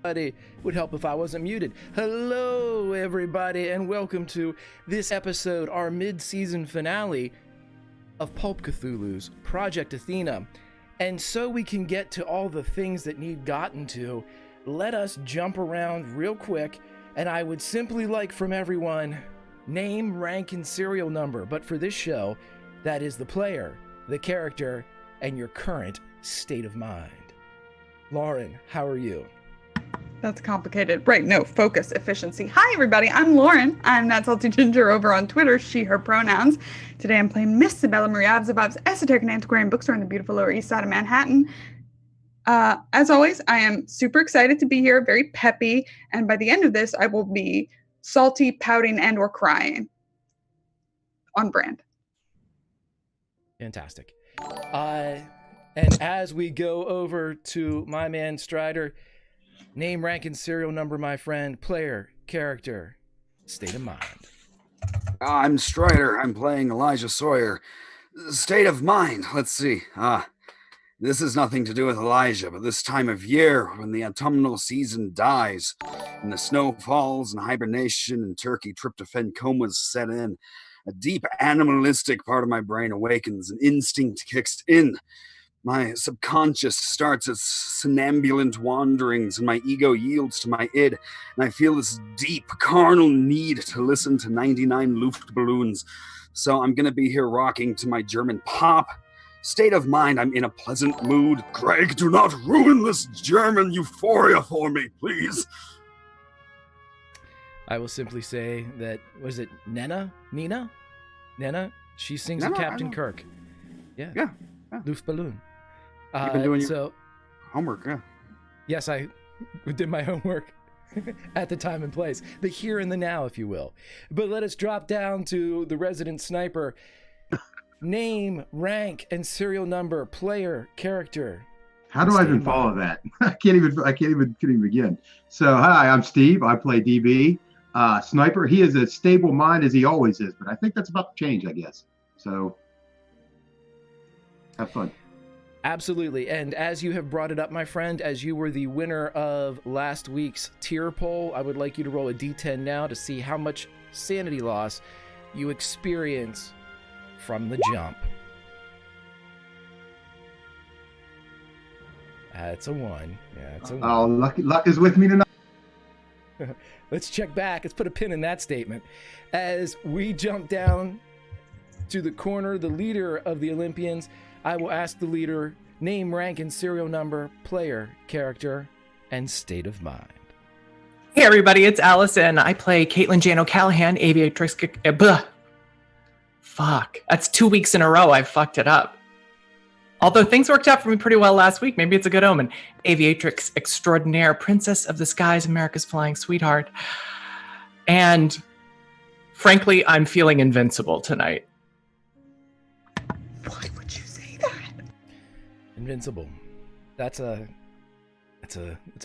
It would help if I wasn't muted. Hello, everybody, and welcome to this episode, our mid-season finale of Pulp Cthulhu's Project Athena. And so we can get to all the things that need gotten to, let us jump around real quick, and I would simply like from everyone, name, rank, and serial number. But for this show, that is the player, the character, and your current state of mind. Lauren, how are you? That's complicated. Right, no, focus, efficiency. Hi, everybody. I'm Lauren. I'm That Salty Ginger over on Twitter, she, her pronouns. Today I'm playing Miss Sabella Marie Abzabob's esoteric and antiquarian bookstore in the beautiful Lower East Side of Manhattan. As always, I am super excited to be here, very peppy, and by the end of this, I will be salty, pouting, and or crying. On brand. Fantastic. And as we go over to my man Strider, name, rank, and serial number, my friend, player, character, state of mind. I'm Strider. I'm playing Elijah Sawyer. State of mind. Let's see. This has nothing to do with Elijah, but this time of year, when the autumnal season dies, and the snow falls and hibernation and turkey tryptophan comas set in, a deep animalistic part of my brain awakens and instinct kicks in. My subconscious starts its somnambulant wanderings, and my ego yields to my id, and I feel this deep carnal need to listen to 99 Luftballoons. So I'm going to be here rocking to my German pop. State of mind, I'm in a pleasant mood. Greg, do not ruin this German euphoria for me, please. I will simply say that, was it Nina? She sings Nina, with Captain Kirk. Yeah. Luftballon. You've been doing your homework, yeah. Yes, I did my homework at the time and place. The here and the now, if you will. But let us drop down to the resident sniper. Name, rank, and serial number, player, character. How do I even follow that? I can't even begin. So, hi, I'm Steve. I play DB. Sniper, he is as stable mind as he always is, but I think that's about to change, I guess. So, have fun. Absolutely. And as you have brought it up, my friend, as you were the winner of last week's tier poll, I would like you to roll a d10 now to see how much sanity loss you experience from the jump. That's a 1. Yeah, it's a 1. Oh, luck is with me tonight. Let's check back. Let's put a pin in that statement. As we jump down to the corner, the leader of the Olympians, I will ask the leader, name, rank, and serial number, player, character, and state of mind. Hey everybody, it's Allison. I play Caitlin Jane O'Callahan, aviatrix. Fuck, that's 2 weeks in a row I've fucked it up. Although things worked out for me pretty well last week, maybe it's a good omen. Aviatrix extraordinaire, princess of the skies, America's flying sweetheart. And frankly, I'm feeling invincible tonight. Why would you say that? Invincible. That's a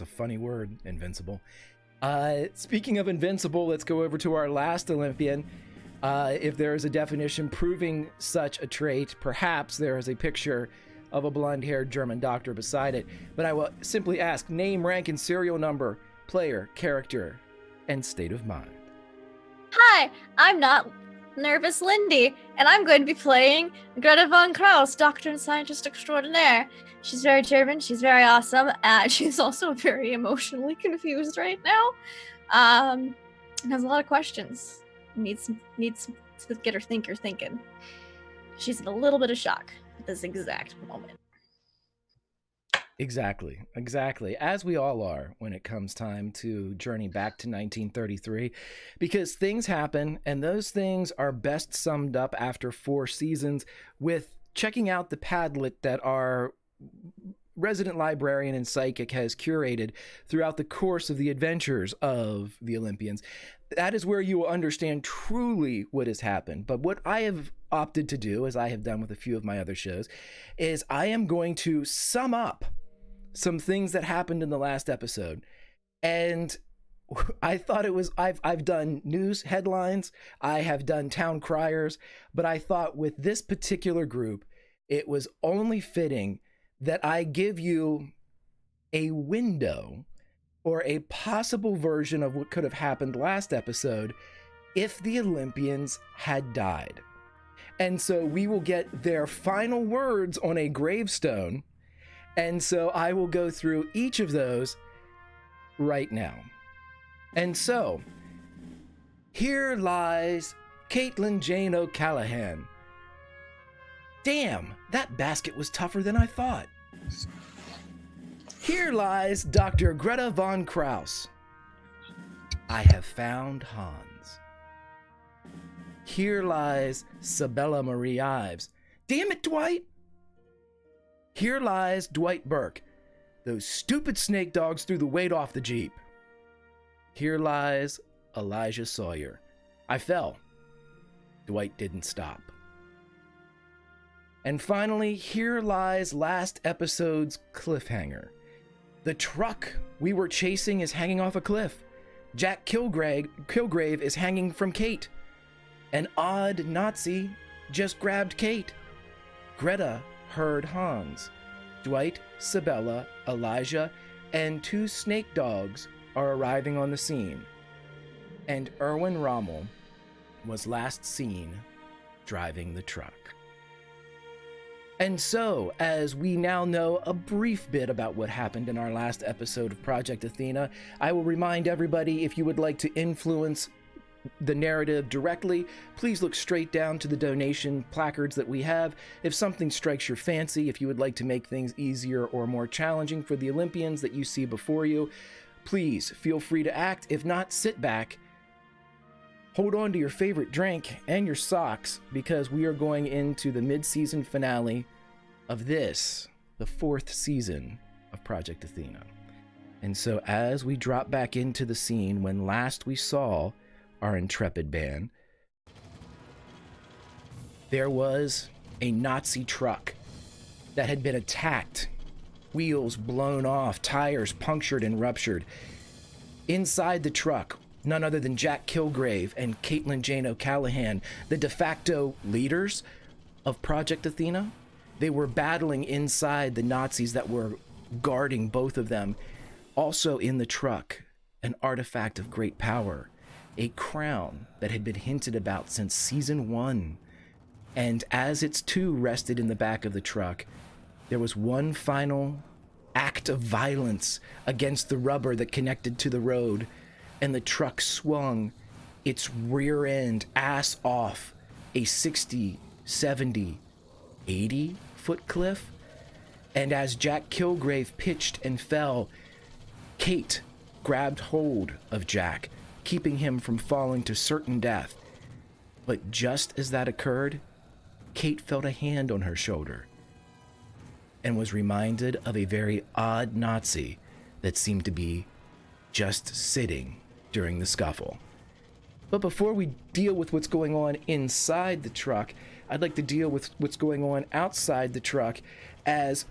funny word, invincible. Speaking of invincible, let's go over to our last Olympian. If there is a definition proving such a trait, perhaps there is a picture of a blonde-haired German doctor beside it. But I will simply ask, name, rank, and serial number, player, character, and state of mind. Hi, I'm not Nervous Lindy, and I'm going to be playing Greta von Kraus, doctor and scientist extraordinaire. She's very German, she's very awesome, and she's also very emotionally confused right now. And has a lot of questions. Needs to get her thinking. She's in a little bit of shock at this exact moment. Exactly. As we all are when it comes time to journey back to 1933, because things happen, and those things are best summed up after 4 seasons with checking out the Padlet that our resident librarian and psychic has curated throughout the course of the adventures of the Olympians. That is where you will understand truly what has happened. But what I have opted to do, as I have done with a few of my other shows, is I am going to sum up some things that happened in the last episode. And I thought it was, I've done news headlines, I have done town criers, but I thought with this particular group, it was only fitting that I give you a window or a possible version of what could have happened last episode if the Olympians had died. And so we will get their final words on a gravestone. And so I will go through each of those right now. And so, here lies Caitlin Jane O'Callahan. Damn, that basket was tougher than I thought. Here lies Dr. Greta von Krause. I have found Hans. Here lies Sabella Marie Ives. Damn it, Dwight! Here lies Dwight Burke. Those stupid snake dogs threw the weight off the Jeep. Here lies Elijah Sawyer. I fell. Dwight didn't stop. And finally, here lies last episode's cliffhanger. The truck we were chasing is hanging off a cliff. Jack Kilgrave is hanging from Kate. An odd Nazi just grabbed Kate. Greta heard Hans. Dwight, Sabella, Elijah, and 2 snake dogs are arriving on the scene. And Erwin Rommel was last seen driving the truck. And so, as we now know a brief bit about what happened in our last episode of Project Athena, I will remind everybody, if you would like to influence the narrative directly, please look straight down to the donation placards that we have. If something strikes your fancy, if you would like to make things easier or more challenging for the Olympians that you see before you, please feel free to act. If not, sit back, hold on to your favorite drink and your socks, because we are going into the mid-season finale of this, the 4th season of Project Athena. And so as we drop back into the scene when last we saw our intrepid band, there was a Nazi truck that had been attacked, wheels blown off, tires punctured and ruptured. Inside the truck, none other than Jack Kilgrave and Caitlin Jane O'Callahan, the de facto leaders of Project Athena. They were battling inside the Nazis that were guarding both of them. Also in the truck, an artifact of great power, a crown that had been hinted about since season 1. And as its 2 rested in the back of the truck, there was one final act of violence against the rubber that connected to the road, and the truck swung its rear end ass off a 60, 70, 80-foot cliff. And as Jack Kilgrave pitched and fell, Kate grabbed hold of Jack, keeping him from falling to certain death. But just as that occurred, Kate felt a hand on her shoulder and was reminded of a very odd Nazi that seemed to be just sitting during the scuffle. But before we deal with what's going on inside the truck, I'd like to deal with what's going on outside the truck, as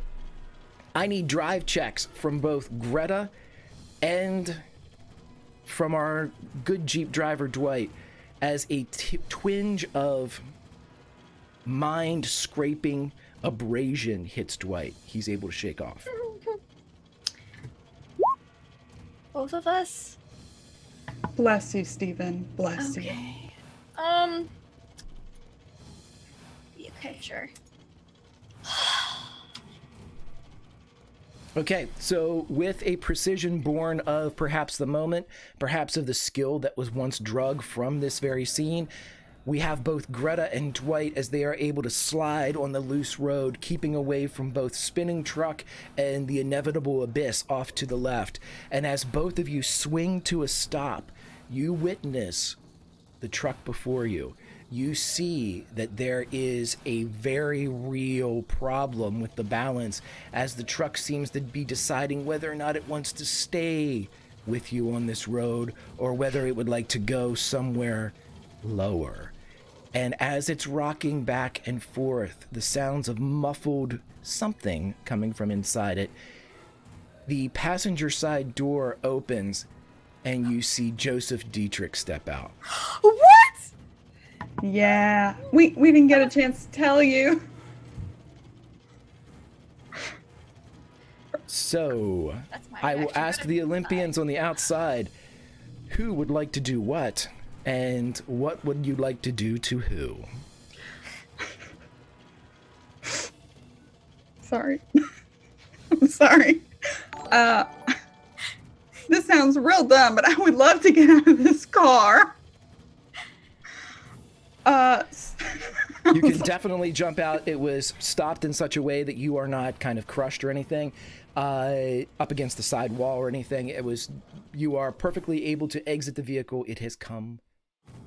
I need drive checks from both Greta and from our good Jeep driver Dwight, as a twinge of mind-scraping abrasion hits Dwight. He's able to shake off. Both of us? Bless you, Stephen. Bless you. Okay, sure. Okay, so with a precision born of perhaps the moment, perhaps of the skill that was once drug from this very scene, we have both Greta and Dwight as they are able to slide on the loose road, keeping away from both spinning truck and the inevitable abyss off to the left. And as both of you swing to a stop, you witness the truck before you. You see that there is a very real problem with the balance, as the truck seems to be deciding whether or not it wants to stay with you on this road or whether it would like to go somewhere lower. And as it's rocking back and forth, the sounds of muffled something coming from inside it, the passenger side door opens and you see Joseph Dietrich step out. What? Yeah, we didn't get a chance to tell you. So, That's I will ask the Olympians on the outside who would like to do what, and what would you like to do to who? Sorry. I'm sorry. This sounds real dumb, but I would love to get out of this car. You can definitely jump out. It was stopped in such a way that you are not kind of crushed or anything, up against the side wall or anything. You are perfectly able to exit the vehicle. It has come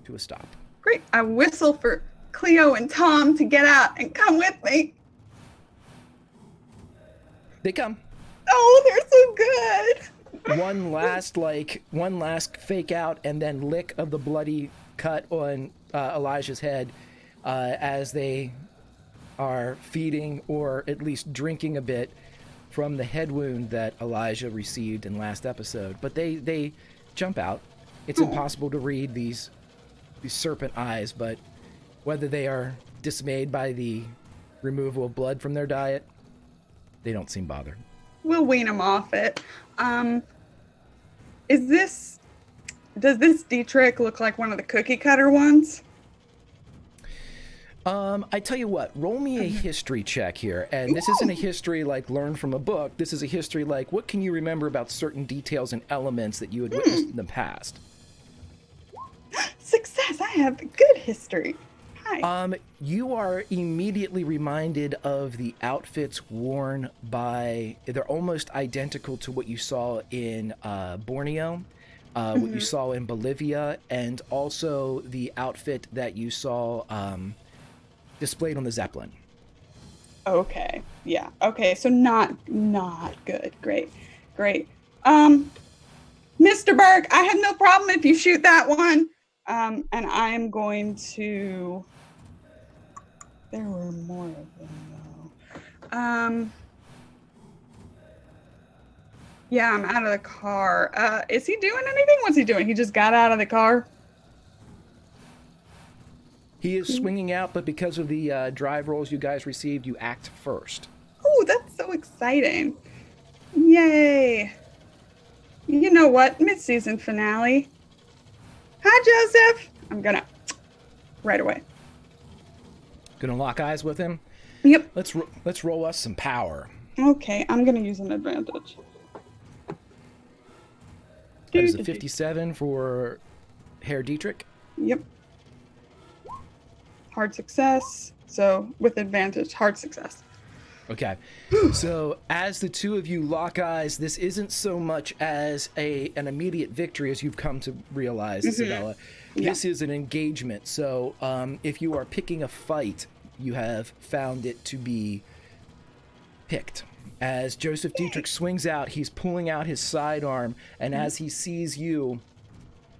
to a stop. Great. I whistle for Cleo and Tom to get out and come with me. They come. Oh, they're so good. One last fake out and then lick of the bloody cut on Elijah's head as they are feeding or at least drinking a bit from the head wound that Elijah received in last episode. But they jump out. It's impossible to read these serpent eyes, but whether they are dismayed by the removal of blood from their diet, they don't seem bothered. We'll wean them off it. Does this Dietrich look like one of the cookie cutter ones? I tell you what, roll me a history check here. And this isn't a history like learned from a book. This is a history like, what can you remember about certain details and elements that you had witnessed in the past? Success! I have good history. Hi. You are immediately reminded of the outfits worn by, they're almost identical to what you saw in Borneo, what you saw in Bolivia, and also the outfit that you saw displayed on the Zeppelin. Okay. Yeah. Okay. So not good. Great. Mr. Burke, I have no problem if you shoot that one. And I'm going to. There were more of them though. Yeah, I'm out of the car. Is he doing anything? What's he doing? He just got out of the car? He is swinging out, but because of the drive rolls you guys received, you act first. Oh, that's so exciting. Yay. You know what? Mid-season finale. Hi, Joseph. I'm gonna right away. Gonna lock eyes with him? Yep. Let's roll us some power. Okay, I'm gonna use an advantage. That is a 57 for Herr Dietrich. Yep. Hard success. So with advantage, hard success. Okay. So as the two of you lock eyes, this isn't so much as an immediate victory as you've come to realize, Isabella. Yeah. This is an engagement. So if you are picking a fight, you have found it to be picked. As Joseph Dietrich swings out, he's pulling out his sidearm, and as he sees you,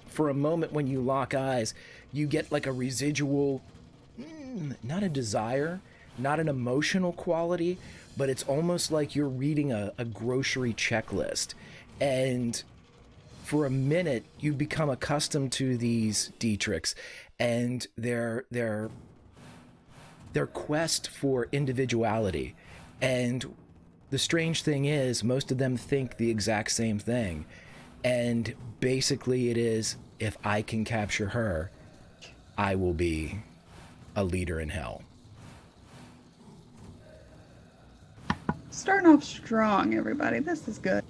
for a moment when you lock eyes, you get like a residual, not a desire, not an emotional quality, but it's almost like you're reading a grocery checklist. And for a minute, you become accustomed to these Dietrichs and their quest for individuality. And the strange thing is, most of them think the exact same thing. And basically it is, if I can capture her, I will be a leader in hell. Starting off strong, everybody. This is good.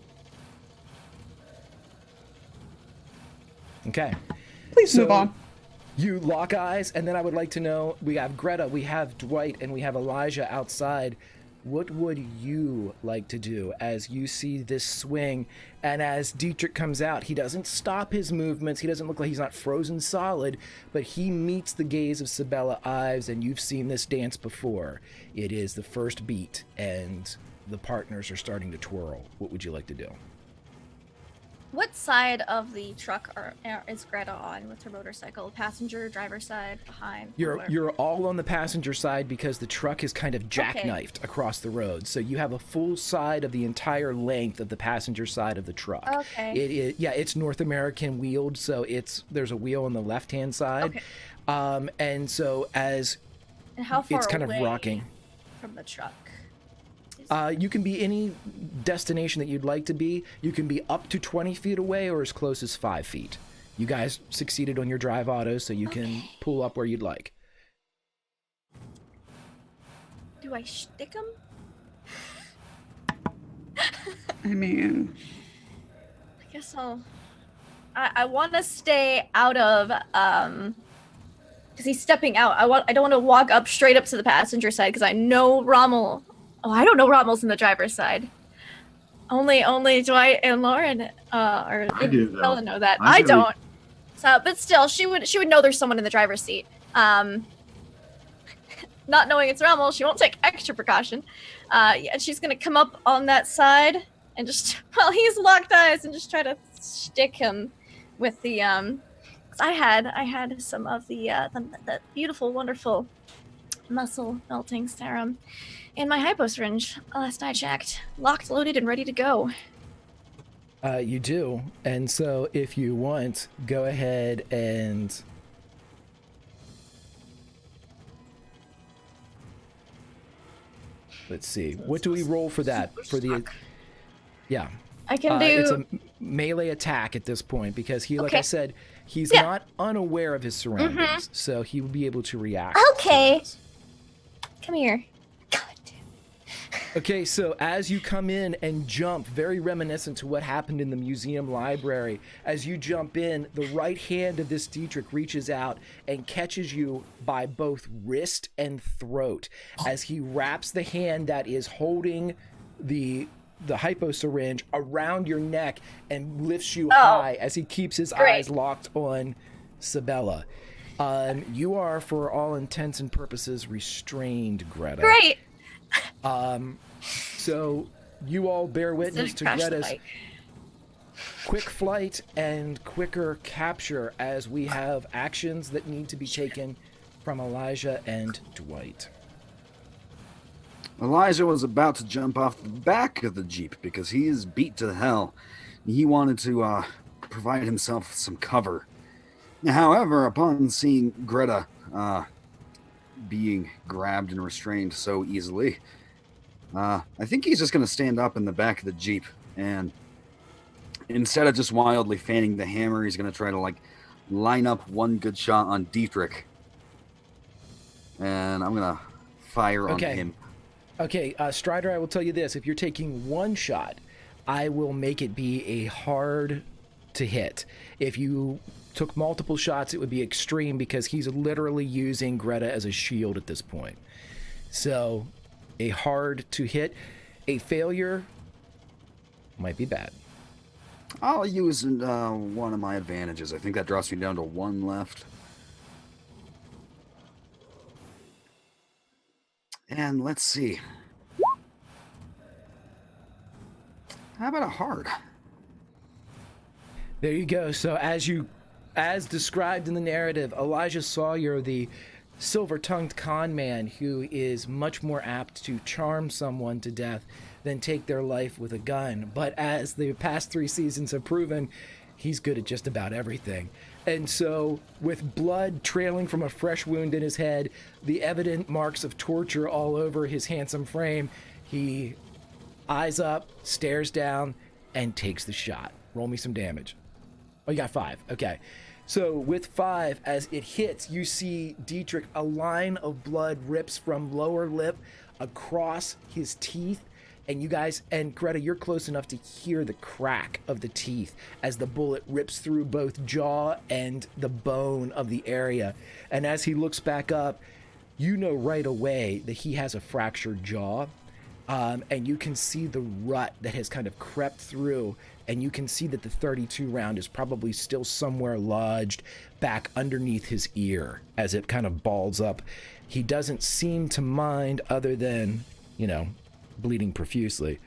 Okay. Please move on. You lock eyes, and then I would like to know, we have Greta, we have Dwight, and we have Elijah outside. What would you like to do as you see this swing? And as Dietrich comes out, he doesn't stop his movements. He doesn't look like he's not frozen solid, but he meets the gaze of Sabella Ives, and you've seen this dance before. It is the first beat, and the partners are starting to twirl. What would you like to do? What side of the truck is Greta on with her motorcycle? Passenger, driver side, behind? You're all on the passenger side because the truck is kind of jackknifed across the road. So you have a full side of the entire length of the passenger side of the truck. Okay. It's North American wheeled, so there's a wheel on the left-hand side. Okay. And so as and how far it's kind away of rocking from the truck? You can be any destination that you'd like to be. You can be up to 20 feet away or as close as 5 feet. You guys succeeded on your drive auto, so you can pull up where you'd like. Do I stick him? I mean, I guess I'll. I want to stay out of because he's stepping out. I don't want to walk up straight up to the passenger side because I know Rommel. Oh, I don't know Rommel's in the driver's side. Only Dwight and Lauren or I do, though. Ella know that. I I do. don't. So, but still, she would know there's someone in the driver's seat. Not knowing it's Rommel, she won't take extra precaution. And she's gonna come up on that side and just while he's locked eyes and just try to stick him with the 'cause I had some of the beautiful, wonderful muscle melting serum in my hypo syringe last I checked. Locked, loaded, and ready to go. You do. And so if you want, go ahead and let's see. What do we roll for that? For the yeah. I can It's do. a melee attack at this point because he, like Okay. I said, he's Yeah. not unaware of his surroundings, so he would be able to react. Okay. to this. Come here. God damn. Okay, so as you come in and jump, very reminiscent to what happened in the museum library, as you jump in, the right hand of this Dietrich reaches out and catches you by both wrist and throat as he wraps the hand that is holding the hypo syringe around your neck and lifts you high as he keeps his eyes locked on Sabella. You are, for all intents and purposes, restrained, Greta. Great. So you all bear witness to Crash the Greta's bike. quick flight and quicker capture as we have actions that need to be taken from Elijah and Dwight. Elijah was about to jump off the back of the Jeep because he is beat to hell. He wanted to provide himself some cover. However, upon seeing Greta being grabbed and restrained so easily, I think he's just going to stand up in the back of the Jeep, and instead of just wildly fanning the hammer, he's going to try to line up one good shot on Dietrich, and I'm going to fire on him. Okay, Strider, I will tell you this. If you're taking one shot, I will make it be a hard to hit. If you took multiple shots, it would be extreme because he's literally using Greta as a shield at this point. So, a hard to hit. A failure might be bad. I'll use one of my advantages. I think that drops me down to one left. And let's see. How about a hard? There you go. So as described in the narrative, Elijah Sawyer, the silver-tongued con man who is much more apt to charm someone to death than take their life with a gun. But as the past 3 seasons have proven, he's good at just about everything. And so, with blood trailing from a fresh wound in his head, the evident marks of torture all over his handsome frame, he eyes up, stares down, and takes the shot. Roll me some damage. Oh, you got 5. Okay. So with 5, as it hits, you see Dietrich, a line of blood rips from lower lip across his teeth. And you guys, and Greta, you're close enough to hear the crack of the teeth as the bullet rips through both jaw and the bone of the area. And as he looks back up, you know right away that he has a fractured jaw. And you can see the rut that has kind of crept through, and you can see that the 32 round is probably still somewhere lodged back underneath his ear as it kind of balls up. He doesn't seem to mind other than, bleeding profusely.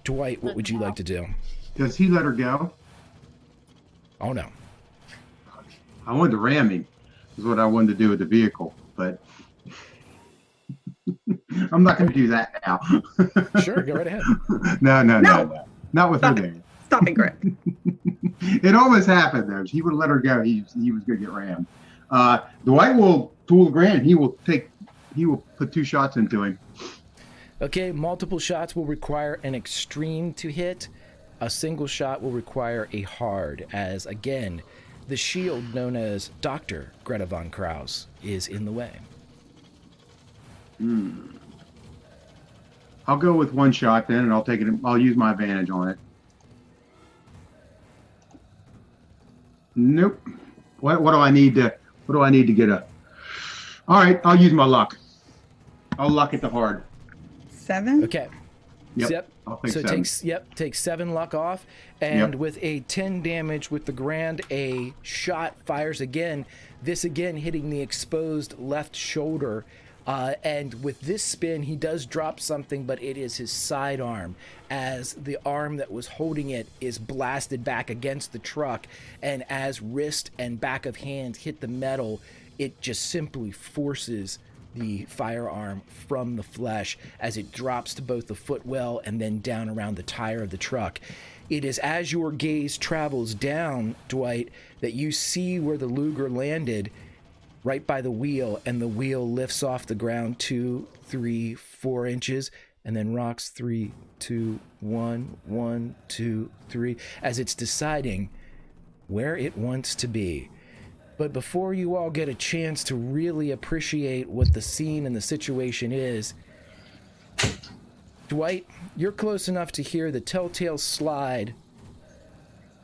Dwight, what would you like to do? Does he let her go? Oh, no. I wanted to ram him, is what I wanted to do with the vehicle, but I'm not going to do that now. Sure, go right ahead. No. Not with her there. Stop it, Grit. It almost happened, though. He would let her go. He was going to get rammed. Dwight will fool Grant. He will put 2 shots into him. Okay, multiple shots will require an extreme to hit. A single shot will require a hard, as again, the shield known as Dr. Greta von Kraus is in the way. I'll go with one shot then, and I'll take it. I'll use my advantage on it. Nope. What do I need to? What do I need to get a? All right, I'll use my luck. I'll luck at the hard. 7. Okay. Yep. I'll take So 7. takes 7 luck off, and Yep. with a 10 damage with the grand, a shot fires again. This again hitting the exposed left shoulder. And with this spin, he does drop something, but it is his sidearm, as the arm that was holding it is blasted back against the truck, and as wrist and back of hand hit the metal, it just simply forces the firearm from the flesh as it drops to both the footwell and then down around the tire of the truck. It is as your gaze travels down, Dwight, that you see where the Luger landed, right by the wheel, and the wheel lifts off the ground 2, 3, 4 inches, and then rocks 3, 2, 1, 1, 2, 3, as it's deciding where it wants to be. But before you all get a chance to really appreciate what the scene and the situation is, Dwight, you're close enough to hear the telltale slide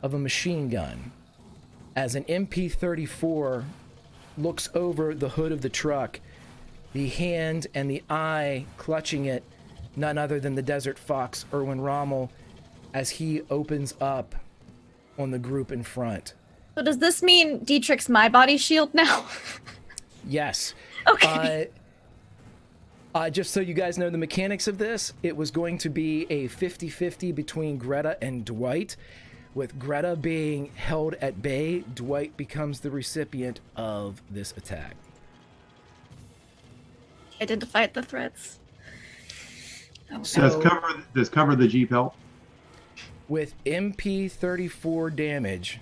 of a machine gun as an MP-34 looks over the hood of the truck, the hand and the eye clutching it, none other than the Desert Fox, Erwin Rommel, as he opens up on the group in front. So does this mean Dietrich's my body shield now? Yes. Okay. Just so you guys know the mechanics of this, it was going to be a 50-50 between Greta and Dwight. With Greta being held at bay, Dwight becomes the recipient of this attack. Identify the threats. Oh, So- Does cover the Jeep help? With MP-34 damage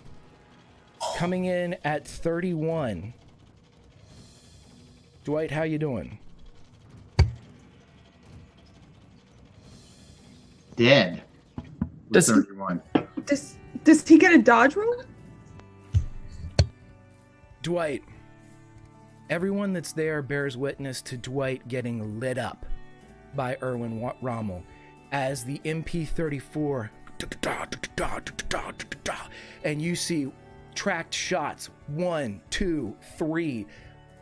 coming in at 31. Dwight, how you doing? Dead. With Does- 31. Does he get a dodge roll? Dwight, everyone that's there bears witness to Dwight getting lit up by Erwin Rommel as the MP-34 and you see tracked shots 1, 2, 3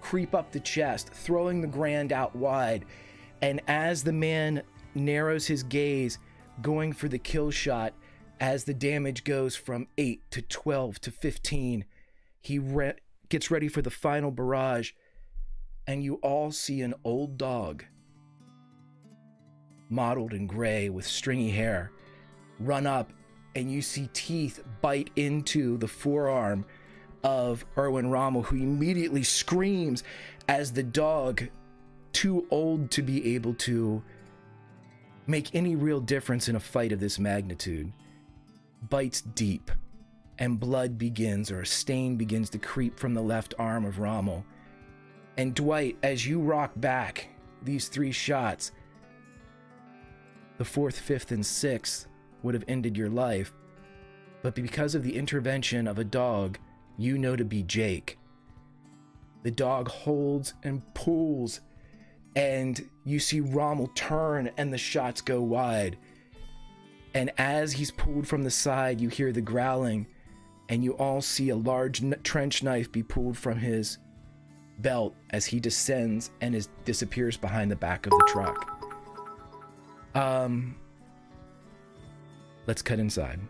creep up the chest, throwing the grand out wide, and as the man narrows his gaze, going for the kill shot, as the damage goes from 8 to 12 to 15, he gets ready for the final barrage, and you all see an old dog, mottled in gray with stringy hair, run up, and you see teeth bite into the forearm of Erwin Rommel, who immediately screams as the dog, too old to be able to make any real difference in a fight of this magnitude, bites deep, and blood begins, or a stain begins to creep from the left arm of Rommel. And Dwight, as you rock back these 3 shots, the 4th, 5th, and 6th would have ended your life, but because of the intervention of a dog you know to be Jake, the dog holds and pulls, and you see Rommel turn and the shots go wide. And as he's pulled from the side, you hear the growling, and you all see a large trench knife be pulled from his belt as he descends and disappears behind the back of the truck. Let's cut inside.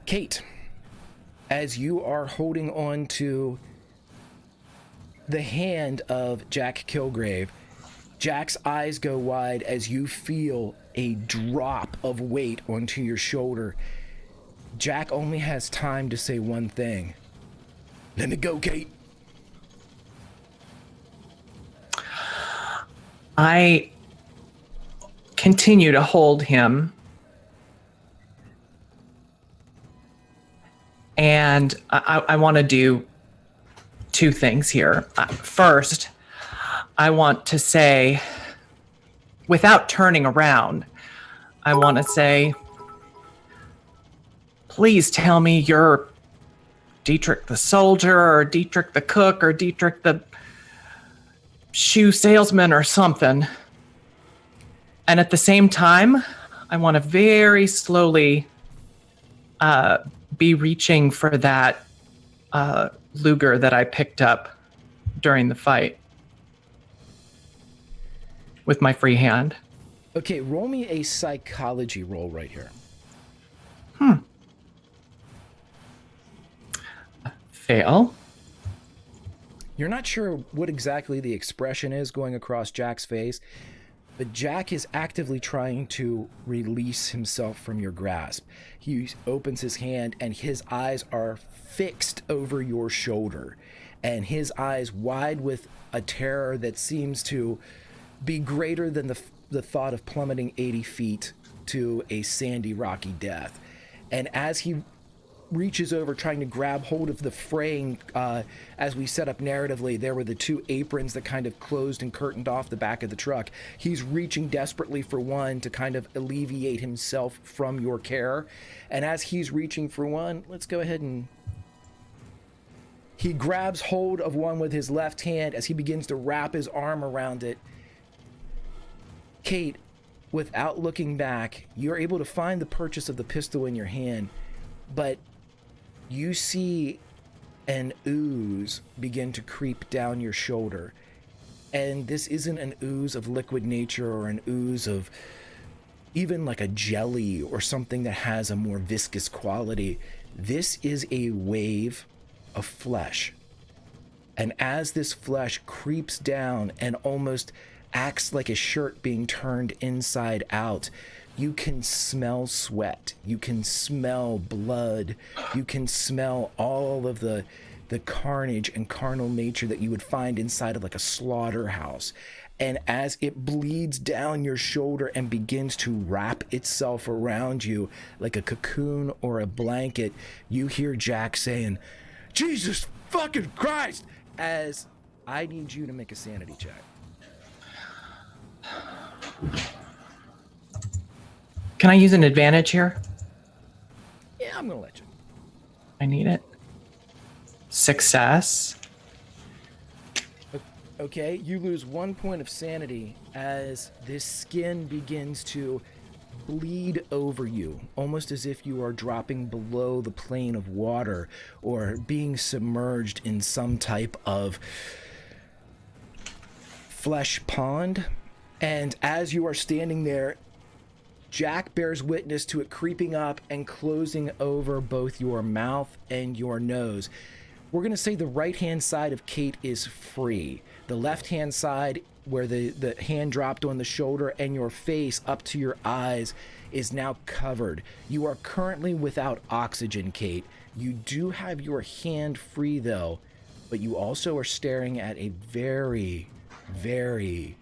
Kate, as you are holding on to the hand of Jack Kilgrave, Jack's eyes go wide as you feel a drop of weight onto your shoulder. Jack only has time to say one thing. Let me go, Kate. I continue to hold him. And I want to do two things here. First, I want to say, without turning around, I want to say, please tell me you're Dietrich the soldier, or Dietrich the cook, or Dietrich the shoe salesman, or something. And at the same time, I want to very slowly be reaching for that Luger that I picked up during the fight with my free hand. Okay, roll me a psychology roll right here. Fail. You're not sure what exactly the expression is going across Jack's face, but Jack is actively trying to release himself from your grasp. He opens his hand and his eyes are fixed over your shoulder, and his eyes wide with a terror that seems to be greater than the thought of plummeting 80 feet to a sandy, rocky death. And as he reaches over trying to grab hold of the fraying, as we set up narratively, there were the two aprons that kind of closed and curtained off the back of the truck. He's reaching desperately for one to kind of alleviate himself from your care. And as he's reaching for one, let's go ahead and... He grabs hold of one with his left hand as he begins to wrap his arm around it. Kate, without looking back, you're able to find the purchase of the pistol in your hand, but you see an ooze begin to creep down your shoulder. And this isn't an ooze of liquid nature or an ooze of even like a jelly or something that has a more viscous quality. This is a wave of flesh. And as this flesh creeps down and almost acts like a shirt being turned inside out, you can smell sweat, you can smell blood, you can smell all of the carnage and carnal nature that you would find inside of like a slaughterhouse. And as it bleeds down your shoulder and begins to wrap itself around you like a cocoon or a blanket, you hear Jack saying, "Jesus fucking Christ!" as I need you to make a sanity check. Can I use an advantage here? Yeah, I'm gonna let you. I need it. Success. Okay, you lose 1 point of sanity as this skin begins to bleed over you, almost as if you are dropping below the plane of water or being submerged in some type of flesh pond. And as you are standing there, Jack bears witness to it creeping up and closing over both your mouth and your nose. We're going to say the right-hand side of Kate is free. The left-hand side, where the hand dropped on the shoulder and your face up to your eyes, is now covered. You are currently without oxygen, Kate. You do have your hand free, though, but you also are staring at a very, very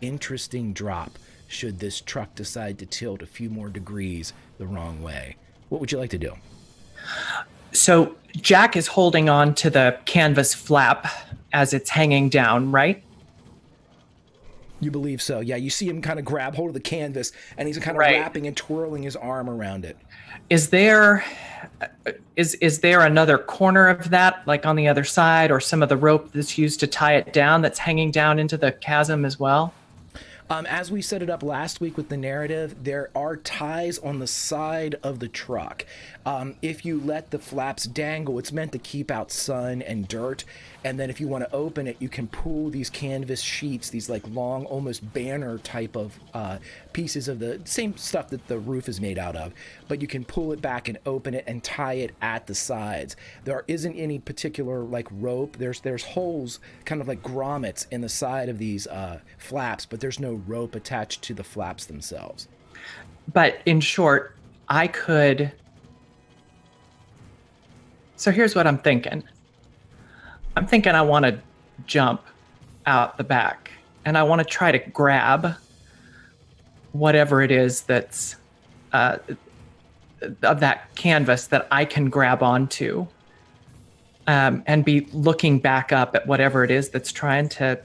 interesting drop should this truck decide to tilt a few more degrees the wrong way. What would you like to do? So Jack is holding on to the canvas flap as it's hanging down, right? You believe so. Yeah, you see him kind of grab hold of the canvas and he's kind of Right. wrapping and twirling his arm around it. Is there another corner of that, like on the other side, or some of the rope that's used to tie it down that's hanging down into the chasm as well? As we set it up last week with the narrative, there are ties on the side of the truck. If you let the flaps dangle, it's meant to keep out sun and dirt. And then if you want to open it, you can pull these canvas sheets, these like long, almost banner type of pieces of the same stuff that the roof is made out of. But you can pull it back and open it and tie it at the sides. There isn't any particular like rope. There's holes, kind of like grommets in the side of these flaps, but there's no rope attached to the flaps themselves. But in short, I could... So here's what I'm thinking. I'm thinking I want to jump out the back, and I want to try to grab whatever it is that's of that canvas that I can grab onto. and be looking back up at whatever it is that's trying to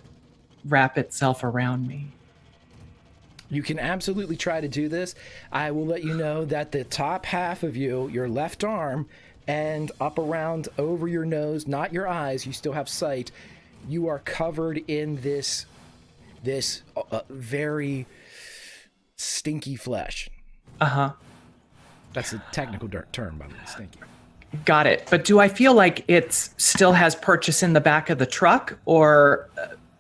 wrap itself around me. You can absolutely try to do this. I will let you know that the top half of you, your left arm, and up around over your nose, not your eyes, you still have sight, you are covered in this very stinky flesh. Uh-huh. That's a technical term, by the way, stinky. Got it. But do I feel like it still has purchase in the back of the truck, or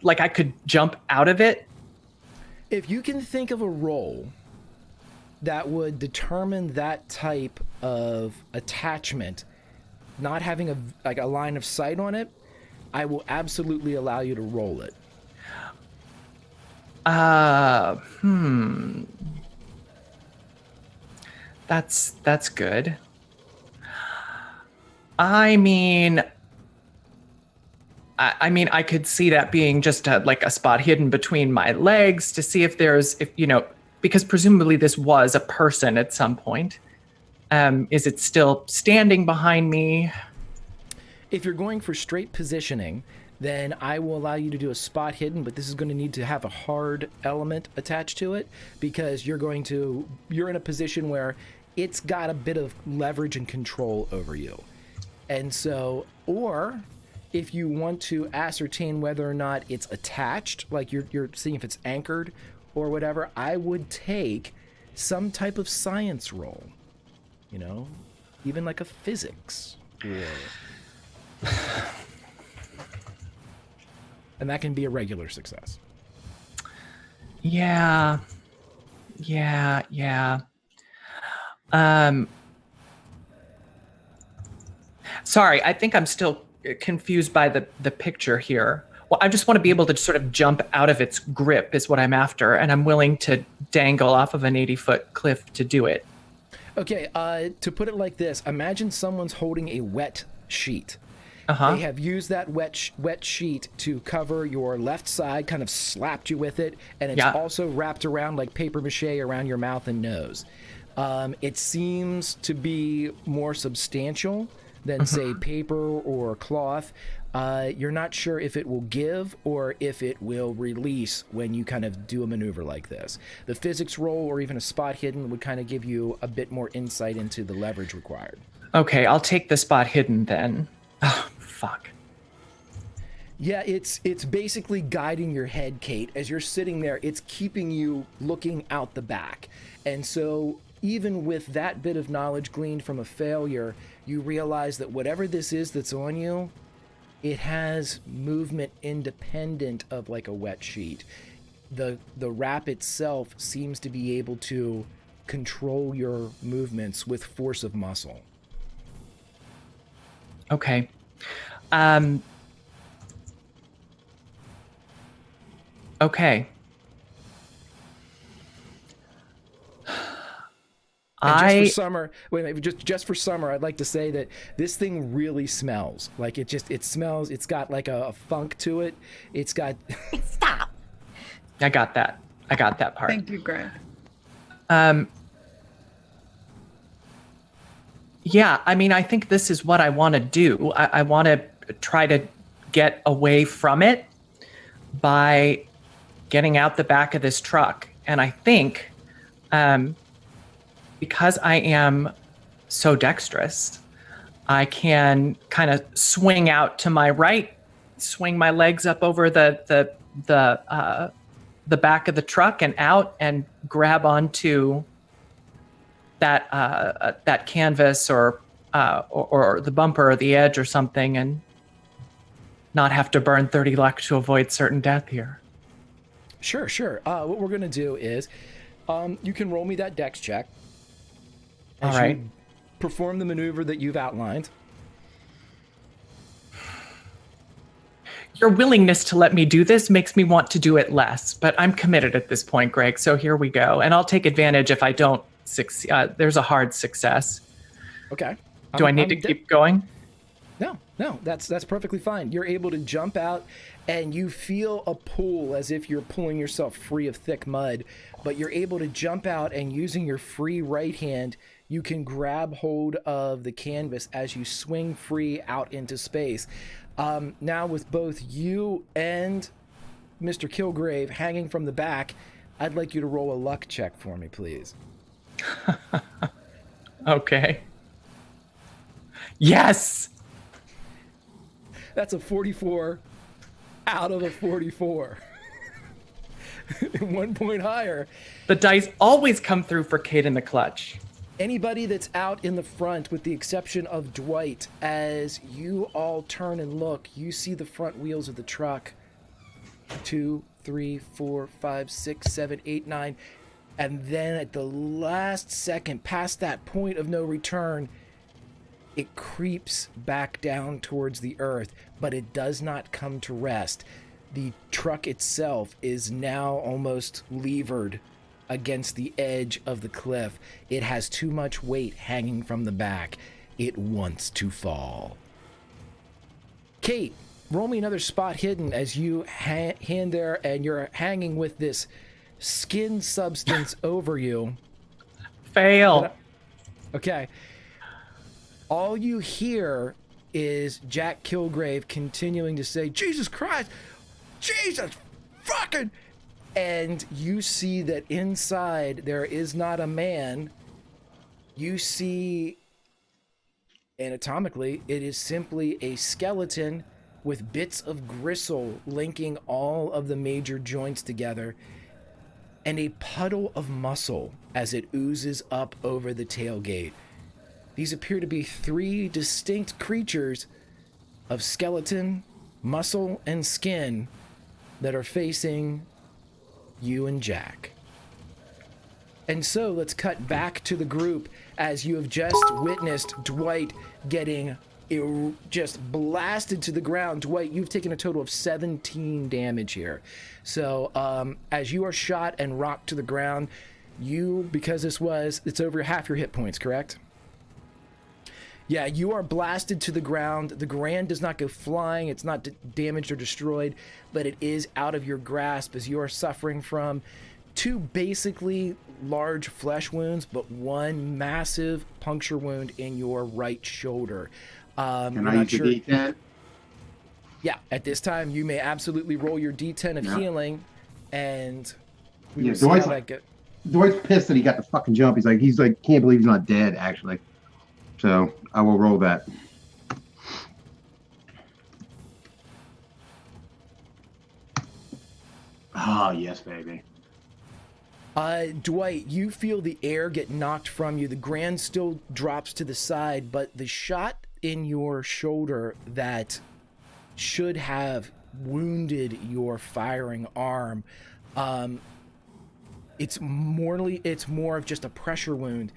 like I could jump out of it? If you can think of a roll that would determine that type of attachment, not having a line of sight on it, I will absolutely allow you to roll it. That's good. I mean, I could see that being just like a spot hidden between my legs to see if because presumably this was a person at some point. Is it still standing behind me? If you're going for straight positioning, then I will allow you to do a spot hidden, but this is going to need to have a hard element attached to it, because you're in a position where it's got a bit of leverage and control over you. And so, or if you want to ascertain whether or not it's attached, like you're seeing if it's anchored or whatever, I would take some type of science roll, even like a physics roll. And that can be a regular success. Yeah. Sorry, I think I'm still confused by the picture here. Well, I just want to be able to sort of jump out of its grip is what I'm after, and I'm willing to dangle off of an 80-foot cliff to do it. Okay, to put it like this, imagine someone's holding a wet sheet. Uh-huh. They have used that wet sheet to cover your left side, kind of slapped you with it, and it's also wrapped around like paper mache around your mouth and nose. It seems to be more substantial than, say, paper or cloth. You're not sure if it will give or if it will release when you kind of do a maneuver like this. The physics roll or even a spot hidden would kind of give you a bit more insight into the leverage required. Okay, I'll take the spot hidden then. Oh, fuck. Yeah, it's basically guiding your head, Kate. As you're sitting there, it's keeping you looking out the back. And so even with that bit of knowledge gleaned from a failure, you realize that whatever this is that's on you, it has movement independent of like a wet sheet. The wrap itself seems to be able to control your movements with force of muscle. Okay. Okay. And just for summer, just for summer, I'd like to say that this thing really smells. Like it smells, it's got like a funk to it. It's got... Stop. I got that part. Thank you, Greg. Yeah, I mean, I think this is what I want to do. I want to try to get away from it by getting out the back of this truck. And I think because I am so dexterous, I can kind of swing out to my right, swing my legs up over the back of the truck and out and grab onto that canvas or the bumper or the edge or something, and not have to burn 30 luck to avoid certain death here. Sure. What we're gonna do is, you can roll me that dex check. All right. Perform the maneuver that you've outlined. Your willingness to let me do this makes me want to do it less, but I'm committed at this point, Greg. So here we go, and I'll take advantage if I don't succeed. There's a hard success. Okay. Do I need to keep going? No, that's perfectly fine. You're able to jump out and you feel a pull as if you're pulling yourself free of thick mud, but you're able to jump out and using your free right hand, you can grab hold of the canvas as you swing free out into space. Now with both you and Mr. Kilgrave hanging from the back, I'd like you to roll a luck check for me, please. Okay. Yes! That's a 44 out of a 44. 1 point higher. The dice always come through for Kate in the clutch. Anybody that's out in the front, with the exception of Dwight, as you all turn and look, you see the front wheels of the truck. 2, 3, 4, 5, 6, 7, 8, 9. And then at the last second, past that point of no return, it creeps back down towards the earth, but it does not come to rest. The truck itself is now almost levered against the edge of the cliff. It has too much weight hanging from the back. It wants to fall. Kate, roll me another spot hidden as you hand there and you're hanging with this skin substance over you. Fail. Okay. All you hear is Jack Kilgrave continuing to say, Jesus Christ! Jesus fucking... And you see that inside there is not a man. You see, anatomically, it is simply a skeleton with bits of gristle linking all of the major joints together, and a puddle of muscle as it oozes up over the tailgate. These appear to be 3 distinct creatures of skeleton, muscle, and skin that are facing you and Jack. And so let's cut back to the group as you have just witnessed Dwight getting just blasted to the ground. Dwight, you've taken a total of 17 damage here. So as you are shot and rocked to the ground, because it's over half your hit points, correct? Yeah, you are blasted to the ground. The Grand does not go flying. It's not damaged or destroyed, but it is out of your grasp as you are suffering from 2 basically large flesh wounds, but 1 massive puncture wound in your right shoulder. Can I use the D10? Yeah, at this time, you may absolutely roll your D10 of healing, and we will see how that goes. Dwight's pissed that he got the fucking jump. He's like, can't believe he's not dead, actually. So I will roll that. Oh, yes, baby. Dwight, you feel the air get knocked from you. The Grand still drops to the side, but the shot in your shoulder that should have wounded your firing arm, it's more of just a pressure wound.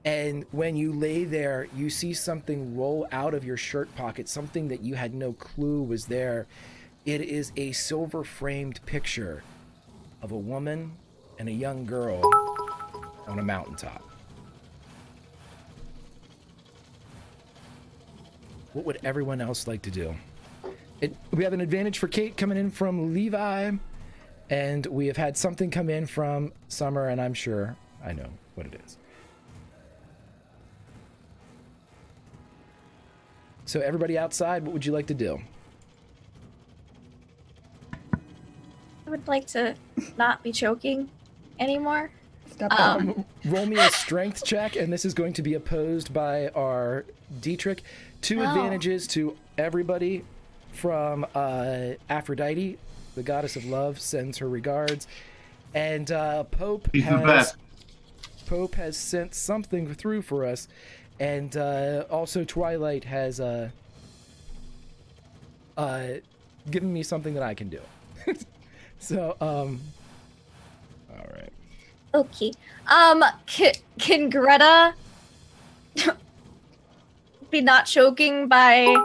And when you lay there, you see something roll out of your shirt pocket, something that you had no clue was there. It is a silver-framed picture of a woman and a young girl on a mountaintop. What would everyone else like to do? We have an advantage for Kate coming in from Levi, and we have had something come in from Summer, and I'm sure I know what it is. So everybody outside, what would you like to do? I would like to not be choking anymore. Roll me a strength check, and this is going to be opposed by our Dietrich. 2 advantages to everybody from Aphrodite, the goddess of love, sends her regards. And Pope has sent something through for us. And also Twilight has given me something that I can do. So, all right. Okay. Can Greta be not choking by,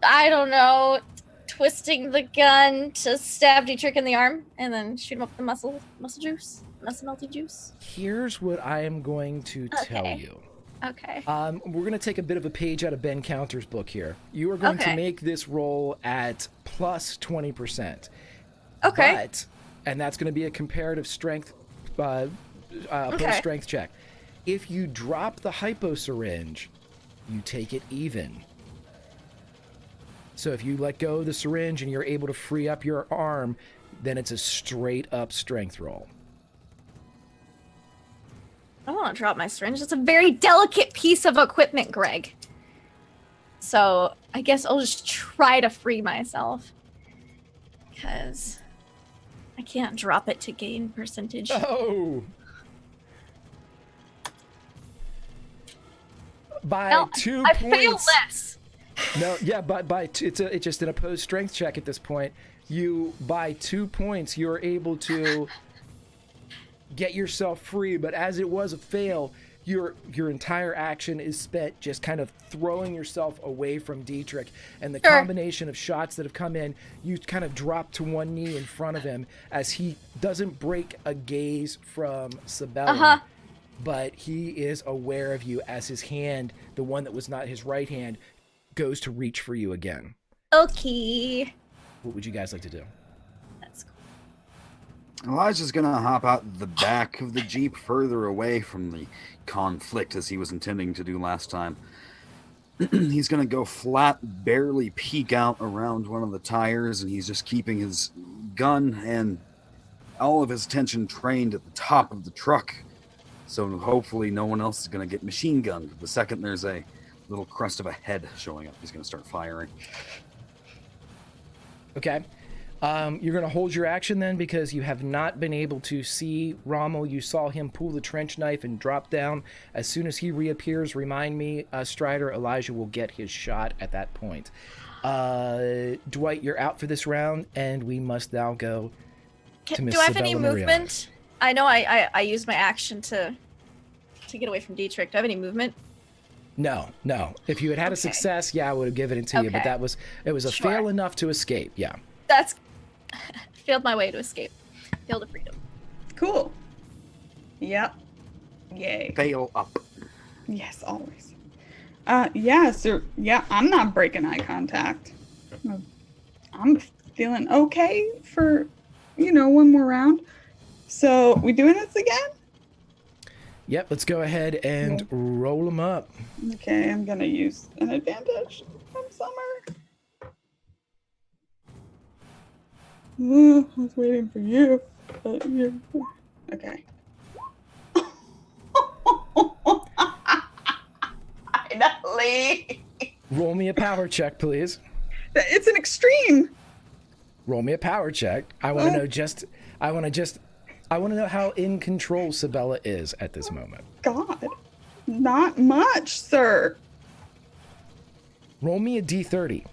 I don't know, twisting the gun to stab Dietrich in the arm and then shoot him up the muscle melty juice? Here's what I am going to tell you. Okay. We're going to take a bit of a page out of Ben Counter's book here. You are going to make this roll at plus 20%. Okay. And that's going to be a comparative strength, strength check. If you drop the hypo syringe, you take it even. So if you let go of the syringe and you're able to free up your arm, then it's a straight up strength roll. I don't want to drop my syringe. It's a very delicate piece of equipment, Greg. So I guess I'll just try to free myself. Because I can't drop it to gain percentage. Oh! By No, 2 I points. fail less. No, yeah, it's just an opposed strength check at this point. You, by 2 points, you're able to get yourself free, but as it was a fail, your entire action is spent just kind of throwing yourself away from Dietrich, and the combination of shots that have come in, you kind of drop to one knee in front of him as he doesn't break a gaze from Sabella, but he is aware of you as his hand, the one that was not his right hand, goes to reach for you again. Okay. What would you guys like to do? That's cool. Elijah's gonna hop out the back of the Jeep further away from the conflict as he was intending to do last time. He's gonna go flat, barely peek out around one of the tires, and he's just keeping his gun and all of his attention trained at the top of the truck. So hopefully no one else is gonna get machine gunned. The second there's a little crest of a head showing up, he's gonna start firing. Okay. You're going to hold your action then because you have not been able to see Rommel. You saw him pull the trench knife and drop down. As soon as he reappears, remind me, Strider, Elijah will get his shot at that point. Dwight, you're out for this round, and we must now go to Miss Do I have any Sabella movement? I know I used my action to get away from Dietrich. Do I have any movement? No. If you had a success, yeah, I would have given it to you, but it was a fail enough to escape, yeah. That's failed my way to escape. Failed to freedom. Cool. Yep. Yay. Fail up. Yes, always. I'm not breaking eye contact. I'm feeling okay for, one more round. So, we doing this again? Yep, let's go ahead and roll them up. Okay, I'm gonna use an advantage from Summer. I was waiting for you. But you're... Okay. Finally. Roll me a power check, please. It's an extreme. Roll me a power check. I want to know how in control Sabella is at this moment. God, not much, sir. Roll me a D30.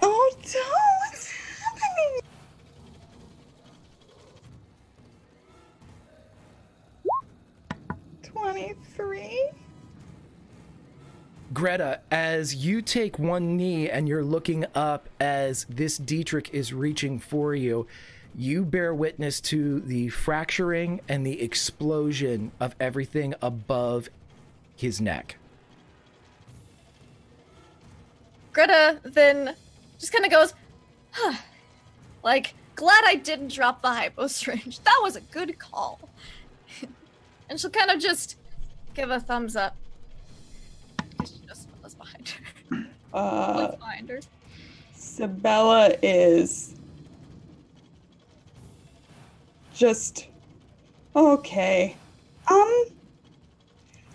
Oh, don't. What's happening? $23. Greta, as you take one knee and you're looking up as this Dietrich is reaching for you, you bear witness to the fracturing and the explosion of everything above his neck. Greta then just kind of goes, huh. Like, glad I didn't drop the hypo syringe. That was a good call. And she'll kind of just give a thumbs up. Because she just was behind her. Looks behind her. Sabella is just okay.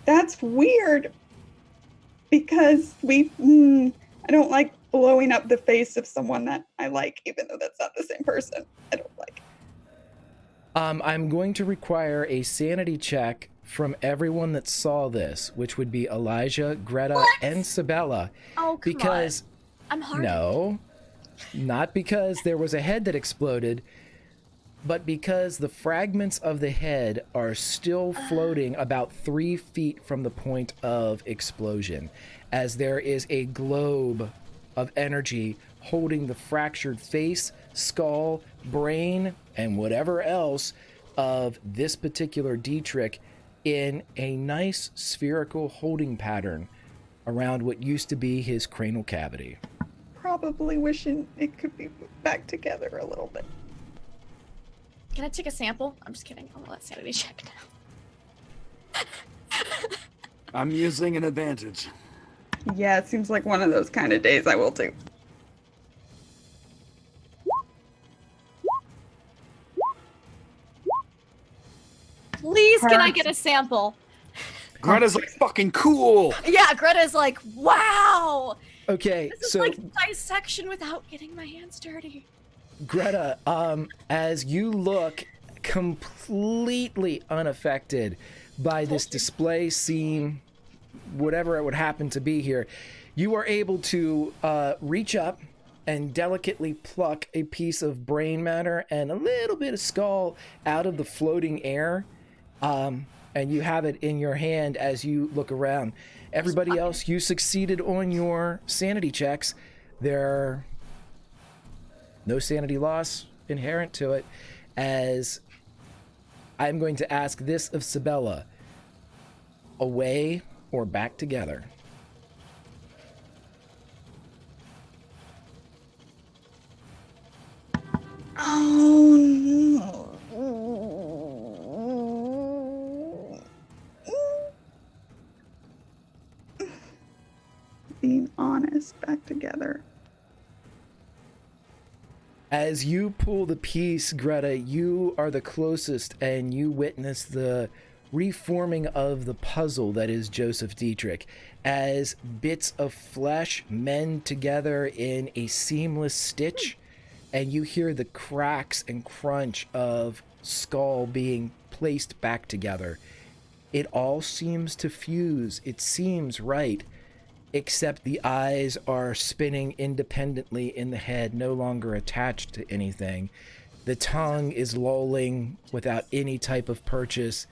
That's weird because I don't like blowing up the face of someone that I like, even though that's not the same person. I don't like. I'm going to require a sanity check from everyone that saw this, which would be Elijah, Greta, and Sabella. Oh, come because on. I'm hard. No, not because there was a head that exploded, but because the fragments of the head are still floating about 3 feet from the point of explosion, as there is a globe of energy holding the fractured face, skull, brain, and whatever else of this particular Dietrich in a nice spherical holding pattern around what used to be his cranial cavity. Probably wishing it could be put back together a little bit. Can I take a sample? I'm just kidding. I'll let sanity check now. I'm using an advantage. Yeah, it seems like one of those kind of days I will too. Please, can I get a sample? Greta's like fucking cool. Yeah, Greta's like, wow. Okay, This is so like dissection without getting my hands dirty. Greta, as you look completely unaffected by this display scene, whatever it would happen to be here, you are able to reach up and delicately pluck a piece of brain matter and a little bit of skull out of the floating air. And you have it in your hand as you look around. Everybody else, you succeeded on your sanity checks. There are no sanity loss inherent to it, as I'm going to ask this of Sabella. Away or back together? Oh no. Being honest, back together. As you pull the piece, Greta, you are the closest, and you witness the reforming of the puzzle that is Joseph Dietrich, as bits of flesh mend together in a seamless stitch, and you hear the cracks and crunch of skull being placed back together. It all seems to fuse. It seems right, except the eyes are spinning independently in the head, no longer attached to anything. The tongue is lolling without any type of purchase,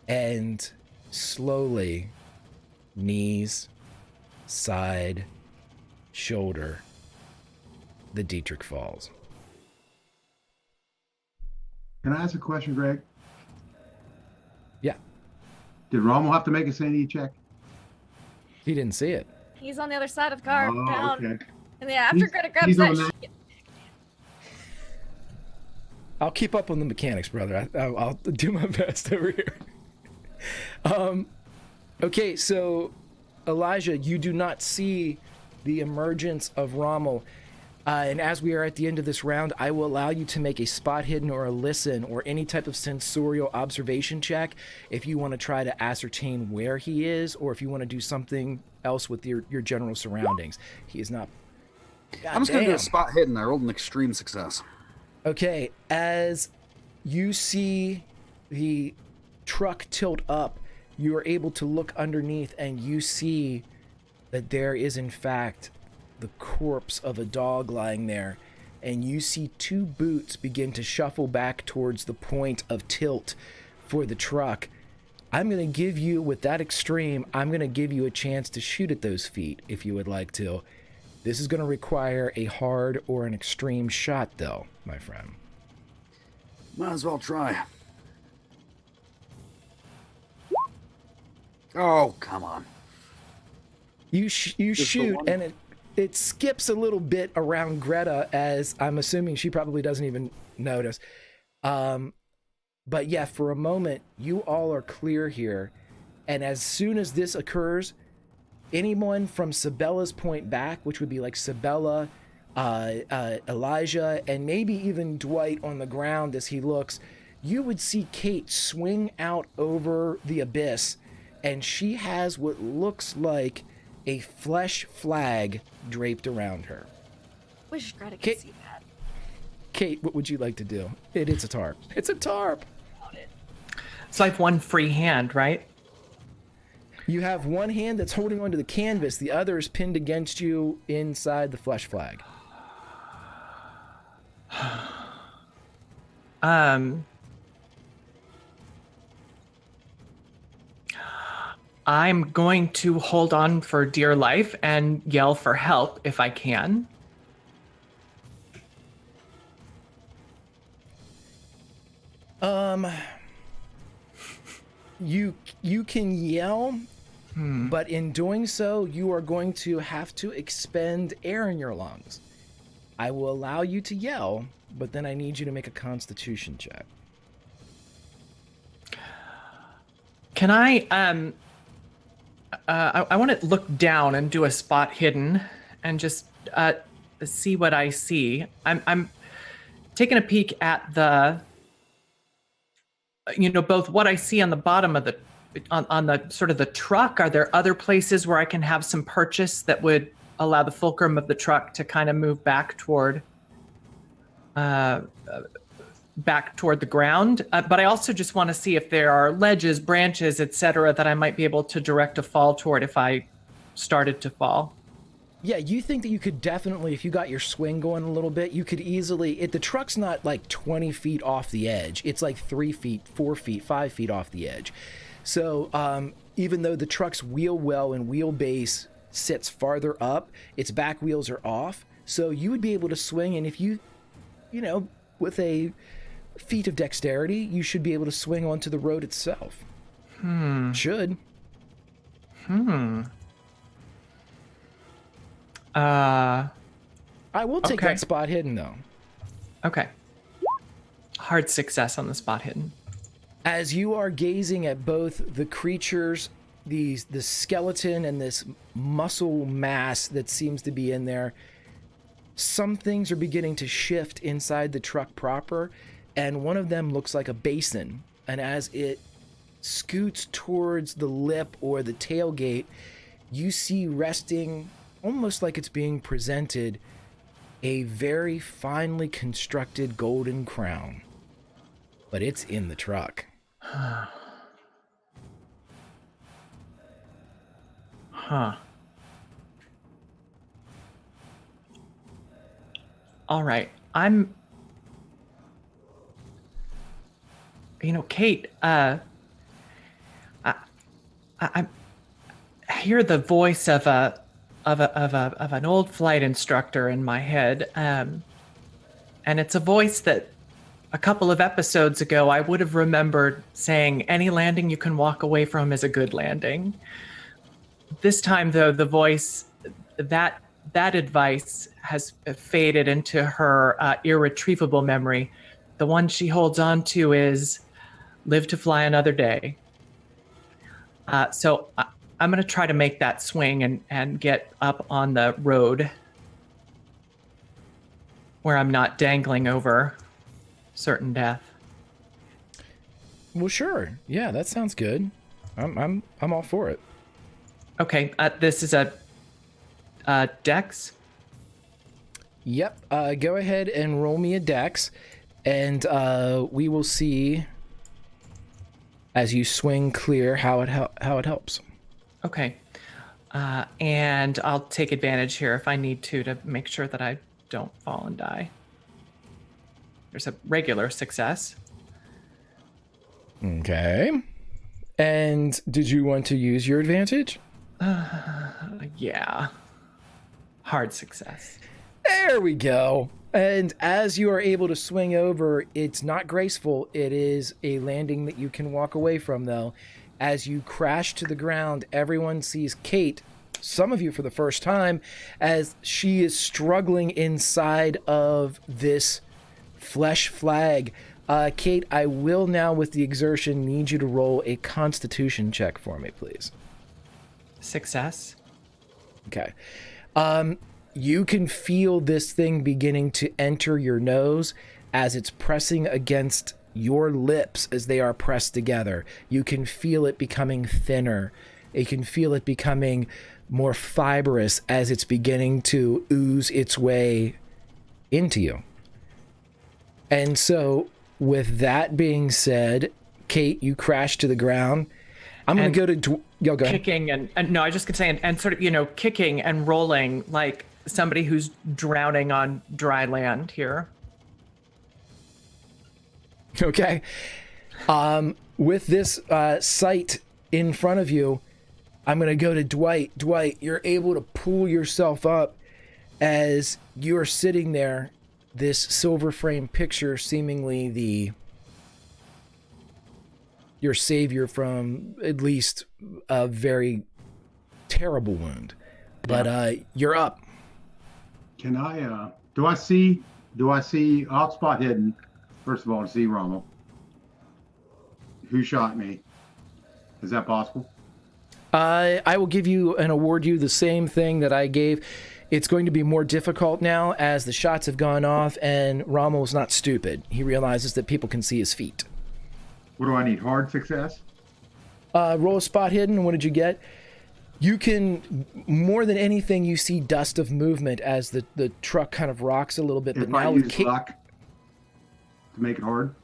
and slowly, knees, side, shoulder, the Dietrich falls. Can I ask a question, Greg? Yeah, Did Rommel have to make a sanity check? he didn't see it. He's on the other side of the car. Oh, Down. okay. And yeah, after He's- Greta grabs he's that on that. shit. I'll keep up on the mechanics, brother. I'll do my best over here. Okay, so Elijah, you do not see the emergence of Rommel. And as we are at the end of this round, I will allow you to make a spot hidden or a listen or any type of sensorial observation check if you want to try to ascertain where he is, or if you want to do something else with your general surroundings. He is not... I'm just going to do Goddamn. a spot hidden. I rolled an extreme success. Okay, as you see the truck tilt up, you are able to look underneath and you see that there is in fact the corpse of a dog lying there, and you see two boots begin to shuffle back towards the point of tilt for the truck. I'm going to give you, with that extreme, I'm going to give you a chance to shoot at those feet if you would like to. This is going to require a hard or an extreme shot, though, my friend. Might as well try. Oh, come on. You Just the shoot, one? and it skips a little bit around Greta, as I'm assuming she probably doesn't even notice. But yeah, for a moment, you all are clear here. And as soon as this occurs, anyone from Sabella's point back, which would be like Sabella, Elijah, and maybe even Dwight on the ground as he looks, you would see Kate swing out over the abyss, and she has what looks like a flesh flag draped around her. Wish Greta could Kate- see that. Kate, what would you like to do? It's a tarp. It's a tarp. So I have one free hand, right? You have one hand that's holding onto the canvas. The other is pinned against you inside the flesh flag. I'm going to hold on for dear life and yell for help if I can. You can yell, but in doing so, you are going to have to expend air in your lungs. I will allow you to yell, but then I need you to make a Constitution check. Can I want to look down and do a spot hidden and just see what I see. I'm taking a peek at the, both what I see on the bottom of the, on the sort of the truck. Are there other places where I can have some purchase that would allow the fulcrum of the truck to kind of move back toward the ground? But I also just want to see if there are ledges, branches, etc., that I might be able to direct a fall toward if I started to fall. Yeah, you think that you could definitely, if you got your swing going a little bit, you could easily, the truck's not like 20 feet off the edge. It's like 3 feet, 4 feet, 5 feet off the edge. So even though the truck's wheel well and wheelbase sits farther up, its back wheels are off. So you would be able to swing, and if you with a feat of dexterity, you should be able to swing onto the road itself. Should. I will take that spot hidden, though. Okay. Hard success on the spot hidden. As you are gazing at both the creatures, the skeleton and this muscle mass that seems to be in there, some things are beginning to shift inside the truck proper, and one of them looks like a basin. And as it scoots towards the lip or the tailgate, you see resting, almost like it's being presented, a very finely constructed golden crown. But it's in the truck. Huh. All right. Kate, I hear the voice of an old flight instructor in my head, and it's a voice that a couple of episodes ago I would have remembered saying, "Any landing you can walk away from is a good landing." This time, though, the voice, that advice has faded into her irretrievable memory. The one she holds on to is, "Live to fly another day." So I'm going to try to make that swing and get up on the road where I'm not dangling over certain death. Well, sure. Yeah, that sounds good. I'm all for it. Okay, this is a dex. Yep. Go ahead and roll me a dex, and we will see as you swing clear how it helps. Okay. And I'll take advantage here if I need to make sure that I don't fall and die. There's a regular success. Okay. And did you want to use your advantage? Yeah. Hard success. There we go. And as you are able to swing over, it's not graceful. It is a landing that you can walk away from, though. As you crash to the ground, everyone sees Kate, some of you for the first time, as she is struggling inside of this flesh flag. Kate, I will now, with the exertion, need you to roll a constitution check for me, please. Success. Okay. You can feel this thing beginning to enter your nose as it's pressing against your lips as they are pressed together. You can feel it becoming thinner. You can feel it becoming more fibrous as it's beginning to ooze its way into you. And so, with that being said, Kate, you crash to the ground. I'm going to go to... Go ahead. Kicking and no, I just could say, and sort of, kicking and rolling like somebody who's drowning on dry land here. Okay. With this sight in front of you, I'm going to go to Dwight. Dwight, you're able to pull yourself up as you're sitting there, this silver frame picture, seemingly your savior from at least a very terrible wound. But you're up. Can I, do I see, I'll spot hidden, first of all, to see Rommel. Who shot me? Is that possible? I will give you and award you the same thing that I gave. It's going to be more difficult now as the shots have gone off, and Rommel's not stupid. He realizes that people can see his feet. What do I need? Hard success? Roll a spot hidden. What did you get? You can, more than anything, you see dust of movement as the truck kind of rocks a little bit. If But now I with use Kate, luck to make it hard?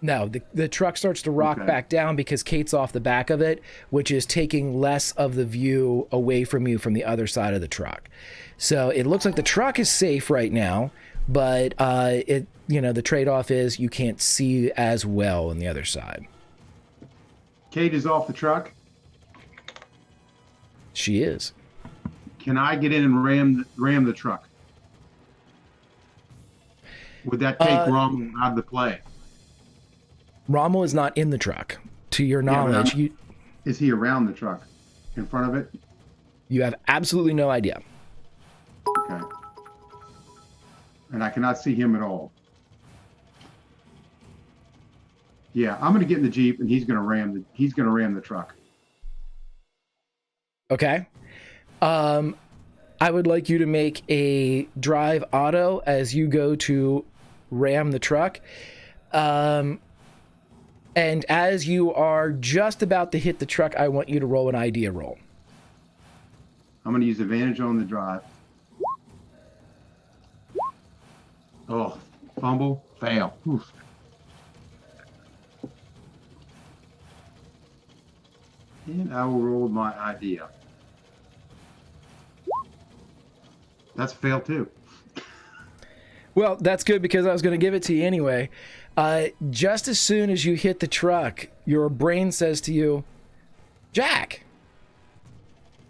no, the truck starts to rock Okay. back down because Kate's off the back of it, which is taking less of the view away from you from the other side of the truck. So it looks like the truck is safe right now, but the trade-off is you can't see as well on the other side. Kate is off the truck. She is. Can I get in and ram the truck? Would that take Rommel out of the play? Rommel is not in the truck. To your Yeah, but knowledge, is he around the truck? In front of it? you have absolutely no idea. Okay. And I cannot see him at all. Yeah, I'm going to get in the Jeep and he's going to ram the truck. Okay. I would like you to make a drive auto as you go to ram the truck. And as you are just about to hit the truck, I want you to roll an idea roll. I'm going to use advantage on the drive. Oh, fumble, fail. Oof. And I will roll my idea. That's a fail too. Well, that's good because I was going to give it to you anyway. Just as soon as you hit the truck, your brain says to you, Jack.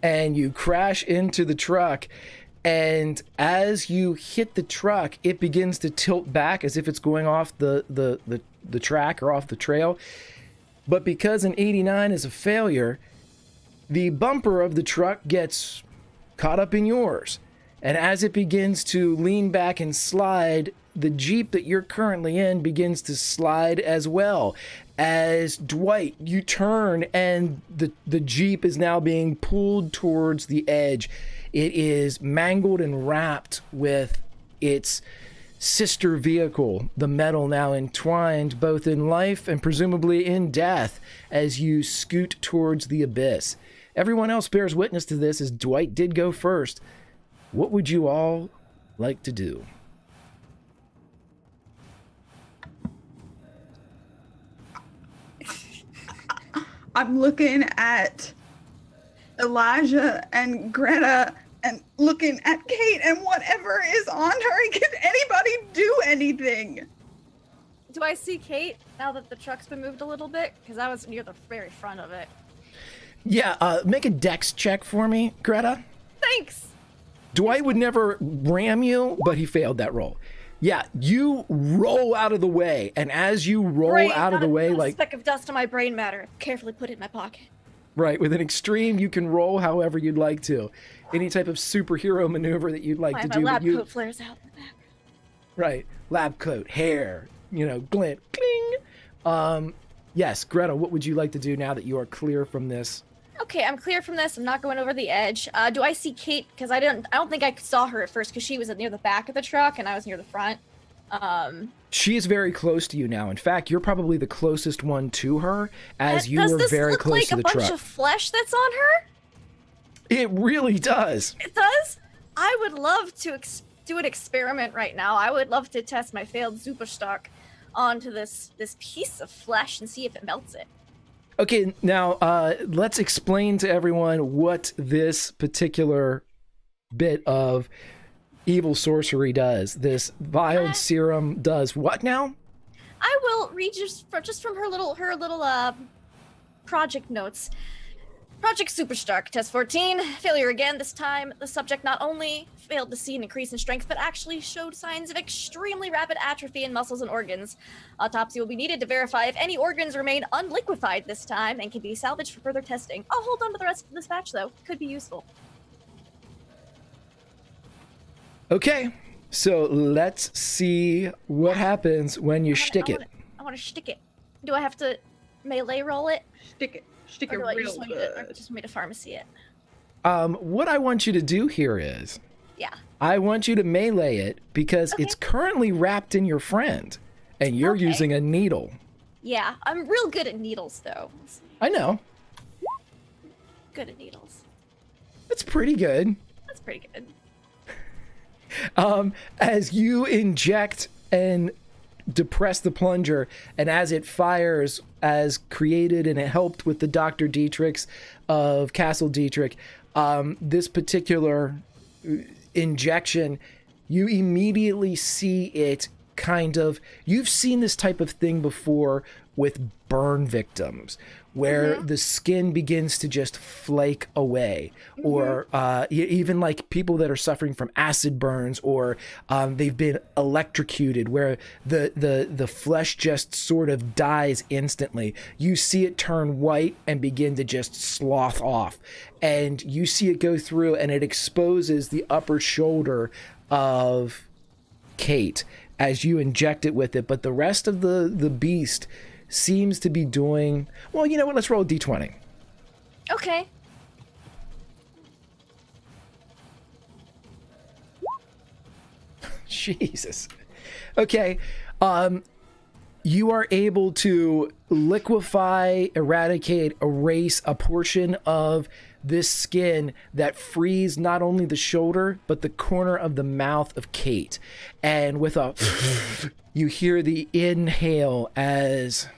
And you crash into the truck. And as you hit the truck, it begins to tilt back as if it's going off the track or off the trail. But because an 89 is a failure, the bumper of the truck gets caught up in yours. And as it begins to lean back and slide, the Jeep that you're currently in begins to slide as well. As Dwight, you turn and the Jeep is now being pulled towards the edge. It is mangled and wrapped with its sister vehicle, the metal now entwined both in life and presumably in death as you scoot towards the abyss. Everyone else bears witness to this as Dwight did go first. What would you all like to do? I'm looking at Elijah and Greta and looking at Kate and whatever is on her. Can anybody do anything? Do I see Kate now that the truck's been moved a little bit? Because I was near the very front of it. Yeah, make a dex check for me, Greta. Thanks! Dwight would never ram you, but he failed that roll. Yeah, you roll out of the way, and as you roll out of the way, not a like speck of dust on my brain matter. Carefully put it in my pocket. right, with an extreme, you can roll however you'd like to. Any type of superhero maneuver that you'd like I to have do. my lab but you, coat flares out in the back. right, lab coat, hair, glint, cling. Yes, Greta, what would you like to do now that you are clear from this? Okay, I'm clear from this. I'm not going over the edge. Do I see Kate? Because I don't think I saw her at first because she was near the back of the truck and I was near the front. She is very close to you now. In fact, you're probably the closest one to her, as you were very close to the Does this look like a bunch truck. of flesh that's on her? It really does. It does? I would love to do an experiment right now. I would love to test my failed Superstock onto this piece of flesh and see if it melts it. Okay, now let's explain to everyone what this particular bit of evil sorcery does. This vialed serum does what now? I will read just from her little project notes. Project Superstark, test 14, failure again. This time, the subject not only failed to see an increase in strength, but actually showed signs of extremely rapid atrophy in muscles and organs. Autopsy will be needed to verify if any organs remain unliquefied this time and can be salvaged for further testing. I'll hold on to the rest of this batch, though. Could be useful. Okay, so let's see what happens when you shtick it. I want to shtick it. Do I have to melee roll it? Stick it. Stick Or it do I real just want good. just want me to pharmacy it? What I want you to do here is, Yeah. I want you to melee it because Okay. it's currently wrapped in your friend, and you're Okay. using a needle. Yeah, I'm real good at needles, though. I know. Good at needles. That's pretty good. That's pretty good. As you inject and depress the plunger, and as it fires, as created and it helped with the Dr. Dietrichs of Castle Dietrich, this particular injection, you immediately see it kind of, you've seen this type of thing before with burn victims, where the skin begins to just flake away, or even like people that are suffering from acid burns, or they've been electrocuted, where the flesh just sort of dies instantly. You see it turn white and begin to just slough off, and you see it go through, and it exposes the upper shoulder of Kate as you inject it with it. But the rest of the beast seems to be doing well. You know what? Let's roll a d20. Okay. Jesus. Okay. You are able to liquefy, eradicate, erase a portion of this skin that frees not only the shoulder, but the corner of the mouth of Kate. And with a, you hear the inhale as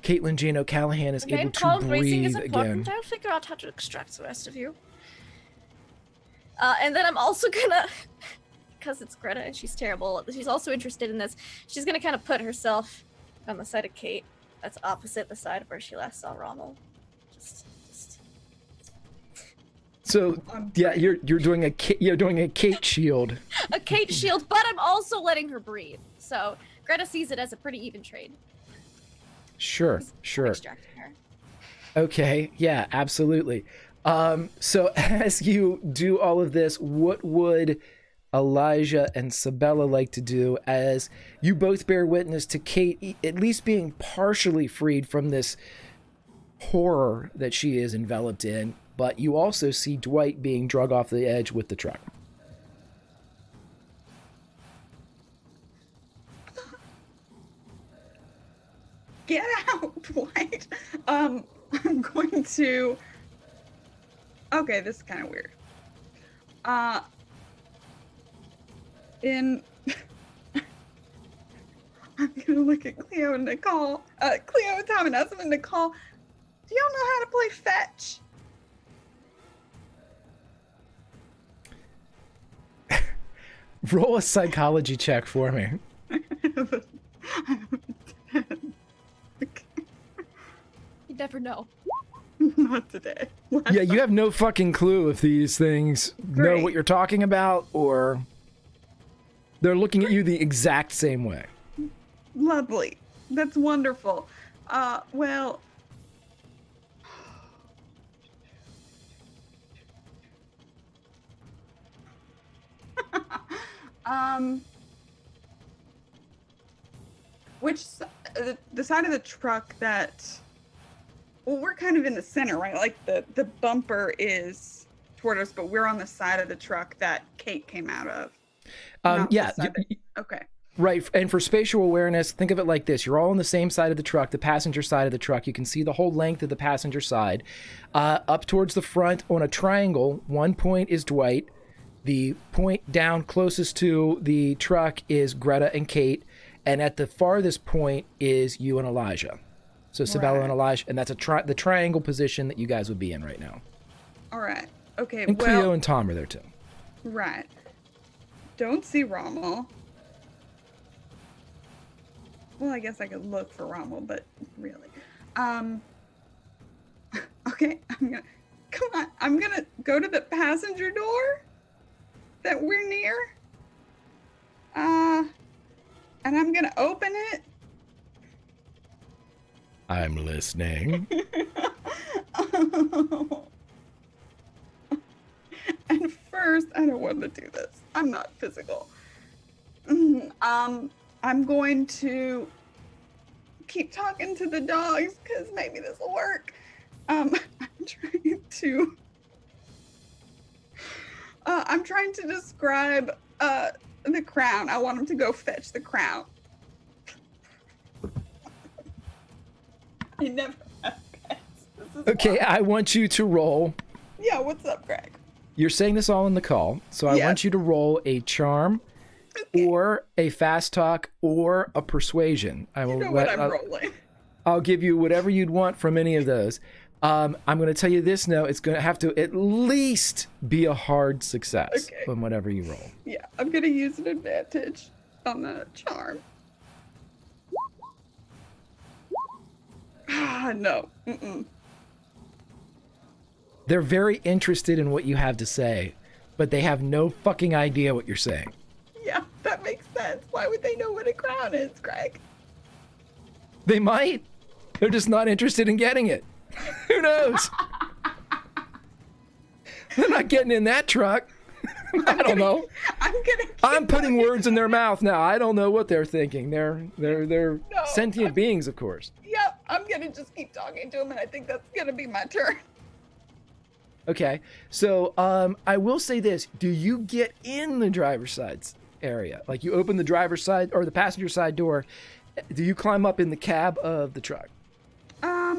Caitlin Jane O'Callahan is able to raising is breathe important. again. I'll figure out how to extract the rest of you. And then I'm also gonna, because it's Greta and she's terrible, she's also interested in this. She's gonna kind of put herself on the side of Kate. That's opposite the side of where she last saw Rommel. Just. So yeah, you're doing a Kate shield. A Kate shield, but I'm also letting her breathe. So Greta sees it as a pretty even trade. Sure. Extracting her. Okay, yeah, absolutely. So as you do all of this, what would Elijah and Sabella like to do, as you both bear witness to Kate at least being partially freed from this horror that she is enveloped in, but you also see Dwight being drug off the edge with the truck? Get out, Dwight. I'm going to. Okay, this is kind of weird. I'm gonna look at Cleo and Nicole. Cleo, Tom, and Esme and Nicole. Do y'all know how to play fetch? Roll a psychology check for me. You never know. Not today. Yeah, you have no fucking clue if these things know Great. what you're talking about, or they're looking at you the exact same way. Lovely. That's wonderful. Well. The side of the truck that, well, we're kind of in the center, right? Like the bumper is toward us, but we're on the side of the truck that Kate came out of. Not the Yeah, side that- okay. right. And for spatial awareness, think of it like this. You're all on the same side of the truck, the passenger side of the truck. You can see the whole length of the passenger side. Up towards the front on a triangle, one point is Dwight. The point down closest to the truck is Greta and Kate. And at the farthest point is you and Elijah. So Sabella and Elijah. And that's the triangle position that you guys would be in right now. All right. Okay. And Cleo and Tom are there too. Right. Don't see Rommel. Well, I guess I could look for Rommel, but really. Okay, I'm gonna go to the passenger door that we're near. And I'm gonna open it. I'm listening. And first, I don't want to do this. I'm not physical. I'm going to keep talking to the dogs because maybe this will work. I'm trying to. I'm trying to describe the crown. I want him to go fetch the crown. I never have pets. This is Okay, wild. I want you to roll. Yeah, what's up, Greg? You're saying this all in the call, so I Yes. want you to roll a charm or a fast talk or a persuasion. I You will know what I'm I'll- rolling. I'll give you whatever you'd want from any of those. I'm going to tell you this now. It's going to have to at least be a hard success Okay. on whatever you roll. Yeah, I'm gonna use an advantage on the charm. Ah, no. Mm-mm. They're very interested in what you have to say, but they have no fucking idea what you're saying. Yeah, that makes sense. Why would they know what a crown is, Greg? They might. They're just not interested in getting it. Who knows? They're not getting in that truck. I don't know. I'm putting words in their mouth now. I don't know what they're thinking. They're sentient beings, of course. Yep, I'm gonna just keep talking to him, and I think that's gonna be my turn. Okay, so I will say this: do you get in the driver's side area? Like you open the driver's side or the passenger side door? Do you climb up in the cab of the truck? I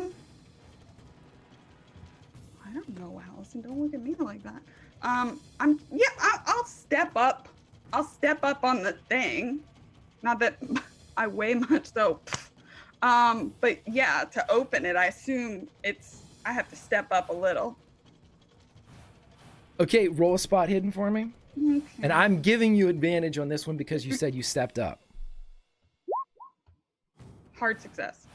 don't know, Allison. Don't look at me like that. I'll step up. I'll step up on the thing. Not that I weigh much, though. But yeah, to open it, I assume I have to step up a little. Okay, roll a spot hidden for me. Okay. And I'm giving you advantage on this one because you said you stepped up. Hard success.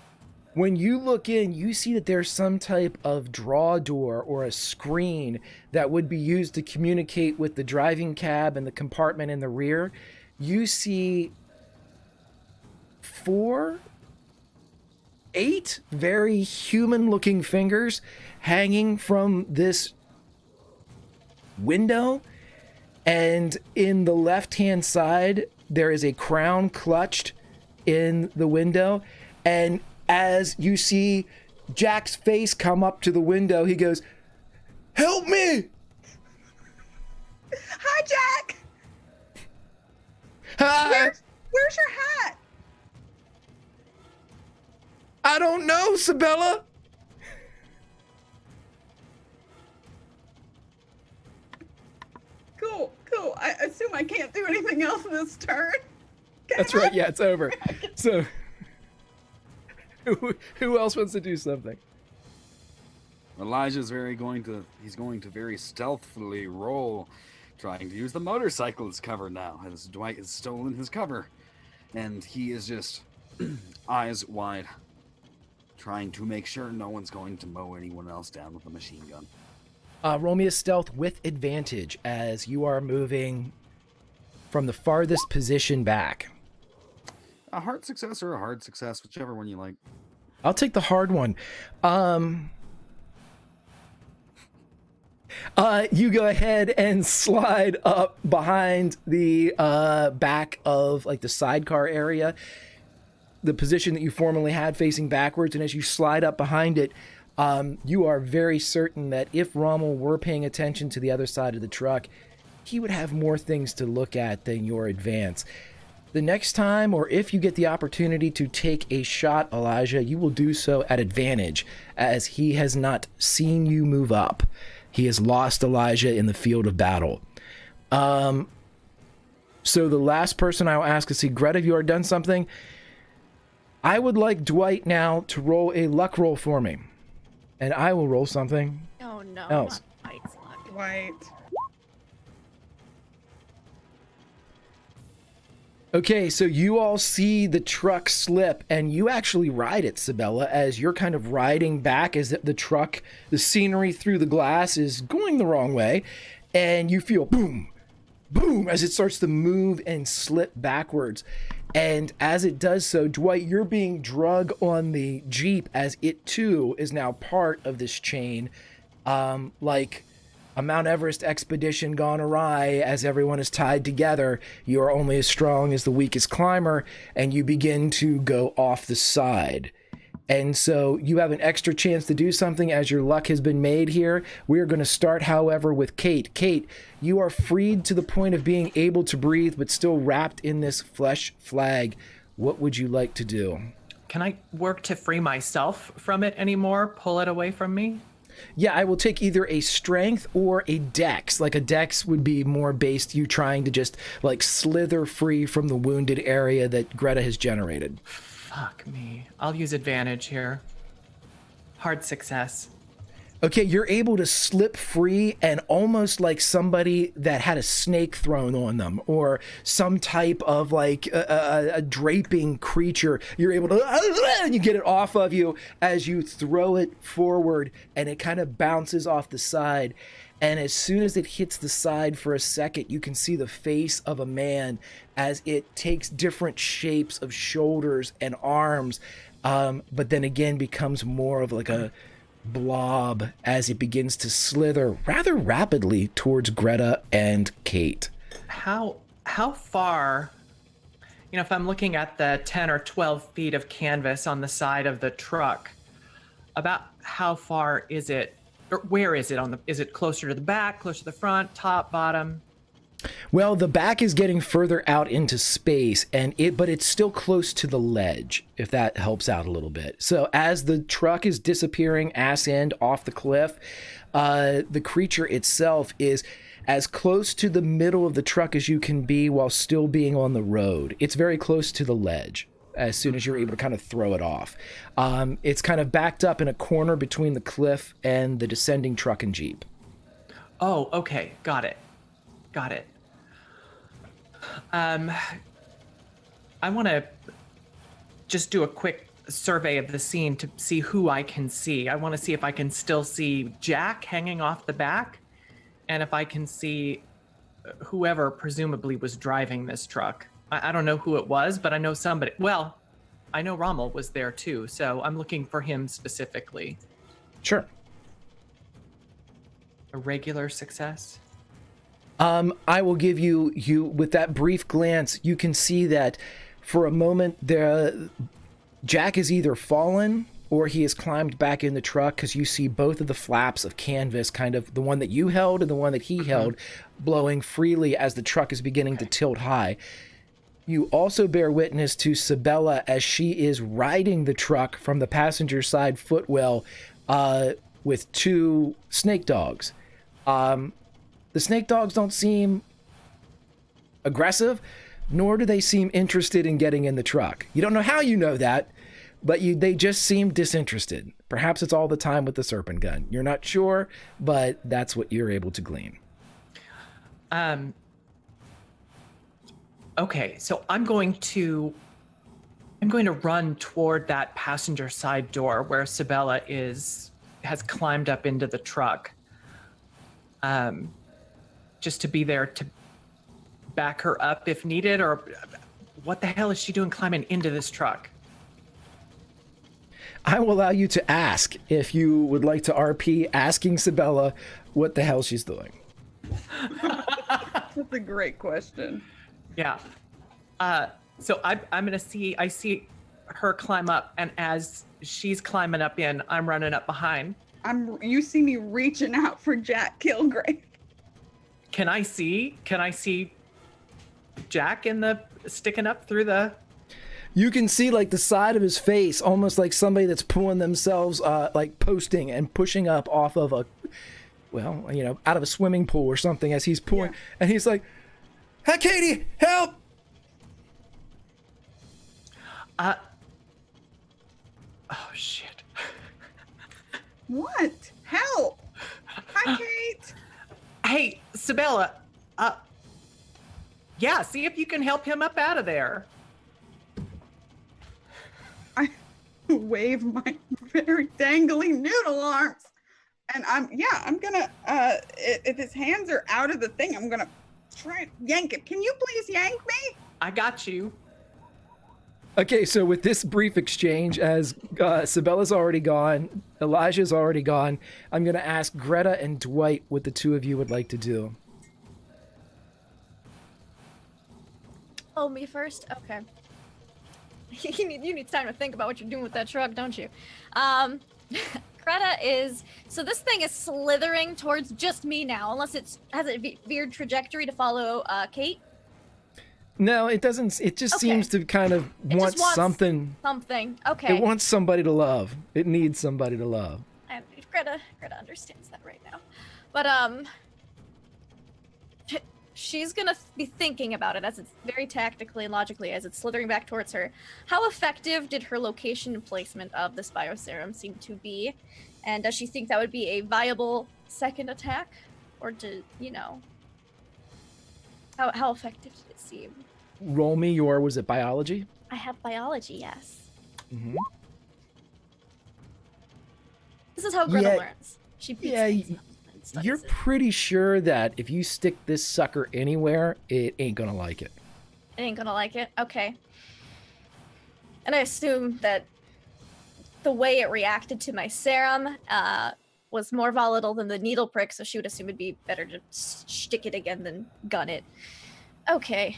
When you look in, you see that there's some type of draw door or a screen that would be used to communicate with the driving cab and the compartment in the rear. You see 8 very human-looking fingers hanging from this window. And in the left-hand side, there is a crown clutched in the window. And as you see Jack's face come up to the window, he goes, "Help me!" Hi, Jack. "Hi! Where's your hat? I don't know, Sabella." Cool. I assume I can't do anything else this turn. That's right, yeah, it's over. So, who else wants to do something? Elijah's going to very stealthily roll, trying to use the motorcycle as cover now, as Dwight has stolen his cover. And he is just eyes wide, trying to make sure no one's going to mow anyone else down with a machine gun. Roll me a stealth with advantage as you are moving from the farthest position back. A hard success or a hard success, whichever one you like. I'll take the hard one. You go ahead and slide up behind the back of like the sidecar area, the position that you formerly had facing backwards. And as you slide up behind it, you are very certain that if Rommel were paying attention to the other side of the truck, he would have more things to look at than your advance. The next time, or if you get the opportunity to take a shot, Elijah, you will do so at advantage, as he has not seen you move up. He has lost Elijah in the field of battle. So the last person I will ask is, see, Greta, have you already done something? I would like Dwight now to roll a luck roll for me. And I will roll something Oh no. else. Not Dwight's luck. Dwight. Okay, so you all see the truck slip, and you actually ride it, Sabella, as you're kind of riding back as the truck, the scenery through the glass is going the wrong way, and you feel boom, boom, as it starts to move and slip backwards. And as it does so, Dwight, you're being drug on the Jeep as it too is now part of this chain, like a Mount Everest expedition gone awry. As everyone is tied together, you are only as strong as the weakest climber, and you begin to go off the side. And so you have an extra chance to do something as your luck has been made here. We are going to start, however, with Kate. Kate, you are freed to the point of being able to breathe, but still wrapped in this flesh flag. What would you like to do? Can I work to free myself from it anymore? Pull it away from me? Yeah, I will take either a strength or a dex. Like a dex would be more based you trying to just like slither free from the wounded area that Greta has generated. Fuck me. I'll use advantage here. Hard success. Okay, you're able to slip free and almost like somebody that had a snake thrown on them or some type of like a draping creature. You're able to, and you get it off of you as you throw it forward and it kind of bounces off the side. And as soon as it hits the side for a second, you can see the face of a man as it takes different shapes of shoulders and arms, but then again becomes more of like a blob as it begins to slither rather rapidly towards Greta and Kate. How far, if I'm looking at the 10 or 12 feet of canvas on the side of the truck, about how far is it, or where is it is it closer to the back, closer to the front, top, bottom? Well, the back is getting further out into space, but it's still close to the ledge, if that helps out a little bit. So as the truck is disappearing ass end off the cliff, the creature itself is as close to the middle of the truck as you can be while still being on the road. It's very close to the ledge as soon as you're able to kind of throw it off. It's kind of backed up in a corner between the cliff and the descending truck and jeep. Oh, okay. Got it. I want to just do a quick survey of the scene to see who I can see. I want to see if I can still see Jack hanging off the back, and if I can see whoever presumably was driving this truck. I don't know who it was, but I know somebody. Well, I know Rommel was there too, so I'm looking for him specifically. Sure. A regular success? I will give you with that brief glance, you can see that for a moment Jack has either fallen or he has climbed back in the truck, because you see both of the flaps of canvas, kind of the one that you held and the one that he held, blowing freely as the truck is beginning to tilt high. You also bear witness to Sabella as she is riding the truck from the passenger side footwell with two snake dogs. The snake dogs don't seem aggressive, nor do they seem interested in getting in the truck. You don't know how you know that, but they just seem disinterested. Perhaps it's all the time with the serpent gun. You're not sure, but that's what you're able to glean. Okay, so I'm going to run toward that passenger side door where Sabella has climbed up into the truck. Just to be there to back her up if needed, or what the hell is she doing climbing into this truck? I will allow you to ask if you would like to RP asking Sabella what the hell she's doing. That's a great question. Yeah. So I see her climb up, and as she's climbing up in, I'm running up behind. You see me reaching out for Jack Kilgrave. Can I see Jack sticking up through the... You can see like the side of his face, almost like somebody that's pulling themselves, like posting and pushing up off of out of a swimming pool or something as he's pulling. Yeah. And he's like, "Hey, Katie, help!" Oh, shit. What? Help! Hi, Kate. Hey, Sabella. Yeah, see if you can help him up out of there. I wave my very dangly noodle arms, and I'm gonna if his hands are out of the thing, I'm gonna try and yank it. Can you please yank me? I got you. Okay, so with this brief exchange, as Sabella's already gone, Elijah's already gone, I'm going to ask Greta and Dwight what the two of you would like to do. Oh, me first? Okay. you need time to think about what you're doing with that truck, don't you? Greta is, so this thing is slithering towards just me now, unless it has a weird trajectory to follow Kate. No, it doesn't. It just Okay. seems to kind of want just wants something. Something. Okay. It wants somebody to love. It needs somebody to love. And Greta understands that right now. But she's gonna be thinking about it as it's very tactically and logically as it's slithering back towards her. How effective did her location and placement of this bioserum seem to be? And does she think that would be a viable second attack? Or how effective did it seem? Roll me your, was it biology? I have biology, yes. Mm-hmm. This is how Greta Yeah, learns. She beats yeah, things up and studies You're it. pretty sure that if you stick this sucker anywhere, it ain't gonna like it. It ain't gonna like it? Okay. And I assume that the way it reacted to my serum was more volatile than the needle prick, so she would assume it'd be better to stick it again than gun it. Okay.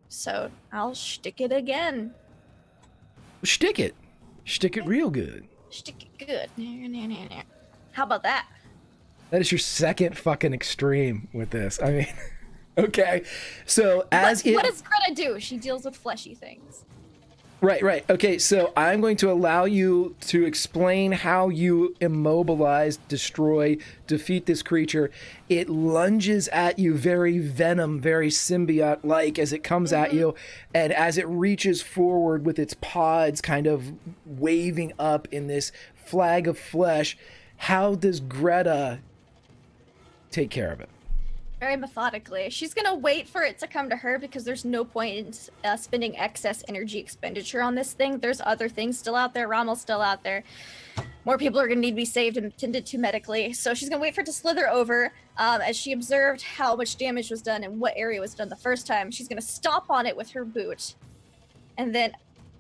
So I'll stick it again. Stick it. Stick it real good. Stick it good. How about that? That is your second fucking extreme with this. I mean, okay. So as What does Greta do? She deals with fleshy things. Right. Okay, so I'm going to allow you to explain how you immobilize, destroy, defeat this creature. It lunges at you very venom, very symbiote-like as it comes at you, and as it reaches forward with its pods kind of waving up in this flag of flesh, how does Greta take care of it? Very methodically. She's gonna wait for it to come to her because there's no point in spending excess energy expenditure on this thing. There's other things still out there. Rommel's still out there. More people are gonna need to be saved and tended to medically. So she's gonna wait for it to slither over. As she observed how much damage was done and what area was done the first time, she's gonna stomp on it with her boot. And then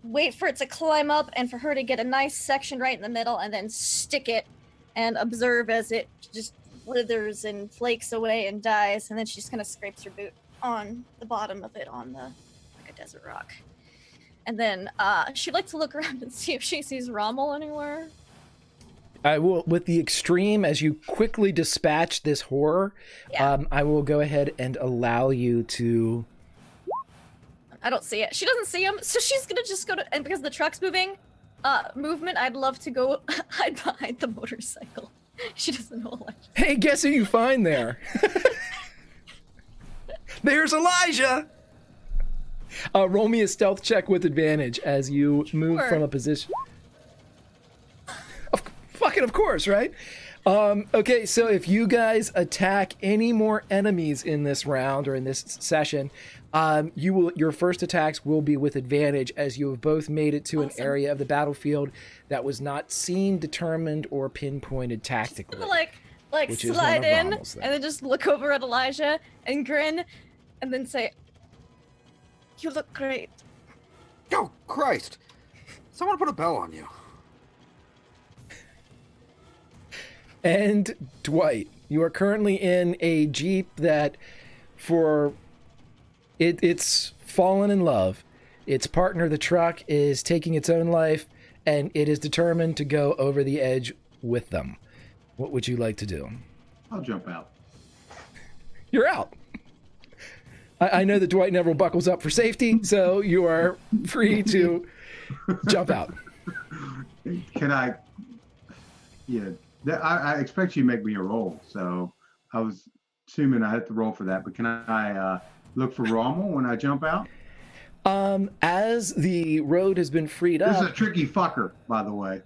wait for it to climb up and for her to get a nice section right in the middle and then stick it and observe as it just withers and flakes away and dies, and then she just kind of scrapes her boot on the bottom of it on like a desert rock. And then she'd like to look around and see if she sees Rommel anywhere. I will, with the extreme, as you quickly dispatch this horror, I will go ahead and allow you to... I don't see it. She doesn't see him, so she's gonna just go to, and because the truck's moving, I'd love to go hide behind the motorcycle. She doesn't know Elijah. Hey, guess who you find there? There's Elijah! Roll me a stealth check with advantage as you move from a position. Of course, right? Okay, so if you guys attack any more enemies in this round or in this session, your first attacks will be with advantage as you have both made it to an area of the battlefield that was not seen, determined, or pinpointed tactically. Like which is slide one of in Rommel's things. and then just look over at Elijah and grin and then say, "You look great." Oh, Christ. Someone put a bell on you. And Dwight, you are currently in a Jeep that it's fallen in love. Its partner, the truck, is taking its own life, and it is determined to go over the edge with them. What would you like to do? I'll jump out. You're out. I know that Dwight never buckles up for safety, so you are free to jump out. Can I? Yeah, I expect you to make me a roll, so I was assuming I had to roll for that. But can I look for Rommel when I jump out? As the road has been freed This is up, a tricky fucker, by the way.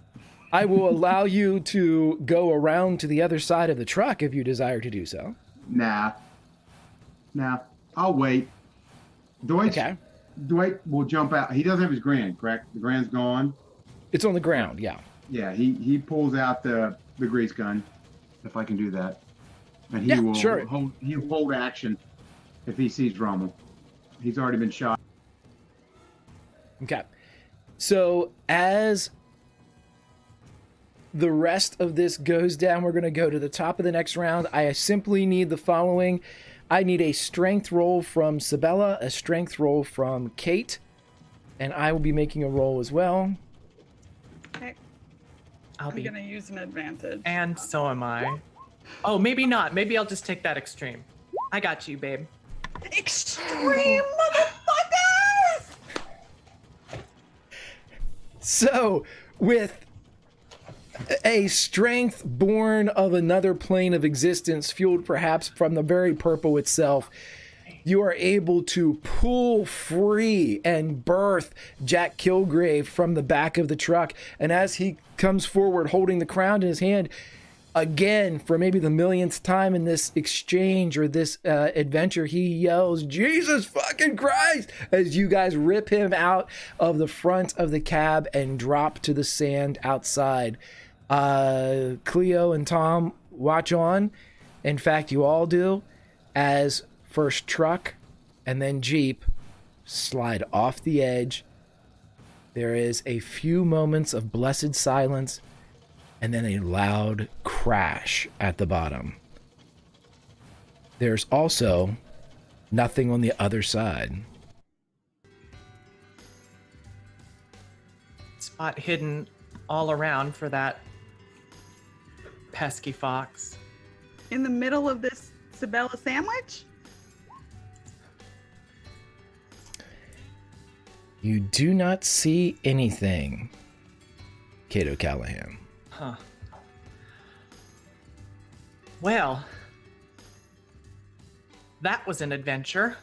I will allow you to go around to the other side of the truck if you desire to do so. Nah, I'll wait. Dwight will jump out. He doesn't have his grand, correct? The grand's gone. It's on the ground, yeah. Yeah, he pulls out the grease gun, if I can do that, and he will sure. he'll hold action if he sees Rommel. He's already been shot. Okay. So as the rest of this goes down, we're going to go to the top of the next round. I simply need the following. I need a strength roll from Sabella, a strength roll from Kate, And I will be making a roll as well. Okay. I'll I'm be. gonna use an advantage. And so am I. Oh, maybe not. Maybe I'll just take that extreme. I got you, babe. Extreme motherfuckers! So, with a strength born of another plane of existence, fueled perhaps from the very purple itself, you are able to pull free and birth Jack Kilgrave from the back of the truck. And as he comes forward holding the crown in his hand, again, for maybe the millionth time in this exchange or this adventure, he yells, "Jesus fucking Christ!" as you guys rip him out of the front of the cab and drop to the sand outside. Cleo and Tom watch on. In fact, you all do, as first truck and then Jeep slide off the edge. There is a few moments of blessed silence and then a loud crash at the bottom. There's also nothing on the other side. Spot hidden all around for that pesky fox. In the middle of this Sabella sandwich? You do not see anything, Cato Callahan. Huh. Well, that was an adventure.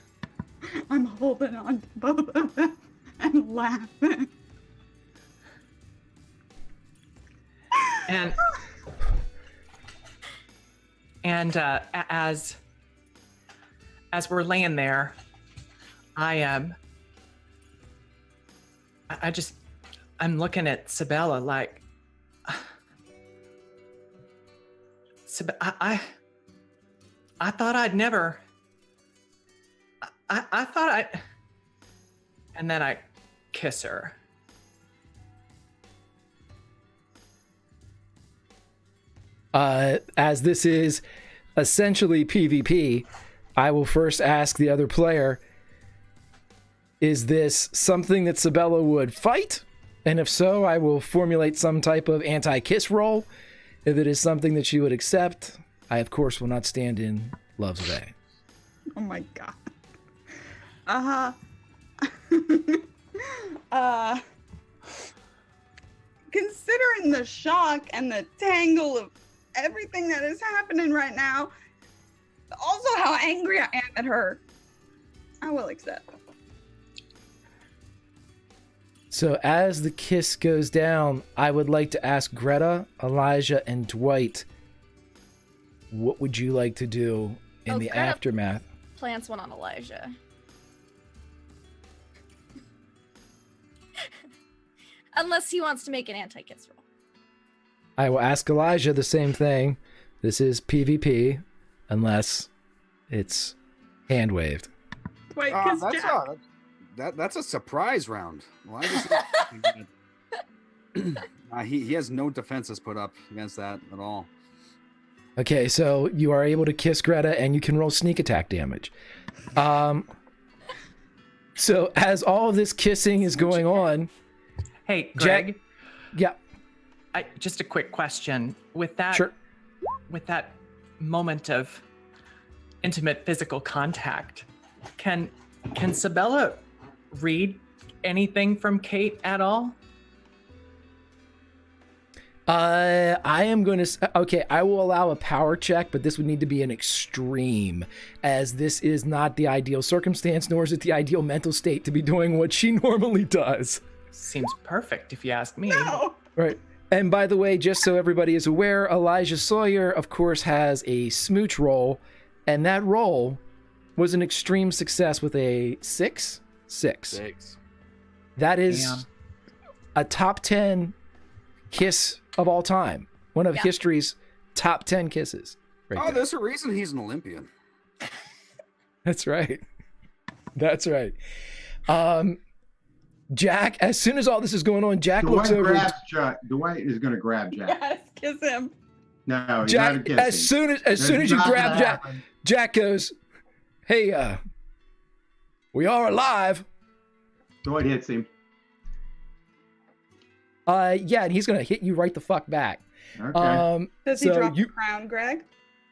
I'm holding on to both of them and laughing. And as we're laying there, I'm looking at Sabella like, I thought I'd never, I thought I, and then I kiss her. As this is essentially PvP, I will first ask the other player, is this something that Sabella would fight? And if so, I will formulate some type of anti-kiss roll. If it is something that she would accept, I of course will not stand in love's way. Oh my god. Considering the shock and the tangle of everything that is happening right now, also how angry I am at her, I will accept. So as the kiss goes down, I would like to ask Greta, Elijah, and Dwight, what would you like to do in the Greta aftermath? Plants one on Elijah. Unless he wants to make an anti-kiss roll. I will ask Elijah the same thing. This is PvP, unless it's hand waved. Wait, kiss Jack. That's a surprise round. He has no defenses put up against that at all. Okay, so you are able to kiss Greta, and you can roll sneak attack damage. So as all of this kissing is going on, Hey, Greg. yeah, Just a quick question. With that, sure. With that moment of intimate physical contact, can Sabella read anything from Kate at all? I am going to... Okay, I will allow a power check, but this would need to be an extreme, as this is not the ideal circumstance, nor is it the ideal mental state to be doing what she normally does. Seems perfect, if you ask me. No. Right. And by the way, just so everybody is aware, Elijah Sawyer, of course, has a smooch roll, and that roll was an extreme success with a 6. That is Damn. a top 10 kiss of all time. One of history's top 10 kisses. Right there. There's a reason he's an Olympian. That's right. That's right. Jack, as soon as all this is going on, Jack looks over. Dwight is going to grab Jack. Yes, kiss him. No, he's Jack, not kissing. as soon as you grab Jack, Jack goes, "Hey, we are alive." Dwight hits him. Yeah, and he's gonna hit you right the fuck back. Okay. Does he so drop you the crown, Greg?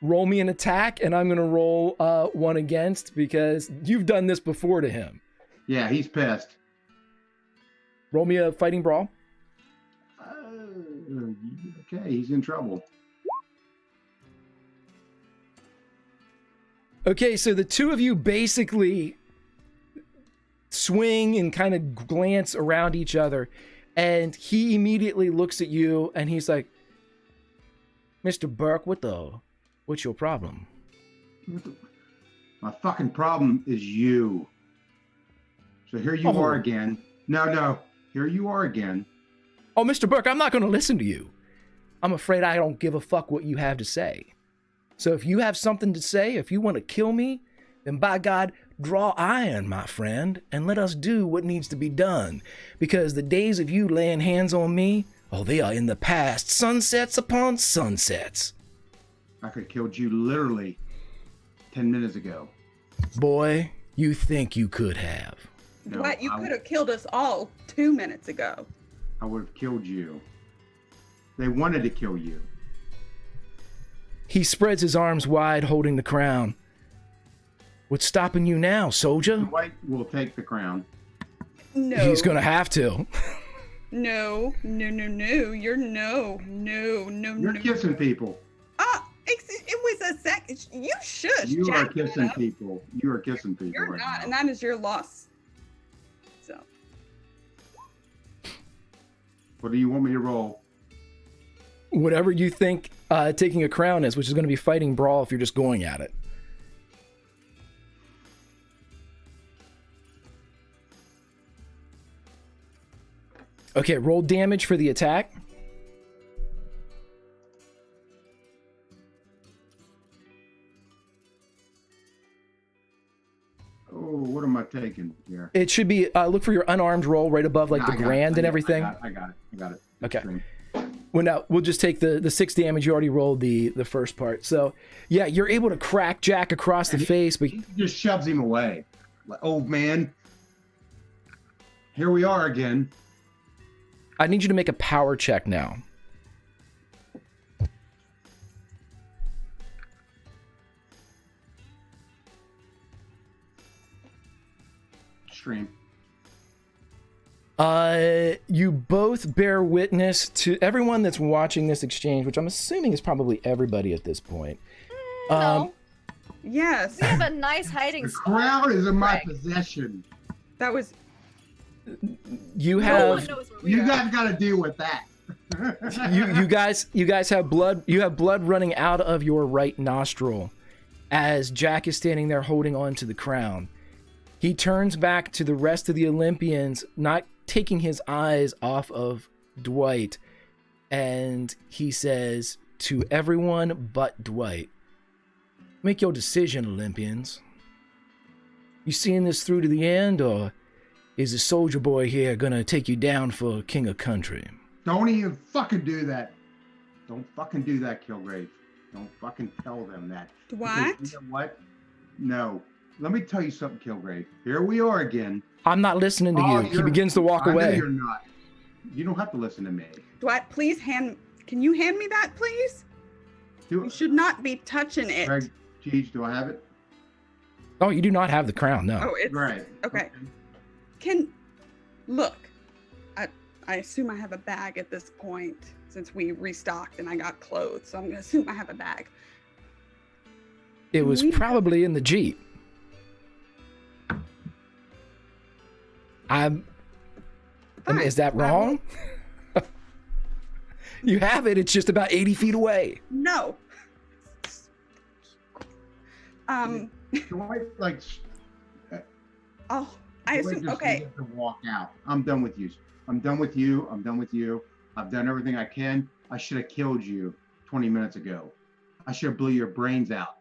roll me an attack, and I'm gonna roll one against because you've done this before to him. Yeah, he's pissed. Roll me a fighting brawl. Okay, he's in trouble. Okay, so the two of you basically swing and kind of glance around each other, and he immediately looks at you and he's like, Mr. Burke, what's your problem? My fucking problem is you. So here you are again. No, here you are again. Oh, Mr. Burke, I'm not going to listen to you. I'm afraid I don't give a fuck what you have to say. So if you have something to say, if you want to kill me, then by God, draw iron, my friend, and let us do what needs to be done. Because the days of you laying hands on me, they are in the past, sunsets upon sunsets. I could have killed you literally 10 minutes ago. Boy, you think you could have. No, What? You could have killed us all 2 minutes ago. I would have killed you. They wanted to kill you. He spreads his arms wide, holding the crown. What's stopping you now, soldier? Dwight will take the crown. No. He's gonna have to. No. You're no. You're kissing people. It was a second. You shush. You are Jack, kissing people. You are kissing people You're right not, now. and that is your loss. So. What do you want me to roll? Whatever you think taking a crown is, which is going to be fighting brawl if you're just going at it. Okay, roll damage for the attack. Oh, what am I taking here? It should be, look for your unarmed roll right above like the grand and everything. I got it. Okay. Extreme. Well, now we'll just take the 6 damage. You already rolled the first part. So, yeah, you're able to crack Jack across the face, but He just shoves him away. Like, old man. Here we are again. I need you to make a power check now. Extreme. You both bear witness to everyone that's watching this exchange, which I'm assuming is probably everybody at this point. No. Yes. We have a nice hiding The spot. crown is in my Greg. possession. That was. You No one have knows where we You are. guys got to deal with that. you guys have blood. You have blood running out of your right nostril as Jack is standing there holding on to the crown. He turns back to the rest of the Olympians, not taking his eyes off of Dwight, and he says to everyone but Dwight, "Make your decision, Olympians. You seeing this through to the end, or is the soldier boy here gonna take you down for king of country?" Don't even fucking do that. Don't fucking do that, Kilgrave. Don't fucking tell them that. What? Because you know what? No. Let me tell you something, Kilgrave. Here we are again. I'm not listening to you. He begins to walk I know away. you're not. You don't have to listen to me. Dwight, please Can you hand me that, please? You should not be touching it. Greg, Cheese, do I have it? Oh, you do not have the crown, no. Oh, it's Right. okay. Look, I assume I have a bag at this point since we restocked and I got clothes, so I'm gonna assume I have a bag. It was probably in the Jeep. I mean, is that wrong? You have it. It's just about 80 feet away. No. Do I like? Oh, I do assume. just Okay. need to walk out. I'm done with you. I'm done with you. I'm done with you. I've done everything I can. I should have killed you 20 minutes ago. I should have blew your brains out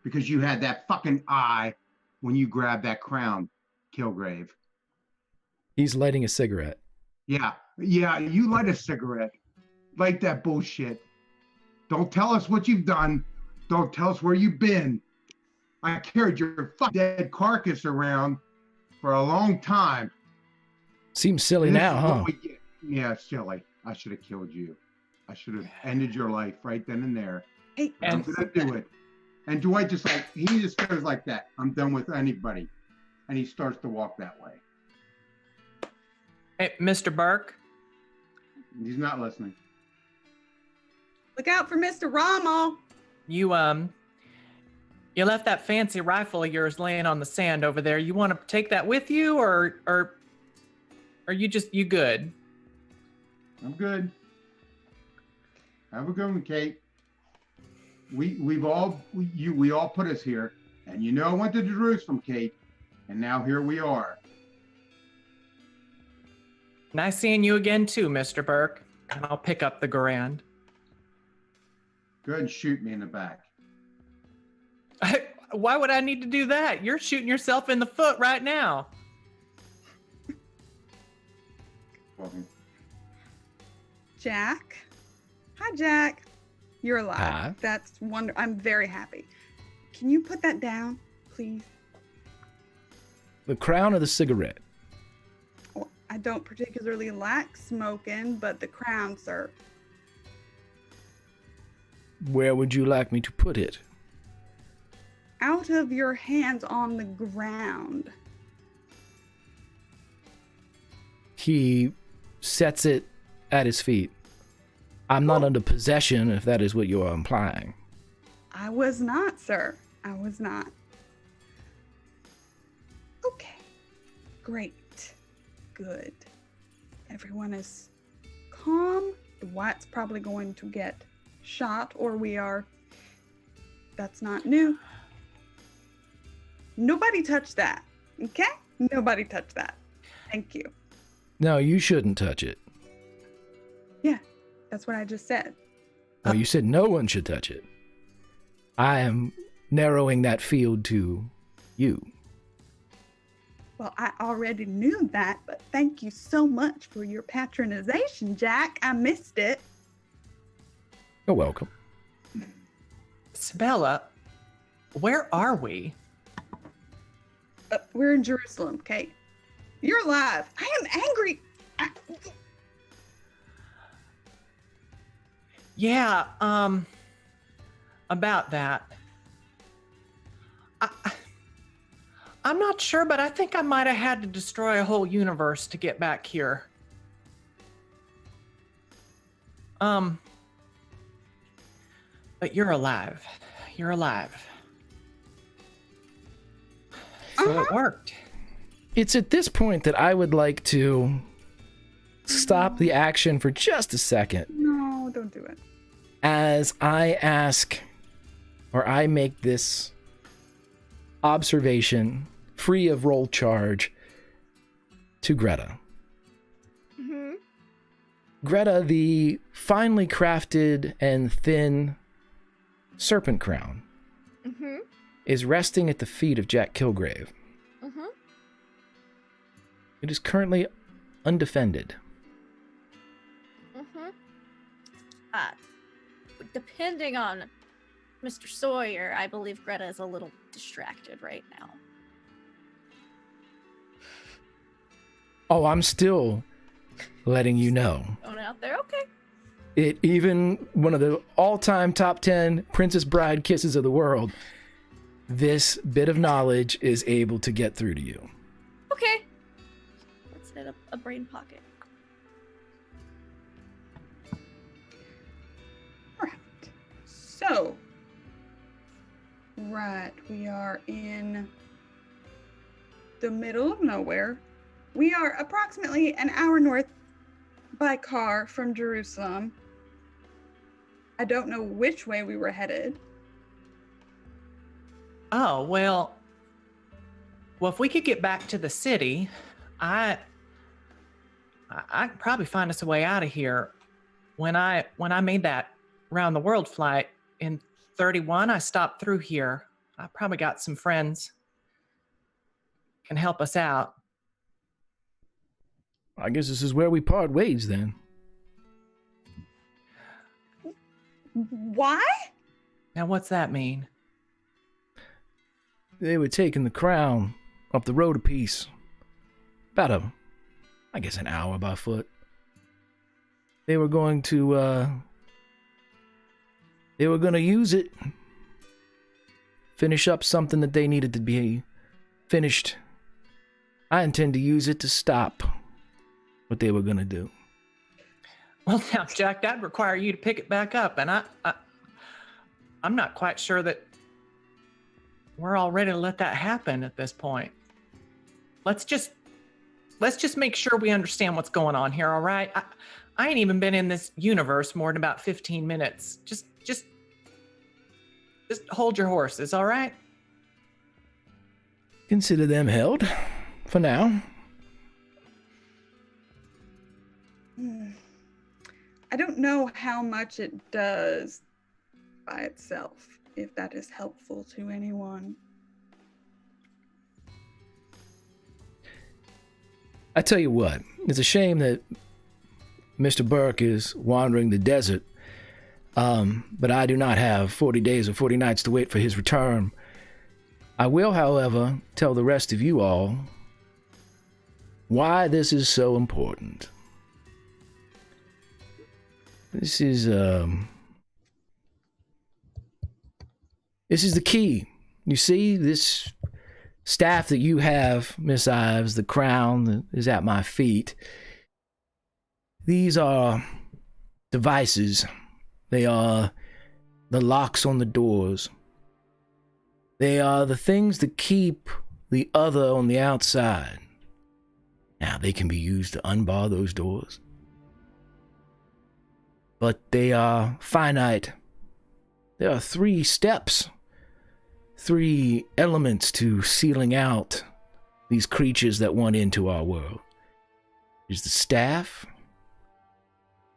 because you had that fucking eye when you grabbed that crown, Kilgrave. He's lighting a cigarette. Yeah, you light a cigarette. Light that bullshit. Don't tell us what you've done. Don't tell us where you've been. I carried your fucking dead carcass around for a long time. Seems silly And this now, is huh? what we get. Yeah, silly. I should have killed you. I should have ended your life right then and there. Hey, I'm And- gonna do it. And Dwight he just goes like that. I'm done with anybody. And he starts to walk that way. Hey, Mr. Burke. He's not listening. look out for Mr. Rommel. You left that fancy rifle of yours laying on the sand over there. You want to take that with you, or are you good? I'm good. Have a good one, Kate. We all put us here, and I went to Jerusalem, Kate, and now here we are. Nice seeing you again too, Mr. Burke. And I'll pick up the Garand. Go ahead and shoot me in the back. Why would I need to do that? You're shooting yourself in the foot right now. Welcome. Jack. Hi, Jack. You're alive. Hi. That's wonderful. I'm very happy. Can you put that down, please? The crown of the cigarette. Oh, I don't particularly like smoking, but the crown, sir. Where would you like me to put it? Out of your hands on the ground. He sets it at his feet. I'm not under possession, if that is what you are implying. I was not, sir. I was not. Okay. Great. Good. Everyone is calm. Dwight's probably going to get shot, or we are. That's not new. Nobody touched that. Okay? Nobody touched that. Thank you. No, you shouldn't touch it. Yeah, that's what I just said. No, you said no one should touch it. I am narrowing that field to you. Well, I already knew that, but thank you so much for your patronization, Jack. I missed it. You're welcome. Sabella, where are we? We're in Jerusalem, Kate. You're alive. I am angry. Yeah, about that. I'm not sure, but I think I might have had to destroy a whole universe to get back here. But you're alive. You're alive. So it worked. It's at this point that I would like to stop the action for just a second No, don't do it. as I ask, or I make this observation free of roll charge to Greta. Mm-hmm. Greta, the finely crafted and thin serpent crown Mm-hmm. is resting at the feet of Jack Kilgrave. Mm-hmm. It is currently undefended. Mm-hmm. Depending on Mr. Sawyer, I believe Greta is a little distracted right now. Oh, I'm still letting you know. Going out there, okay. It even one of the all-time top 10 Princess Bride kisses of the world. This bit of knowledge is able to get through to you. Okay. Let's hit a brain pocket. Right. So, right, we are in the middle of nowhere. We are approximately an hour north by car from Jerusalem. I don't know which way we were headed. Oh, well, if we could get back to the city, I could probably find us a way out of here. When I made that round the world flight in 31, I stopped through here. I probably got some friends can help us out. I guess this is where we part ways then. Why? Now, what's that mean? They were taking the crown up the road a piece. About I guess an hour by foot. They were going to use it, finish up something that they needed to be finished. I intend to use it to stop what they were gonna do. Well, now, Jack, that'd require you to pick it back up, and I'm not quite sure that we're all ready to let that happen at this point. Let's just make sure we understand what's going on here, all right? I ain't even been in this universe more than about 15 minutes. Just hold your horses, all right? Consider them held for now. I don't know how much it does by itself, if that is helpful to anyone. I tell you what, it's a shame that Mr. Burke is wandering the desert, but I do not have 40 days or 40 nights to wait for his return. I will, however, tell the rest of you all why this is so important. This is the key. You see, this staff that you have, Miss Ives, the crown that is at my feet, these are devices. They are the locks on the doors. They are the things that keep the other on the outside. Now, they can be used to unbar those doors, but they are finite. There are 3 steps, 3 elements to sealing out these creatures that want into our world. There's the staff,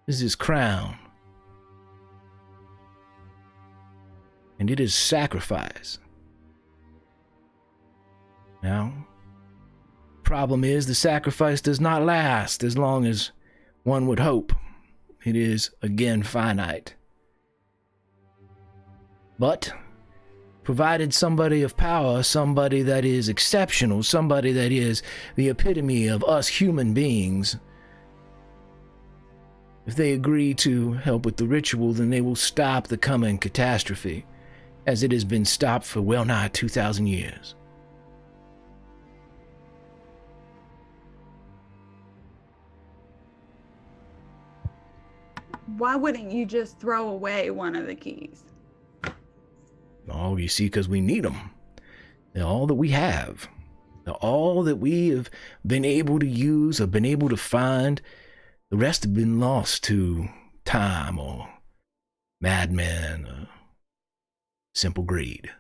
there's his crown, and it is sacrifice. Now, problem is the sacrifice does not last as long as one would hope. It is, again, finite. But, provided somebody of power, somebody that is exceptional, somebody that is the epitome of us human beings, if they agree to help with the ritual, then they will stop the coming catastrophe, as it has been stopped for well nigh 2,000 years. Why wouldn't you just throw away one of the keys? Oh, you see, because we need them. They're all that we have. They're all that we have been able to use or been able to find. The rest have been lost to time or madmen or simple greed.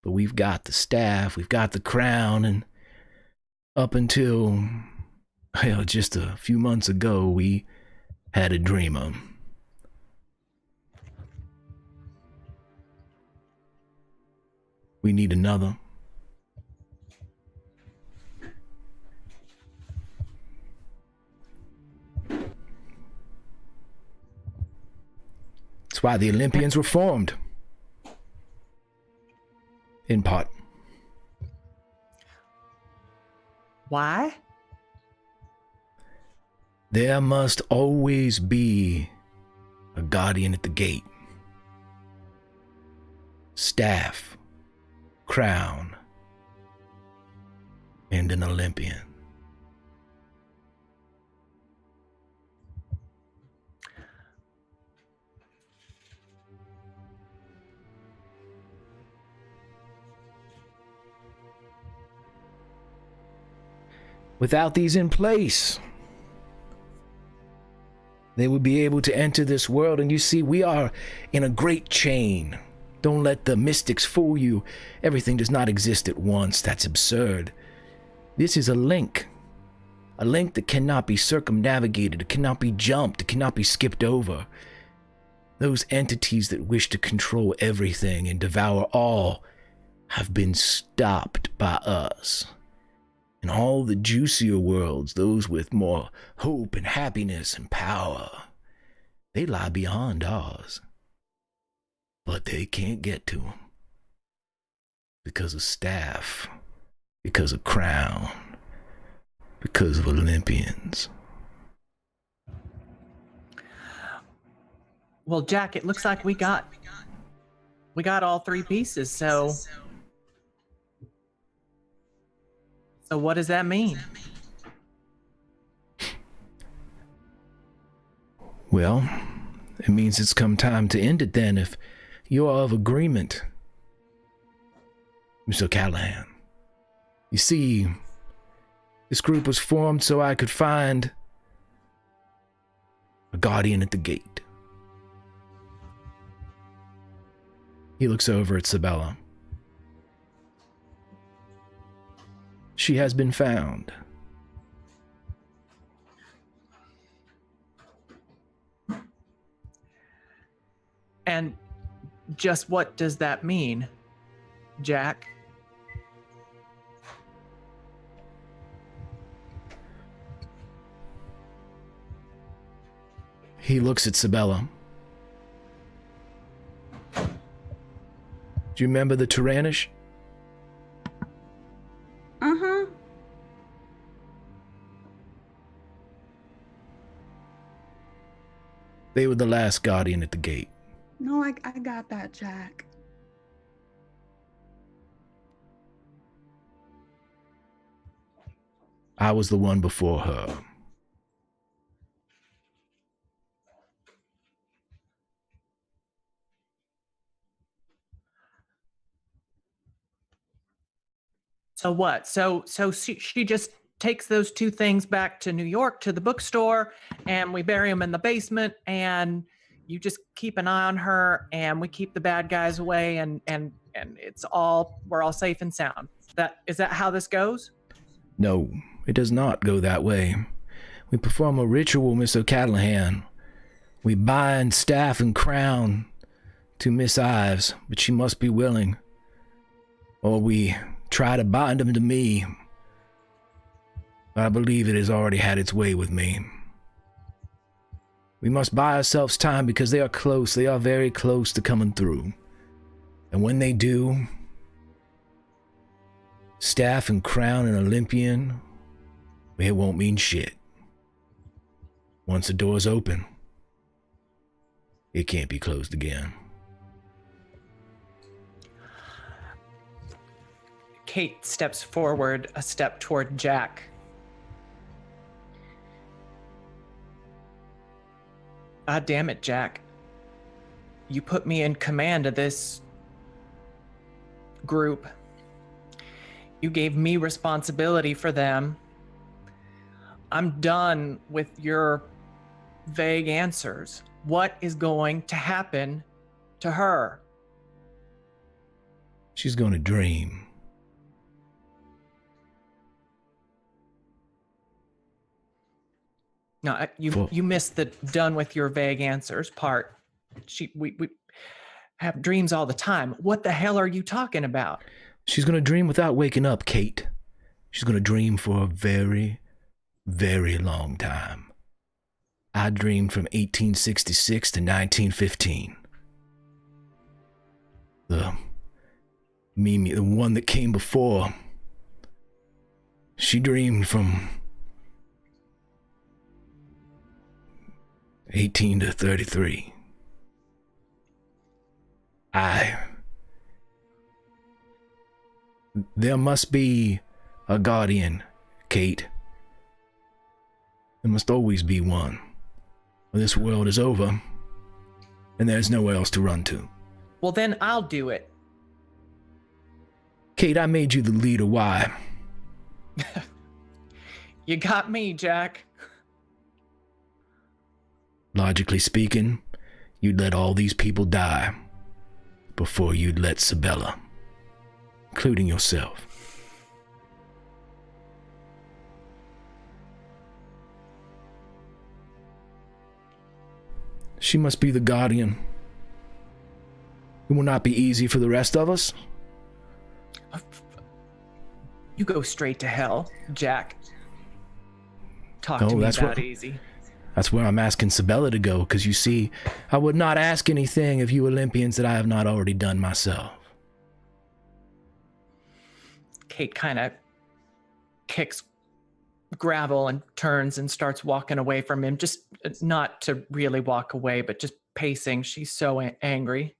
But we've got the staff, we've got the crown, and up until, well, just a few months ago, we had a dreamer. We need another. That's why the Olympians were formed. In part. Why? There must always be a guardian at the gate. Staff, crown, and an Olympian. Without these in place, they would be able to enter this world. And you see, we are in a great chain. Don't let the mystics fool you. Everything does not exist at once. That's absurd. This is a link that cannot be circumnavigated. It cannot be jumped. It cannot be skipped over. Those entities that wish to control everything and devour all have been stopped by us. And all the juicier worlds, those with more hope and happiness and power, they lie beyond ours. But they can't get to them. Because of staff, because of crown, because of Olympians. Well, Jack, it looks like we got all three pieces. So what does that mean? Well, it means it's come time to end it then, if you are of agreement, Mr. Callahan. You see, this group was formed so I could find a guardian at the gate. He looks over at Sabella. She has been found. And just what does that mean, Jack? He looks at Sabella. Do you remember the Tyrannish? Uh-huh. They were the last guardian at the gate. No, I got that, Jack. I was the one before her. So what? So she just takes those two things back to New York to the bookstore, and we bury them in the basement, and you just keep an eye on her, and we keep the bad guys away, and we're all safe and sound. Is that how this goes? No, it does not go that way. We perform a ritual, Miss O'Callahan. We bind staff and crown to Miss Ives, but she must be willing. Or we try to bind them to me. I believe it has already had its way with me. We must buy ourselves time because they are close. They are very close to coming through. And when they do, staff and crown and Olympian, it won't mean shit. Once the door's open, it can't be closed again. Kate steps forward a step toward Jack. Ah, damn it, Jack. You put me in command of this group. You gave me responsibility for them. I'm done with your vague answers. What is going to happen to her? She's gonna dream. No, you missed the done with your vague answers part. We have dreams all the time. What the hell are you talking about? She's gonna dream without waking up, Kate. She's gonna dream for a very, very long time. I dreamed from 1866 to 1915. The one that came before, she dreamed from 18 to 33. There must be a guardian, Kate. There must always be one. When this world is over, and there's nowhere else to run to. Well, then I'll do it. Kate, I made you the leader. Why? You got me, Jack. Logically speaking, you'd let all these people die before you'd let Sabella, including yourself. She must be the guardian. It will not be easy for the rest of us. You go straight to hell, Jack. Talk to me that easy. That's where I'm asking Sabella to go, because you see, I would not ask anything of you Olympians that I have not already done myself. Kate kind of kicks gravel and turns and starts walking away from him, just not to really walk away, but just pacing. She's so angry.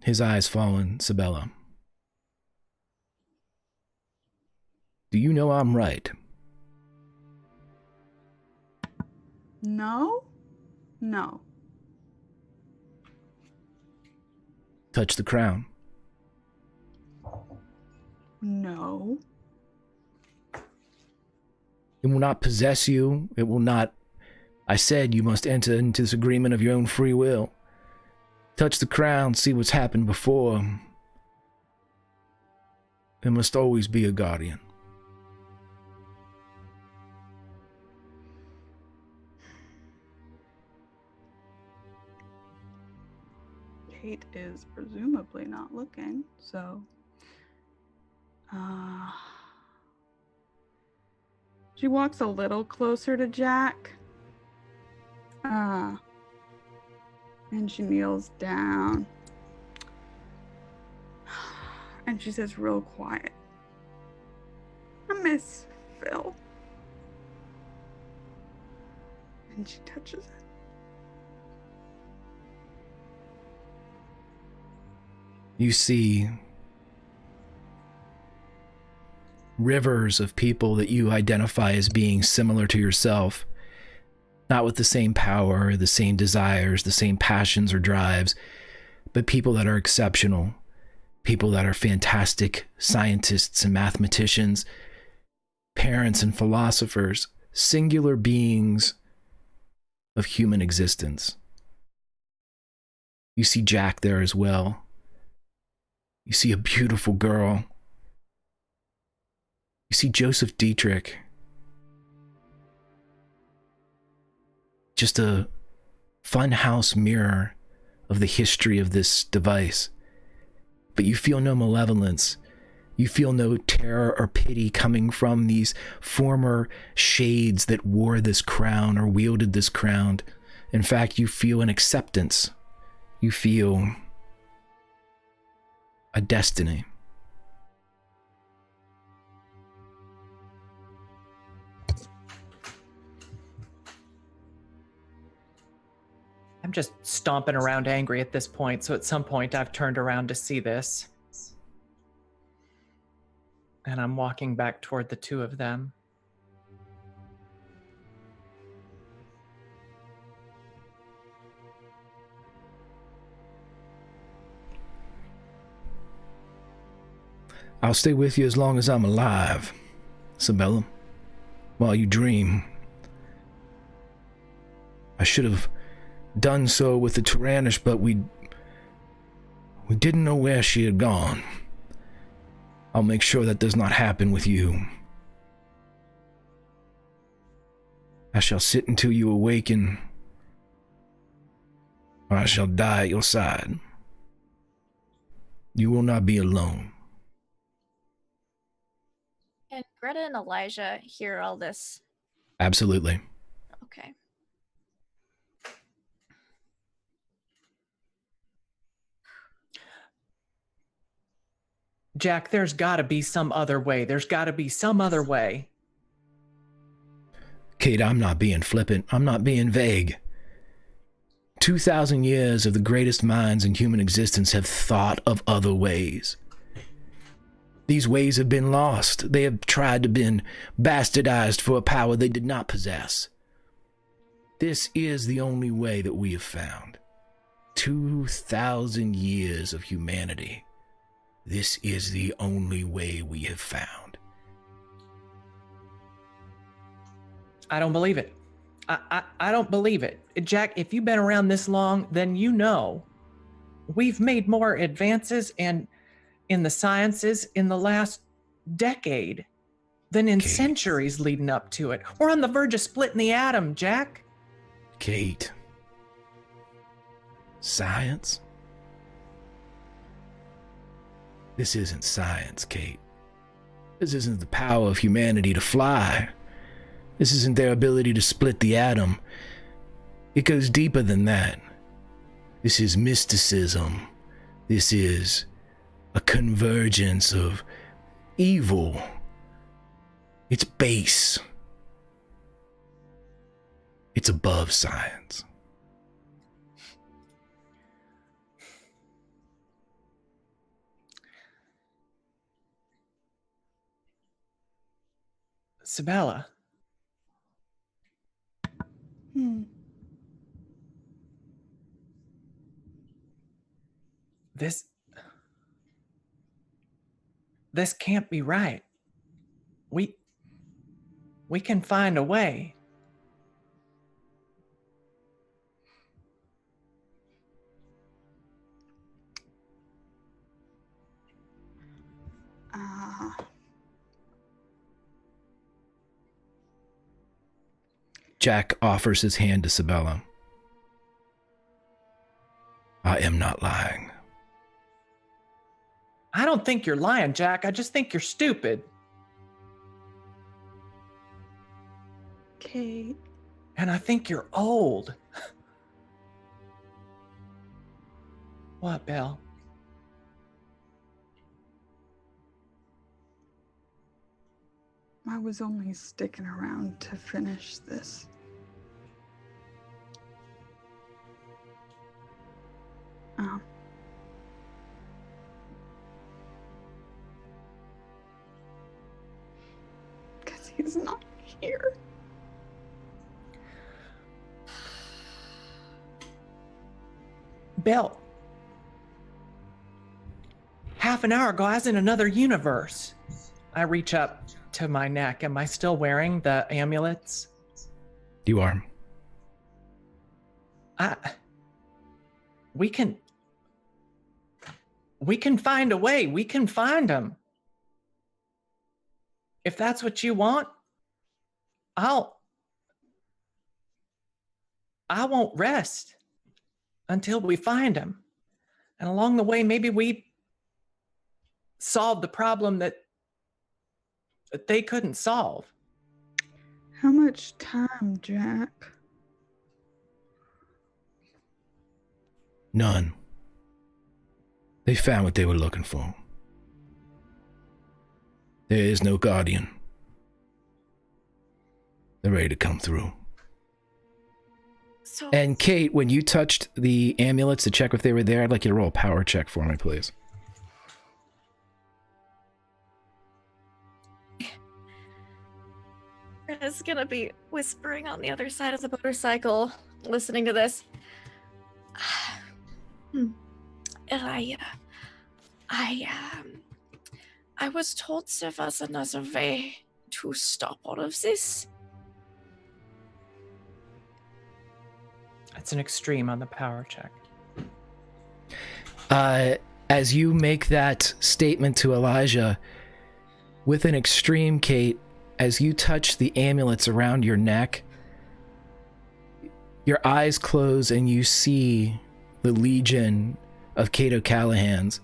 His eyes fall on Sabella. Do you know I'm right? No? No. Touch the crown. No. It will not possess you. It will not... I said you must enter into this agreement of your own free will. Touch the crown, see what's happened before. There must always be a guardian. Kate is presumably not looking, so... She walks a little closer to Jack. And she kneels down. And she says real quiet, I miss Phil. And she touches it. You see rivers of people that you identify as being similar to yourself, not with the same power, the same desires, the same passions or drives, but people that are exceptional, people that are fantastic scientists and mathematicians, parents and philosophers, singular beings of human existence. You see Jack there as well. You see a beautiful girl. You see Joseph Dietrich. Just a funhouse mirror of the history of this device. But you feel no malevolence. You feel no terror or pity coming from these former shades that wore this crown or wielded this crown. In fact, you feel an acceptance. You feel a destiny. I'm just stomping around angry at this point, so at some point I've turned around to see this. And I'm walking back toward the two of them. I'll stay with you as long as I'm alive, Sabella, while you dream. I should have done so with the Tyrannish, but we didn't know where she had gone. I'll make sure that does not happen with you. I shall sit until you awaken, or I shall die at your side. You will not be alone. Can Greta and Elijah hear all this? Absolutely. Okay. Jack, there's got to be some other way. There's got to be some other way. Kate, I'm not being flippant. I'm not being vague. 2,000 years of the greatest minds in human existence have thought of other ways. These ways have been lost. They have tried to been bastardized for a power they did not possess. This is the only way that we have found. 2,000 years of humanity. This is the only way we have found. I don't believe it. I don't believe it. Jack, if you've been around this long, then you know we've made more advances and in the sciences in the last decade than in centuries leading up to it. We're on the verge of splitting the atom, Jack. Kate. Science? This isn't science, Kate. This isn't the power of humanity to fly. This isn't their ability to split the atom. It goes deeper than that. This is mysticism. This is a convergence of evil It's base. It's above science. Sabella, this can't be right. We can find a way. Jack offers his hand to Sabella. I am not lying. I don't think you're lying, Jack. I just think you're stupid. Kate. And I think you're old. What, Belle? I was only sticking around to finish this. Oh. Because he's not here. Belle. Half an hour ago, I was in another universe. I reach up to my neck. Am I still wearing the amulets? You are. We can find a way. We can find them. If that's what you want, I won't rest until we find him. And along the way, maybe we solve the problem that they couldn't solve. How much time, Jack? None. They found what they were looking for. There is no guardian. They're ready to come through. So, And Kate, when you touched the amulets to check if they were there, I'd like you to roll a power check for me, please. Greta's gonna be whispering on the other side of the motorcycle, listening to this. I was told there was another way to stop all of this. It's an extreme on the power check. As you make that statement to Elijah, with an extreme, Kate, as you touch the amulets around your neck, your eyes close and you see the legion of Kate O'Callaghan's.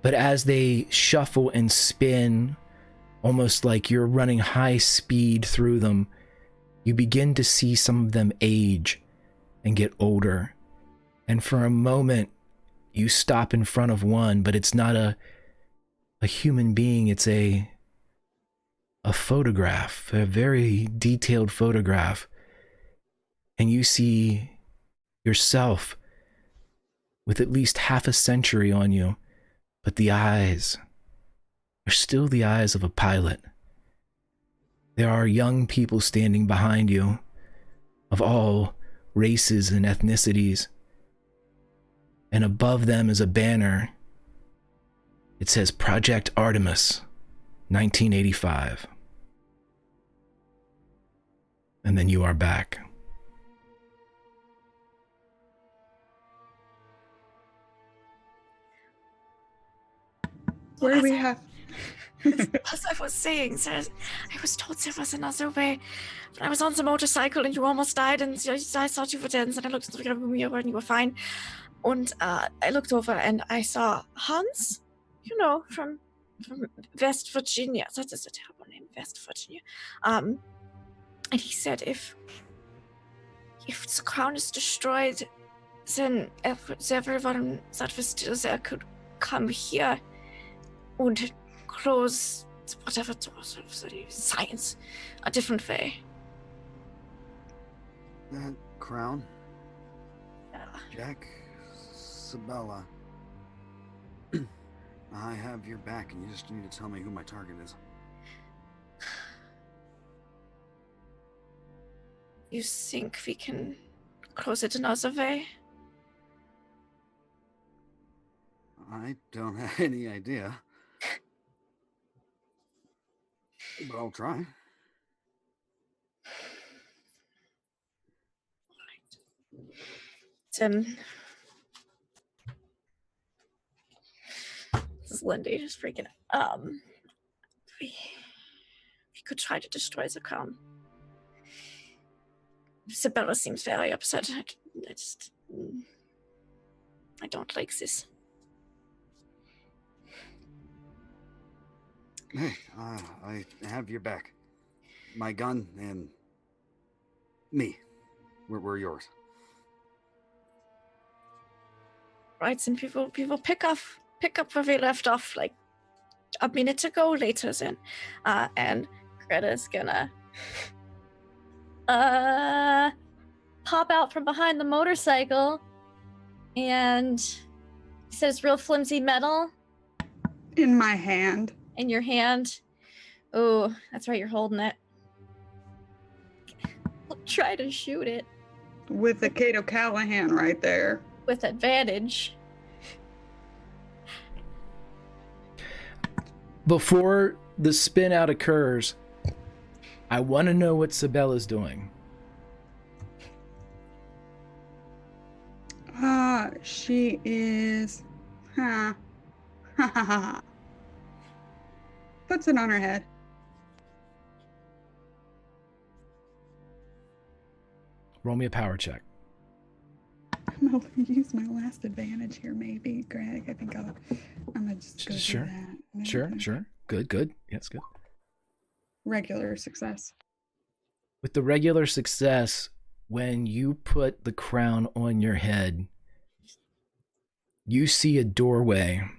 But as they shuffle and spin, almost like you're running high speed through them, you begin to see some of them age and get older. And for a moment, you stop in front of one, but it's not a human being. It's a photograph, a very detailed photograph. And you see yourself with at least half a century on you, but the eyes are still the eyes of a pilot. There are young people standing behind you of all races and ethnicities. And above them is a banner. It says Project Artemis, 1985. And then you are back. Where do we have? As I was saying, I was told there was another way. But I was on the motorcycle and you almost died, and I thought you were dead, and I looked in the mirror and you were fine. And I looked over and I saw Hans, from West Virginia. That is a terrible name, West Virginia. And he said if the crown is destroyed, then everyone that was still there could come here and close whatever science, a different way. That crown, Yeah. Jack, Sabella. I have your back, and you just need to tell me who my target is. You think we can close it another way? I don't have any idea. But I'll try. Then this is Lindy just freaking we could try to destroy the crown. Sabella seems very upset. I don't like this. Hey, I have your back. My gun and me. We're yours. Right, and we will pick up where we left off like a minute ago later then. And Greta's gonna pop out from behind the motorcycle and he says real flimsy metal In my hand. in your hand. Oh, that's right, you're holding it. I'll try to shoot it With the Cato Callahan right there. with advantage. Before the spin out occurs, I want to know what Sabella's doing. She is. Ha. Ha ha ha. Puts it on her head. Roll me a power check. I'm gonna use my last advantage here, maybe, Greg. I think I'm gonna just go Sure. do that. Maybe. Sure. Good. Yes, good. Regular success. With the regular success, when you put the crown on your head, you see a doorway,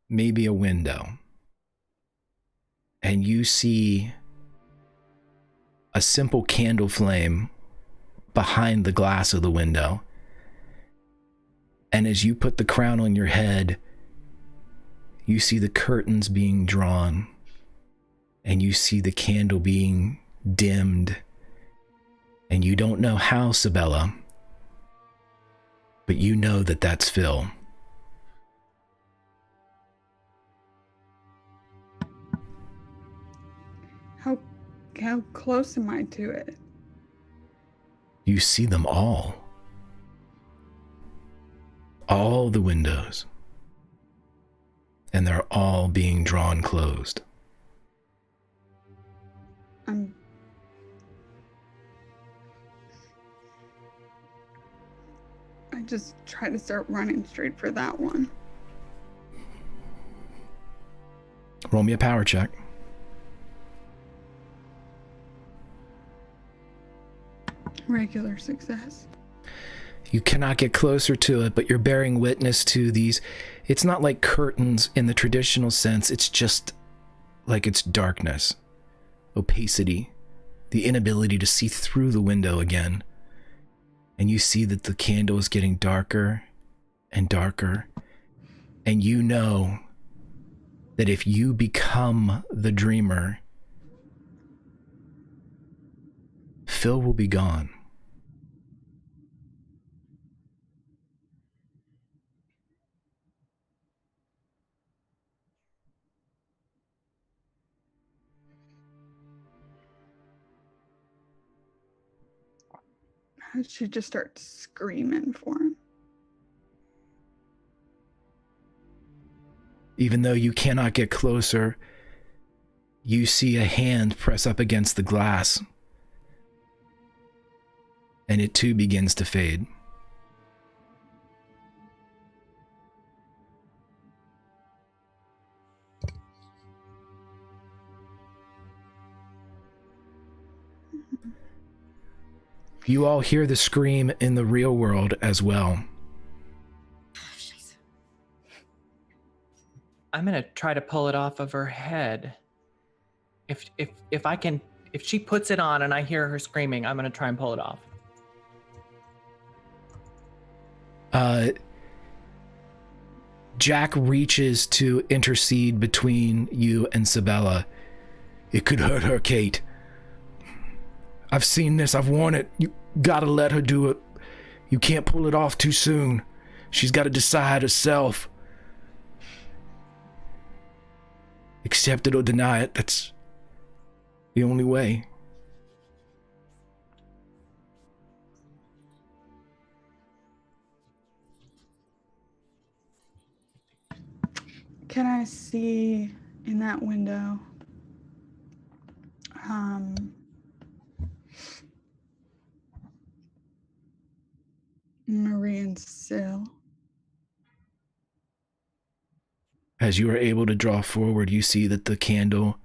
maybe a window, and you see a simple candle flame behind the glass of the window. And as you put the crown on your head, you see the curtains being drawn, and you see the candle being dimmed, and you don't know how, Sabella, but you know that that's Phil. How close am I to it? You see them all the windows, and they're all being drawn closed. I just try to start running straight for that one. Roll me a power check. Regular success. You cannot get closer to it, but you're bearing witness to these. It's not like curtains in the traditional sense. It's just like it's darkness, opacity, the inability to see through the window again. And you see that the candle is getting darker and darker. And you know that if you become the dreamer, Phil will be gone. She just starts screaming for him. Even though you cannot get closer, you see a hand press up against the glass, and it too begins to fade. You all hear the scream in the real world as well. I'm gonna try to pull it off of her head. If I can, if she puts it on and I hear her screaming, I'm gonna try and pull it off. Jack reaches to intercede between you and Sabella. It could hurt her, Kate. I've seen this. I've worn it. You gotta let her do it. You can't pull it off too soon. She's got to decide herself. Accept it or deny it. That's the only way. Can I see in that window? Marie and Syl. As you are able to draw forward, you see that the candle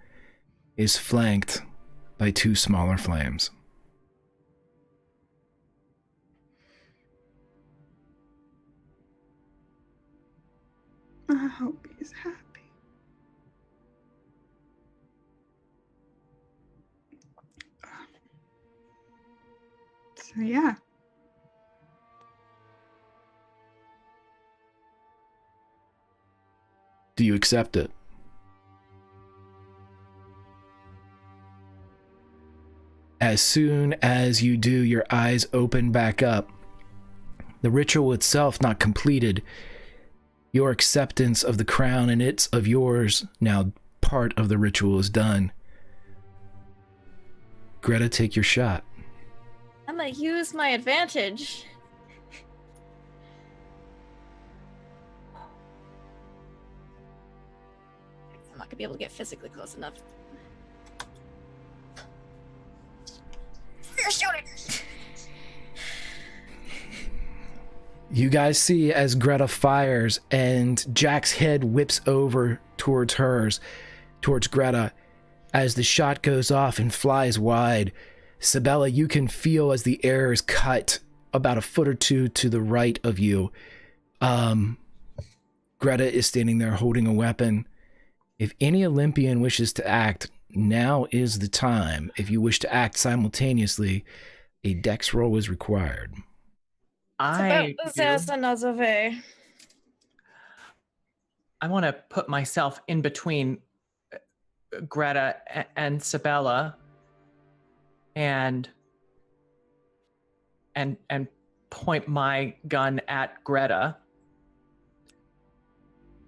is flanked by two smaller flames. I hope he's happy. So yeah. Do you accept it? As soon as you do, your eyes open back up. The ritual itself not completed. Your acceptance of the crown and it's of yours, now part of the ritual is done. Greta, take your shot. I'm gonna use my advantage. I'm not gonna be able to get physically close enough. You're shooting. You guys see as Greta fires and Jack's head whips over towards hers, towards Greta. As the shot goes off and flies wide, Sabella, you can feel as the air is cut about a foot or two to the right of you. Greta is standing there holding a weapon. If any Olympian wishes to act, now is the time. If you wish to act simultaneously, a dex roll is required. I want to put myself in between Greta and Sabella and point my gun at Greta.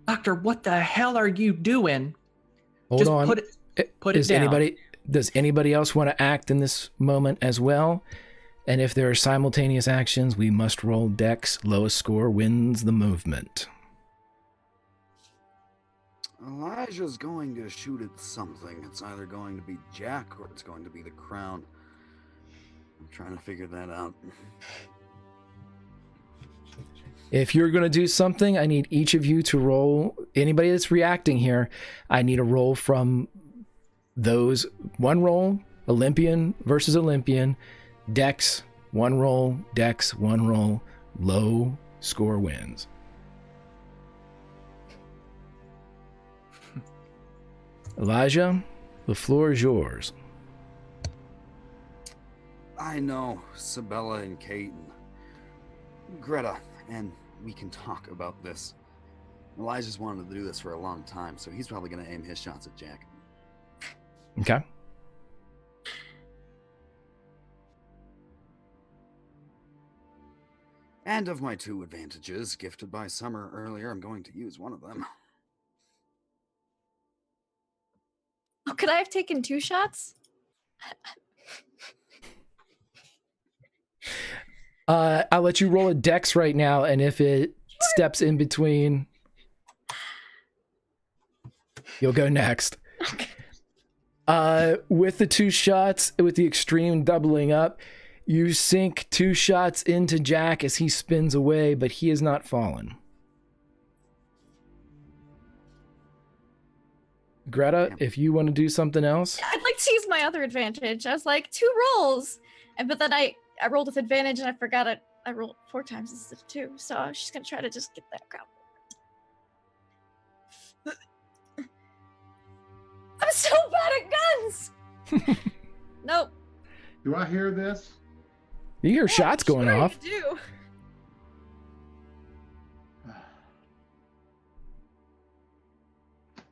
Doctor, what the hell are you doing? Hold on. Put it down. Does anybody else want to act in this moment as well? And if there are simultaneous actions, we must roll dex. Lowest score wins the movement. Elijah's going to shoot at something. It's either going to be Jack or it's going to be the crown. I'm trying to figure that out. If you're going to do something, I need each of you to roll. Anybody that's reacting here, I need a roll from those. One roll, Olympian versus Olympian. Dex, one roll. Dex, one roll. Low score wins. Elijah, the floor is yours. I know Sabella and Kate and Greta, and we can talk about this. Elijah's wanted to do this for a long time, so he's probably going to aim his shots at Jack. Okay. And of my two advantages gifted by Summer earlier, I'm going to use one of them. Oh, could I have taken 2 shots? I'll let you roll a dex right now, and if it steps in between, you'll go next. With the 2 shots, with the extreme doubling up, you sink 2 shots into Jack as he spins away, but he has not fallen. Greta, if you want to do something else. I'd like to use my other advantage. I was like, 2 rolls. But then I rolled with advantage and I forgot it. I rolled 4 times instead of 2. So she's going to try to just get that crowd. I'm so bad at guns. Nope. Do I hear this? You hear shots going Sure off. You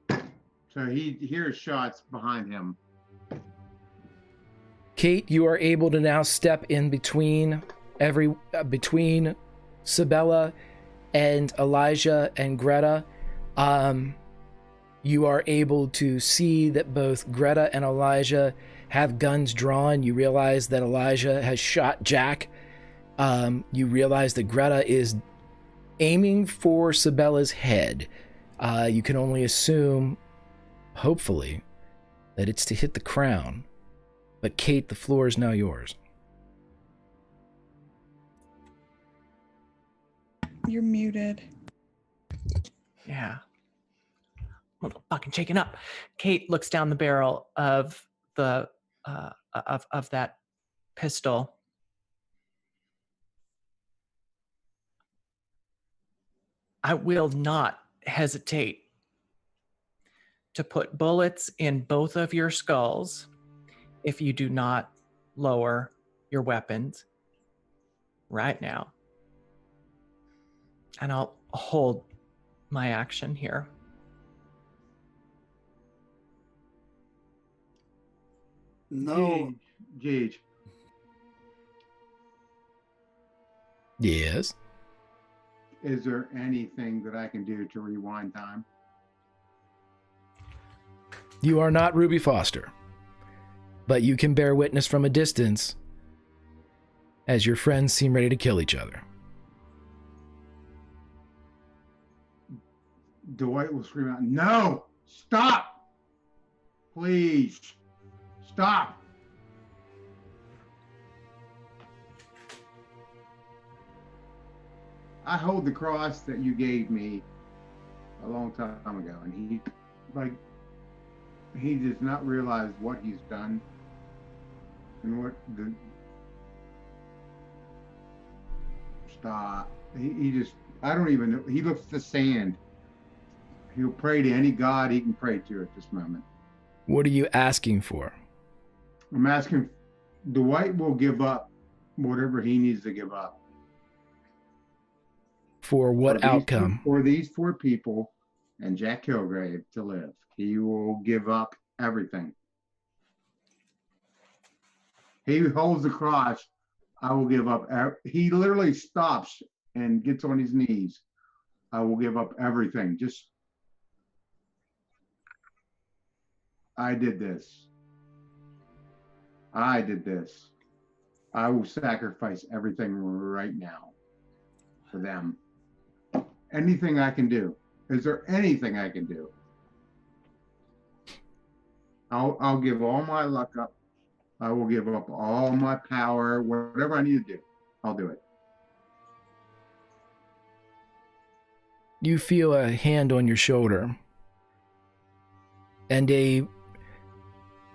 do. So he hears shots behind him. Kate, you are able to now step in between between Sabella and Elijah and Greta. You are able to see that both Greta and Elijah have guns drawn. You realize that Elijah has shot Jack. You realize that Greta is aiming for Sabella's head. You can only assume, hopefully, that it's to hit the crown. But Kate, the floor is now yours. You're muted. Yeah. I'm a little fucking shaken up. Kate looks down the barrel of the of that pistol. I will not hesitate to put bullets in both of your skulls if you do not lower your weapons right now. And I'll hold my action here. No. Gage. Yes. Is there anything that I can do to rewind time? You are not Ruby Foster, but you can bear witness from a distance as your friends seem ready to kill each other. Dwight will scream out, "No! Stop! Please! Stop!" I hold the cross that you gave me a long time ago, and he does not realize what he's done and what the stop. He just, I don't even know. He looks at the sand. He'll pray to any god he can pray to at this moment. What are you asking for? I'm asking, Dwight will give up whatever he needs to give up. For what outcome? For these 4 people and Jack Kilgrave to live. He will give up everything. He holds the cross. I will give up. He literally stops and gets on his knees. I will give up everything. Just, I did this. I did this. I will sacrifice everything right now for them. Anything I can do. Is there anything I can do? I'll give all my luck up. I will give up all my power. Whatever I need to do, I'll do it. You feel a hand on your shoulder, and a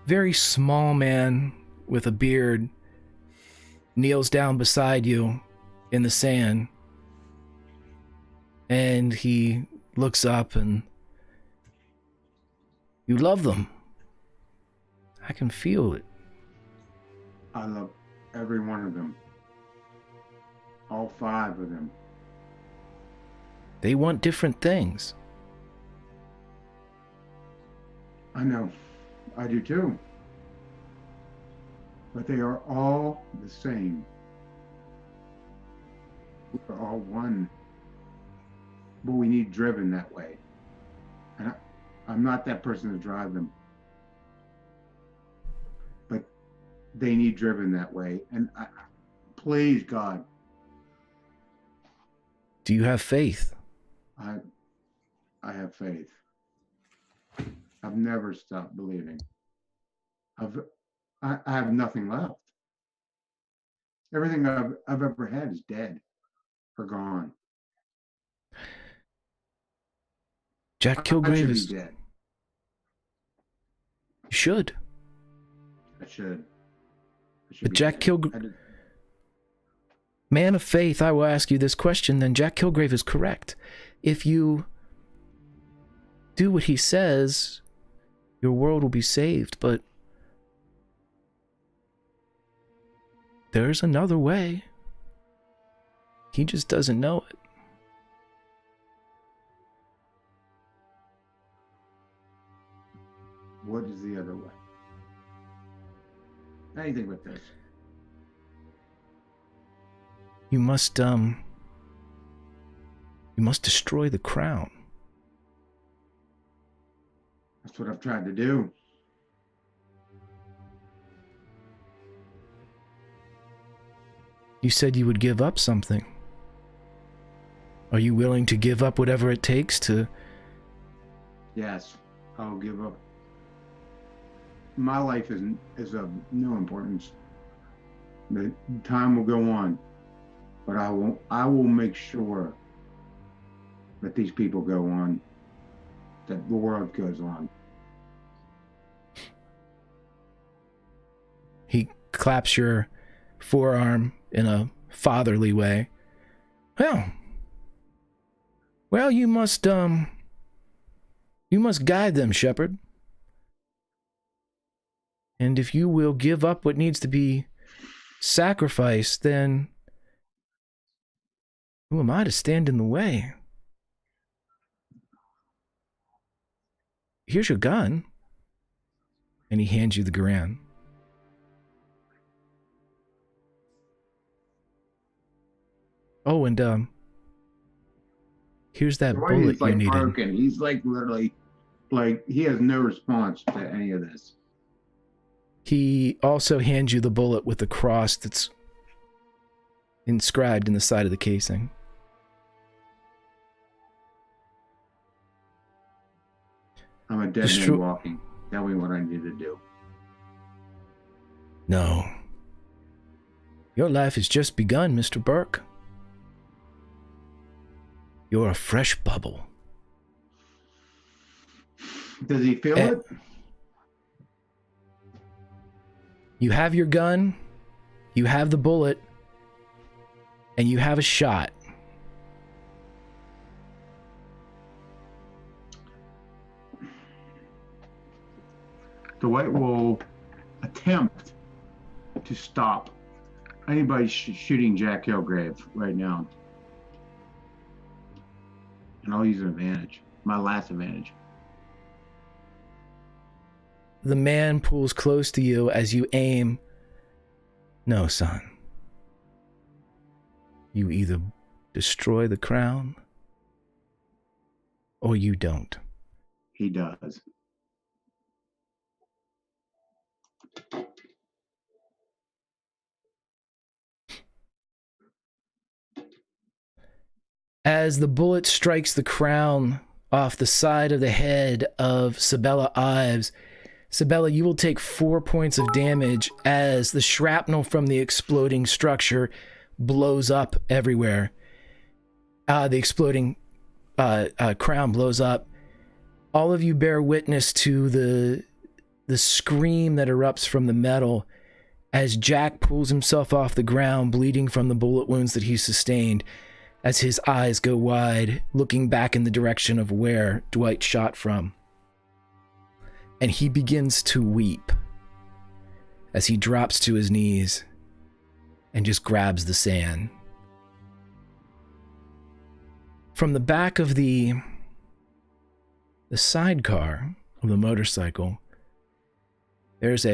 very small man with a beard kneels down beside you in the sand, and he looks up, and you love them. I can feel it. I love every one of them. All 5 of them. They want different things. I know. I do too. But they are all the same. We're all one. But we need driven that way. And I'm not that person to drive them. But they need driven that way. And please, God. Do you have faith? I have faith. I've never stopped believing. I have nothing left. Everything I've ever had is dead or gone. Jack Kilgrave is dead. You should. I should. But Jack Kilgrave, man of faith, I will ask you this question then. Jack Kilgrave is correct. If you do what he says, your world will be saved, but there's another way. He just doesn't know it. What is the other way? How do you think about this? You must destroy the crown. That's what I've tried to do. You said you would give up something. Are you willing to give up whatever it takes to... Yes, I'll give up. My life is of no importance. The time will go on, but I will make sure that these people go on, that the world goes on. He claps your forearm in a fatherly way. Well, you must guide them, shepherd. And if you will give up what needs to be sacrificed, then who am I to stand in the way? Here's your gun. And he hands you the Quran. Oh, and here's that bullet He's like you needed. broken. He's like literally, like he has no response to any of this. He also hands you the bullet with the cross that's inscribed in the side of the casing. I'm a dead man walking. Tell me what I need to do. No. Your life has just begun, Mr. Burke. You're a fresh bubble. Does he feel it? You have your gun, you have the bullet, and you have a shot. Dwight will attempt to stop anybody shooting Jack Hillgrave right now. And I'll use an advantage, my last advantage. The man pulls close to you as you aim. No, son. You either destroy the crown or you don't. He does. As the bullet strikes the crown off the side of the head of Sabella Ives, Sabella, you will take 4 points of damage as the shrapnel from the exploding structure blows up everywhere. The exploding crown blows up. All of you bear witness to the scream that erupts from the metal as Jack pulls himself off the ground, bleeding from the bullet wounds that he sustained, as his eyes go wide, looking back in the direction of where Dwight shot from. And he begins to weep as he drops to his knees and just grabs the sand. From the back of the sidecar of the motorcycle, there's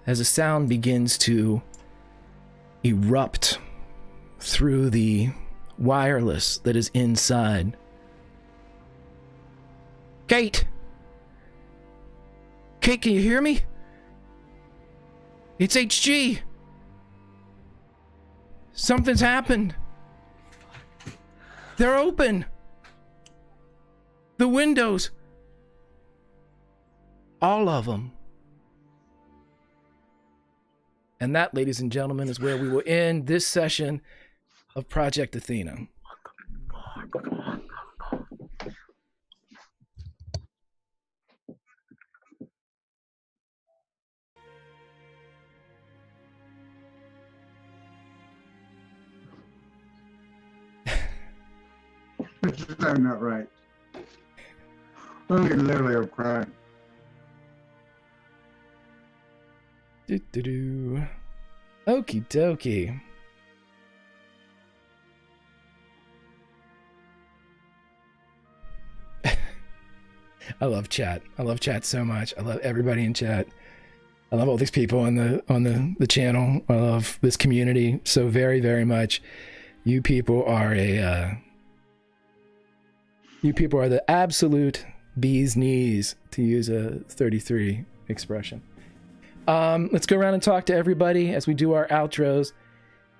as a sound begins to erupt through the wireless that is inside. Kate! Kate, can you hear me? It's HG! Something's happened. They're open. The windows. All of them. And that, ladies and gentlemen, is where we will end this session of Project Athena. I'm not right. Literally, I'm crying. Do. Okie dokie. I love chat. I love chat so much. I love everybody in chat. I love all these people on the channel. I love this community so very, very much. You people are the absolute bee's knees, to use a 33 expression. Let's go around and talk to everybody as we do our outros.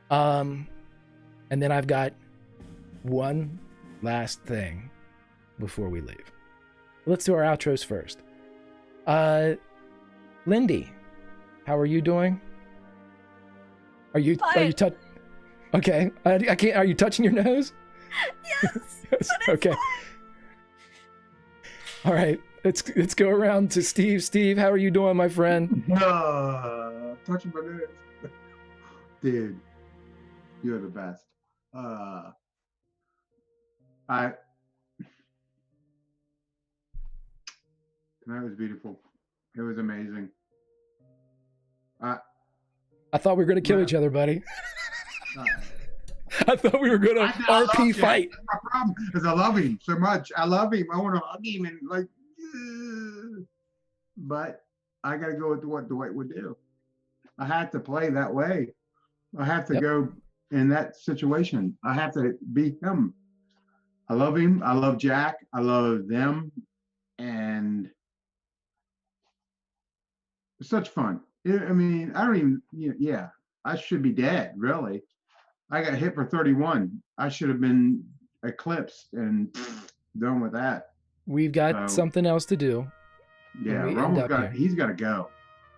And then I've got one last thing before we leave. Let's do our outros first. Lindy, how are you doing? Are you Okay, I can't. Are you touching your nose? Yes. Yes. Okay. All right. Let's go around to Steve. Steve, how are you doing, my friend? Touching my nose. Dude, you're the best. Tonight was beautiful. It was amazing. I thought we were going to kill each other, buddy. I thought we were going to RP fight. That's my problem, because I love him so much. I love him. I want to hug him and like, but I got to go with what Dwight would do. I have to play that way. I have to go in that situation. I have to be him. I love him. I love Jack. I love them. And it's such fun. I mean, I don't even, yeah, I should be dead, really. I got hit for 31. I should have been eclipsed and done with that. We've got something else to do. Yeah, he's got to go.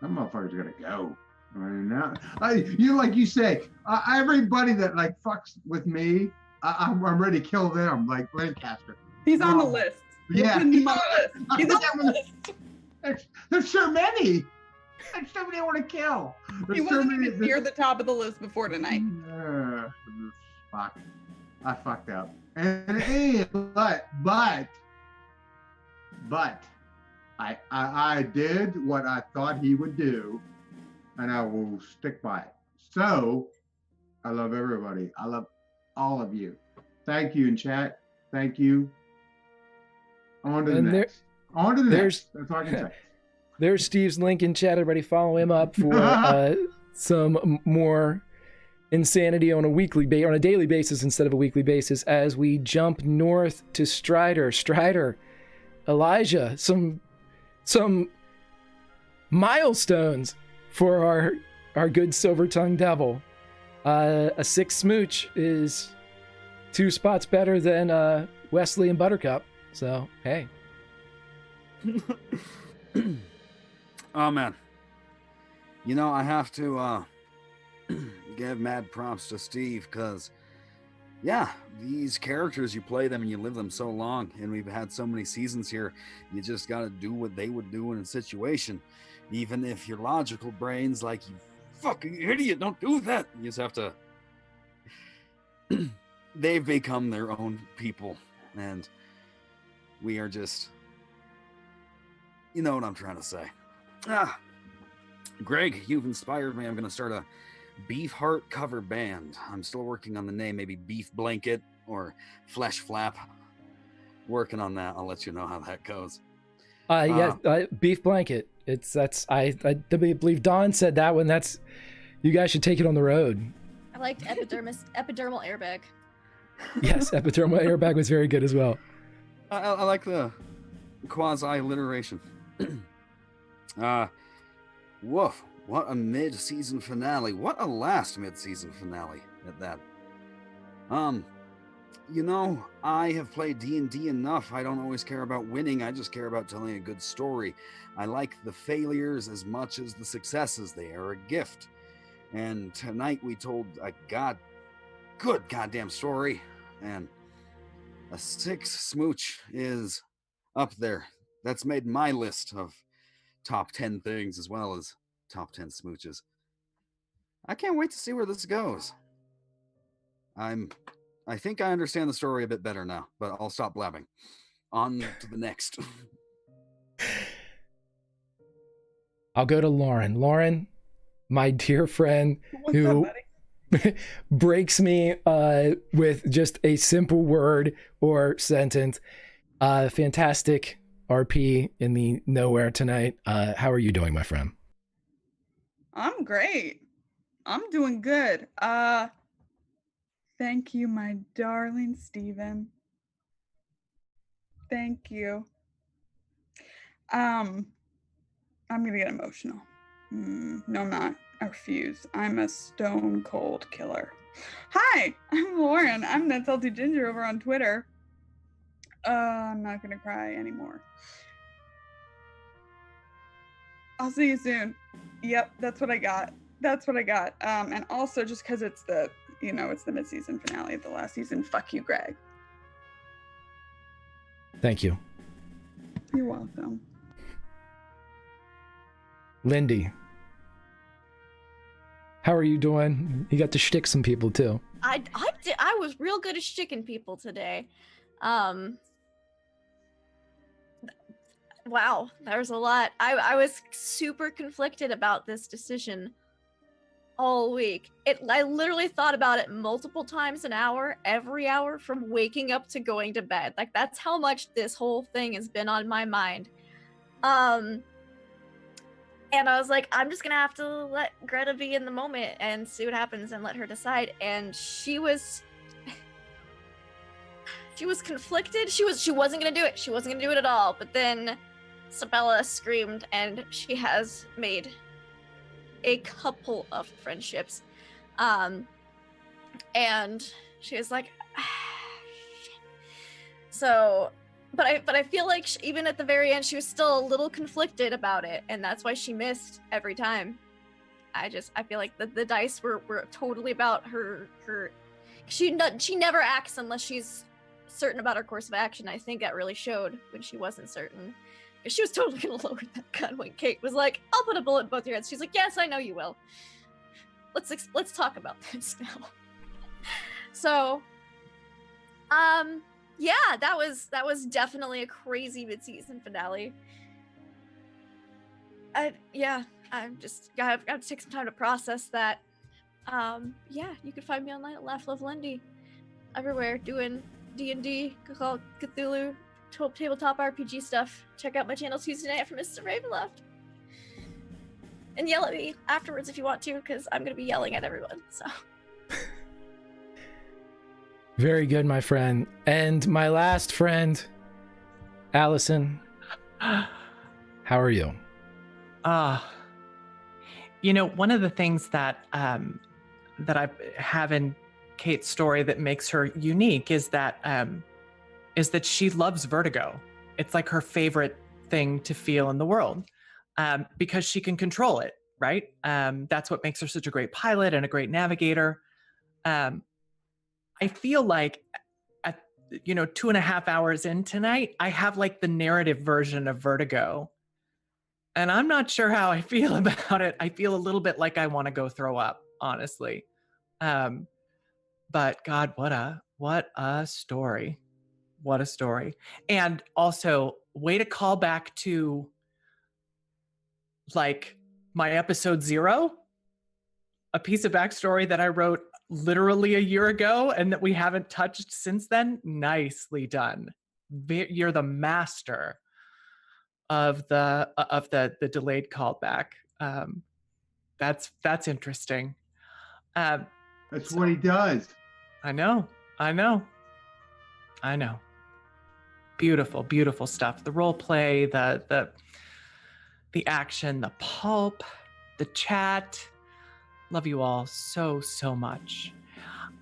That motherfucker's got to go. I mean, now, like you say, everybody that like fucks with me, I'm ready to kill them, like Lancaster. He's on the list. Yeah. He's on the list. There's so many. There's so many I want to kill. He wasn't even near the top of the list before tonight. Fuck. I fucked up. But I did what I thought he would do, and I will stick by it. So I love everybody. I love all of you. Thank you in chat. Thank you. On to the next. That's all I can say. There's Steve's link in chat. Everybody follow him up for some more insanity on a daily basis instead of a weekly basis as we jump north to Strider, Elijah, some milestones for our good silver-tongued devil. A 6 smooch is 2 spots better than Wesley and Buttercup. So, hey. Oh, man. I have to give mad props to Steve, because, yeah, these characters, you play them and you live them so long, and we've had so many seasons here, you just got to do what they would do in a situation. Even if your logical brain's like, you fucking idiot, don't do that. You just have to... They've become their own people, and we are just... You know what I'm trying to say. Greg, you've inspired me. I'm going to start a Beef Heart cover band. I'm still working on the name, maybe Beef Blanket or Flesh Flap. Working on that. I'll let you know how that goes. Beef Blanket. I believe Don said that one. You guys should take it on the road. I liked epidermal airbag. Yes, epidermal airbag was very good as well. I like the quasi-alliteration. Woof, what a mid-season finale. What a last mid-season finale at that. I have played D&D enough. I don't always care about winning. I just care about telling a good story. I like the failures as much as the successes. They are a gift. And tonight we told a good goddamn story. And a 6 smooch is up there. That's made my list of top 10 things as well as top 10 smooches. I can't wait to see where this goes. I'm I think I understand the story a bit better now, but I'll stop blabbing. On to the next. I'll go to Lauren. Lauren, my dear friend, What's who up, buddy? breaks me with just a simple word or sentence. Fantastic RP in the nowhere tonight. How are you doing, my friend? I'm great. I'm doing good. Thank you, my darling Steven. Thank you. I'm gonna get emotional. No, I'm not. I refuse. I'm a stone cold killer. Hi, I'm Lauren. I'm that salty ginger over on Twitter. I'm not gonna cry anymore. I'll see you soon. Yep, that's what I got. And also just because it's the mid-season finale of the last season. Fuck you, Greg. Thank you. You're welcome. Lindy, how are you doing? You got to shtick some people too. I was real good at shticking people today. Wow, there was a lot. I was super conflicted about this decision all week. I literally thought about it multiple times an hour, every hour from waking up to going to bed. Like, that's how much this whole thing has been on my mind. And I was like, I'm just gonna have to let Greta be in the moment and see what happens and let her decide. And she was conflicted. She wasn't gonna do it. She wasn't gonna do it at all. But then Sabella screamed, and she has made a couple of friendships. And she was like, shit. So, but I feel like even at the very end, she was still a little conflicted about it, and that's why she missed every time. I feel like the dice were totally about her. She never acts unless she's certain about her course of action. I think that really showed when she wasn't certain. She was totally gonna lower that gun when Kate was like, "I'll put a bullet in both your heads." She's like, "Yes, I know you will. Let's talk about this now." So, yeah, that was definitely a crazy mid-season finale. Yeah, I'm just I have to take some time to process that. Yeah, you can find me online at Laugh Love Lindy, everywhere doing D&D, Cthulhu, tabletop RPG stuff. Check out my channel Tuesday night for Mr. Ravenloft. And yell at me afterwards if you want to, because I'm going to be yelling at everyone, so. Very good, my friend. And my last friend, Allison. How are you? One of the things that I have in Kate's story that makes her unique is that she loves vertigo. It's like her favorite thing to feel in the world, because she can control it, right? That's what makes her such a great pilot and a great navigator. I feel like at 2.5 hours in tonight, I have like the narrative version of vertigo. And I'm not sure how I feel about it. I feel a little bit like I want to go throw up, honestly. But God, what a story. What a story. And also, way to call back to like my episode 0, a piece of backstory that I wrote literally a year ago and that we haven't touched since then. Nicely done. You're the master of the delayed callback. That's interesting. That's what he does. I know. Beautiful, beautiful stuff. The role play, the action, the pulp, the chat. Love you all so much.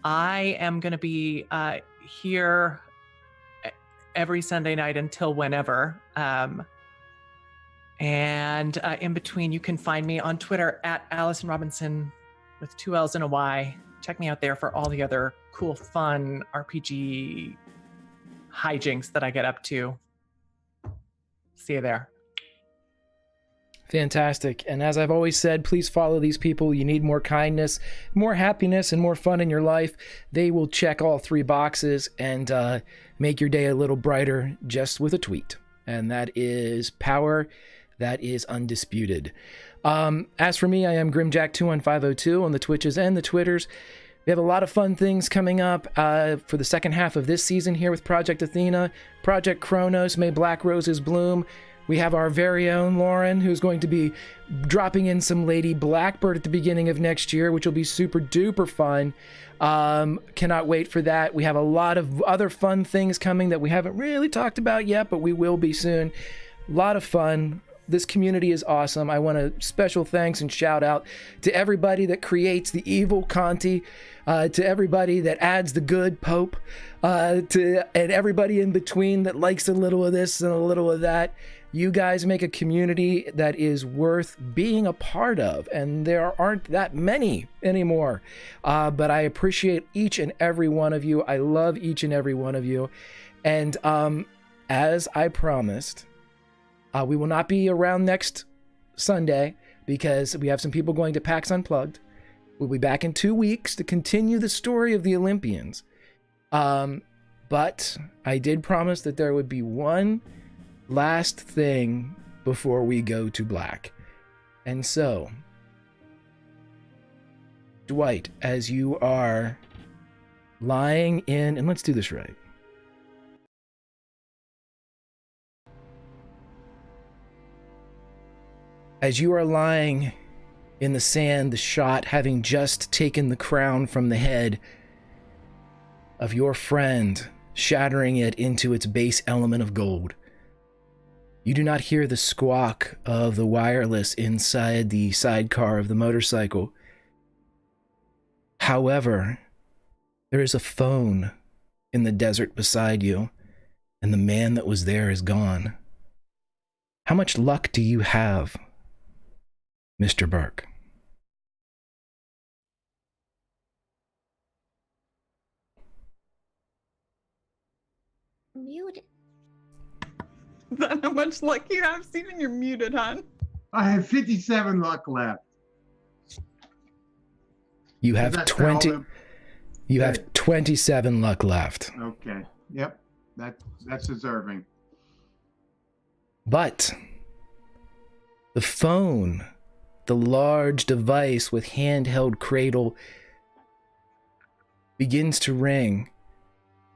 I am going to be here every Sunday night until whenever. And in between, you can find me on Twitter at Allison Robinson with 2 L's and a Y. Check me out there for all the other cool, fun RPG hijinks that I get up to. See you there. Fantastic. And as I've always said, please follow these people. You need more kindness, more happiness, and more fun in your life. They will check all 3 boxes and make your day a little brighter just with a tweet. And that is power. That is undisputed. As for me, I am Grimjack21502 on the Twitches and the Twitters. We have a lot of fun things coming up for the second half of this season here with Project Athena, Project Kronos, May Black Roses Bloom. We have our very own Lauren, who's going to be dropping in some Lady Blackbird at the beginning of next year, which will be super duper fun. Cannot wait for that. We have a lot of other fun things coming that we haven't really talked about yet, but we will be soon. A lot of fun. This community is awesome. I want a special thanks and shout out to everybody that creates the evil Conti, to everybody that adds the good Pope, and everybody in between that likes a little of this and a little of that. You guys make a community that is worth being a part of, and there aren't that many anymore. But I appreciate each and every one of you. I love each and every one of you. And as I promised, we will not be around next Sunday because we have some people going to PAX Unplugged. We'll be back in 2 weeks to continue the story of the Olympians. But I did promise that there would be one last thing before we go to black. And so, Dwight, as you are lying in, and let's do this right. As you are lying in the sand, the shot having just taken the crown from the head of your friend, shattering it into its base element of gold, you do not hear the squawk of the wireless inside the sidecar of the motorcycle. However, there is a phone in the desert beside you, and the man that was there is gone. How much luck do you have, Mr. Burke? Muted. Is that how much luck you have, Steven? You're muted, hon. I have 57 luck left. You have Does that 20. tell them? You have 27 luck left. Okay. Yep. That's deserving. But the phone, the large device with handheld cradle, begins to ring,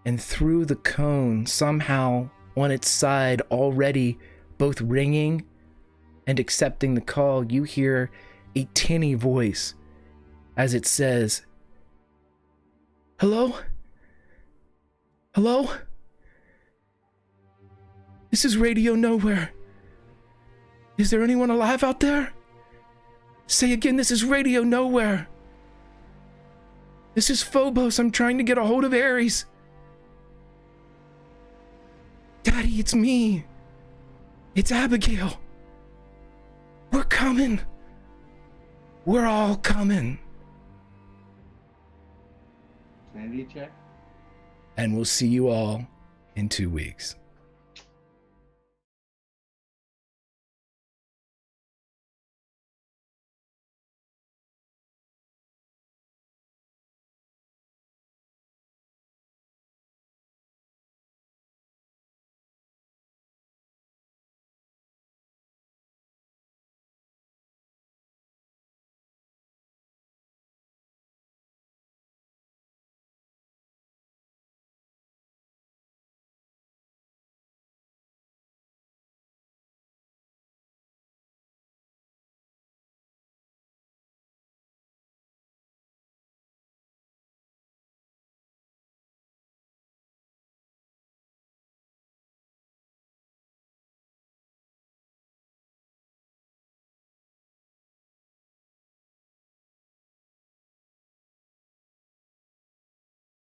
and through the cone, somehow on its side, already both ringing and accepting the call, you hear a tinny voice as it says, "Hello? Hello? This is Radio Nowhere. Is there anyone alive out there? Say again, this is Radio Nowhere. This is Phobos. I'm trying to get a hold of Ares. Daddy, it's me. It's Abigail. We're coming. We're all coming." Sanity check. And we'll see you all in 2 weeks.